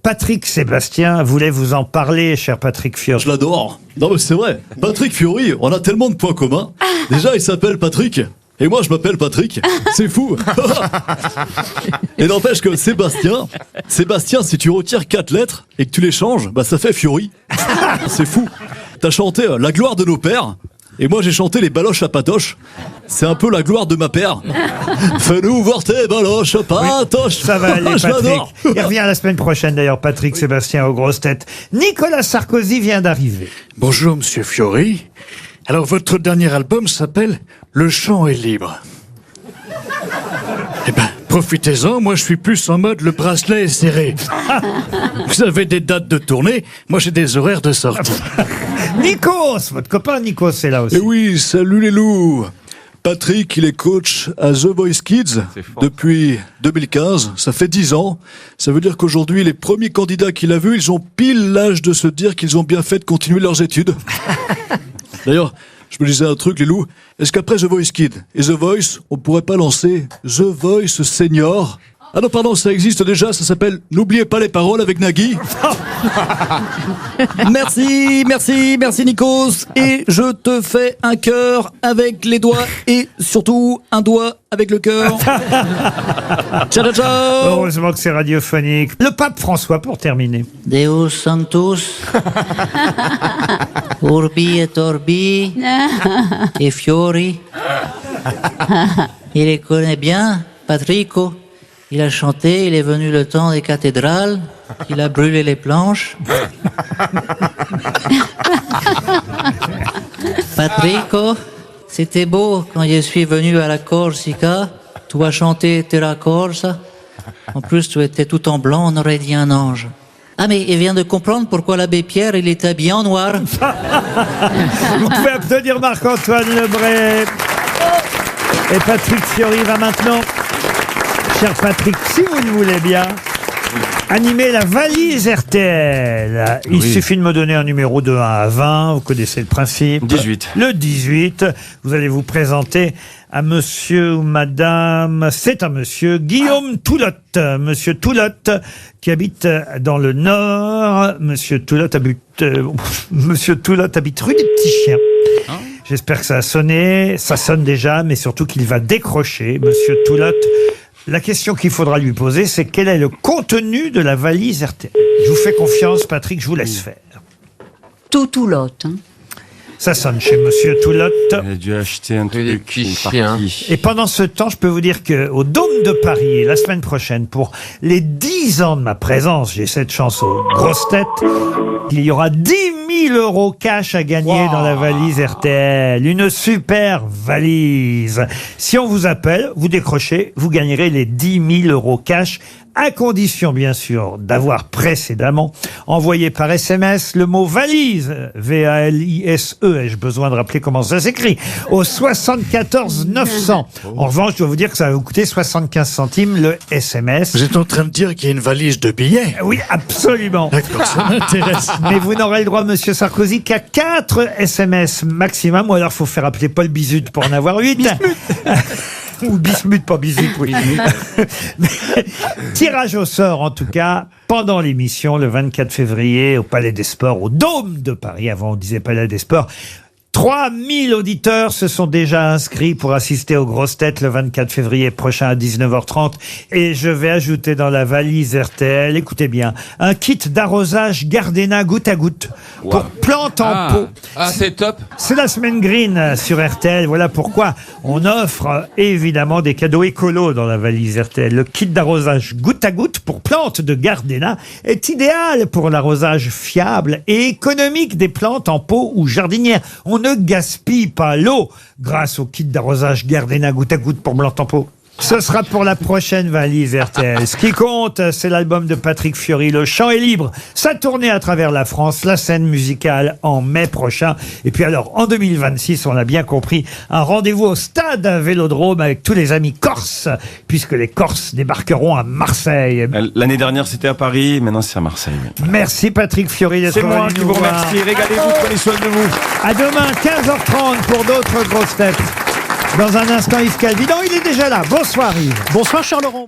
Patrick Sébastien voulait vous en parler, cher Patrick Fiori. Je l'adore. Non mais c'est vrai. Patrick Fiori, on a tellement de points communs. Déjà, il s'appelle Patrick. Et moi, je m'appelle Patrick. C'est fou. Et n'empêche que Sébastien, si tu retires 4 lettres et que tu les changes, bah ça fait Fiori. C'est fou. T'as chanté La gloire de nos pères. Et moi, j'ai chanté Les baloches à patoche. C'est un peu la gloire de ma père. Fais-nous voir tes baloches à patoche. Ça va aller, Je Patrick. l'adore. Il revient la semaine prochaine, d'ailleurs, Patrick Sébastien aux grosses têtes. Nicolas Sarkozy vient d'arriver. Bonjour, monsieur Fiori. Alors, votre dernier album s'appelle Le chant est libre. Eh ben, profitez-en, moi je suis plus en mode le bracelet est serré. Vous avez des dates de tournée, moi j'ai des horaires de sortie. Nikos, votre copain Nikos est là aussi. Et oui, salut les loups. Patrick, il est coach à The Voice Kids depuis 2015, ça fait 10 ans. Ça veut dire qu'aujourd'hui, les premiers candidats qu'il a vus, ils ont pile l'âge de se dire qu'ils ont bien fait de continuer leurs études. D'ailleurs, je me disais un truc, les loups. Est-ce qu'après The Voice Kid et The Voice, on pourrait pas lancer The Voice Senior? Ah non, pardon, ça existe déjà, ça s'appelle N'oubliez pas les paroles avec Nagui. Merci Nikos. Et je te fais un cœur avec les doigts et surtout un doigt avec le cœur. Ciao, ciao. Heureusement que c'est radiophonique. Le pape François, pour terminer. Deus Sanctus, Urbi et Orbi, et Fiori. Il les connaît bien, Patrico. Il a chanté, il est venu le temps des cathédrales, il a brûlé les planches. Patrico, c'était beau quand je suis venu à la Corsica. Tu as chanté Terra Corsa. En plus, tu étais tout en blanc, on aurait dit un ange. Ah, mais il vient de comprendre pourquoi l'abbé Pierre, il était habillé en noir. Vous pouvez applaudir Marc-Antoine Lebray. Et Patrick Fiori va maintenant, cher Patrick, si vous le voulez bien, animer la valise RTL. Il suffit de me donner un numéro de 1 à 20. Vous connaissez le principe. 18. Le 18. Vous allez vous présenter à monsieur ou madame. C'est un monsieur, Guillaume Toulotte. Monsieur Toulotte, qui habite dans le Nord. Monsieur Toulotte habite rue des Petits Chiens. J'espère que ça a sonné. Ça sonne déjà, mais surtout qu'il va décrocher. Monsieur Toulotte. La question qu'il faudra lui poser, c'est quel est le contenu de la valise RTL. Je vous fais confiance, Patrick, je vous laisse faire. Toulotte. Hein. Ça sonne chez Monsieur Toulotte. Il a dû acheter un truc. Et pendant ce temps, je peux vous dire qu'au Dôme de Paris, la semaine prochaine, pour les 10 ans de ma présence, j'ai cette chance aux grosses têtes, il y aura 10 000 € cash à gagner dans la valise RTL. Une super valise. Si on vous appelle, vous décrochez, vous gagnerez les 10 000 € cash, à condition, bien sûr, d'avoir précédemment envoyé par SMS le mot valise, V-A-L-I-S-E, ai-je besoin de rappeler comment ça s'écrit, au 74 900. En revanche, je dois vous dire que ça va vous coûter 75 centimes le SMS. Vous êtes en train de dire qu'il y a une valise de billets? Oui, absolument. D'accord, ça m'intéresse. Mais vous n'aurez le droit, monsieur Sarkozy, qu'à 4 SMS maximum, ou alors il faut faire appeler Paul Bismuth pour en avoir 8. Ou Bismuth, pas Bismuth, oui. Tirage au sort, en tout cas, pendant l'émission, le 24 février, au Palais des Sports, au Dôme de Paris. Avant, on disait Palais des Sports. 3000 auditeurs se sont déjà inscrits pour assister aux grosses têtes le 24 février prochain à 19h30. Et je vais ajouter dans la valise RTL, écoutez bien, un kit d'arrosage Gardena goutte à goutte pour plantes en pot. Ah, c'est top. C'est la semaine green sur RTL. Voilà pourquoi on offre évidemment des cadeaux écolos dans la valise RTL. Le kit d'arrosage goutte à goutte pour plantes de Gardena est idéal pour l'arrosage fiable et économique des plantes en pot ou jardinières. On ne gaspille pas l'eau grâce au kit d'arrosage Gardena goutte à goutte pour plantes en pot. Ce sera pour la prochaine valise RTL. Ce qui compte, c'est l'album de Patrick Fiori, Le Chant est libre. Sa tournée à travers la France, la scène musicale en mai prochain. Et puis alors, en 2026, on a bien compris, un rendez-vous au stade Vélodrome avec tous les amis corses, puisque les Corses débarqueront à Marseille. L'année dernière, c'était à Paris, maintenant c'est à Marseille. Merci Patrick Fiori d'être C'est venu moi qui nous vous voir. remercie. Régalez-vous, prenez soin de vous. À demain, 15h30 pour d'autres grosses têtes. Dans un instant, Yves Calvi. Non, il est déjà là. Bonsoir Yves. Bonsoir Charles Laurent.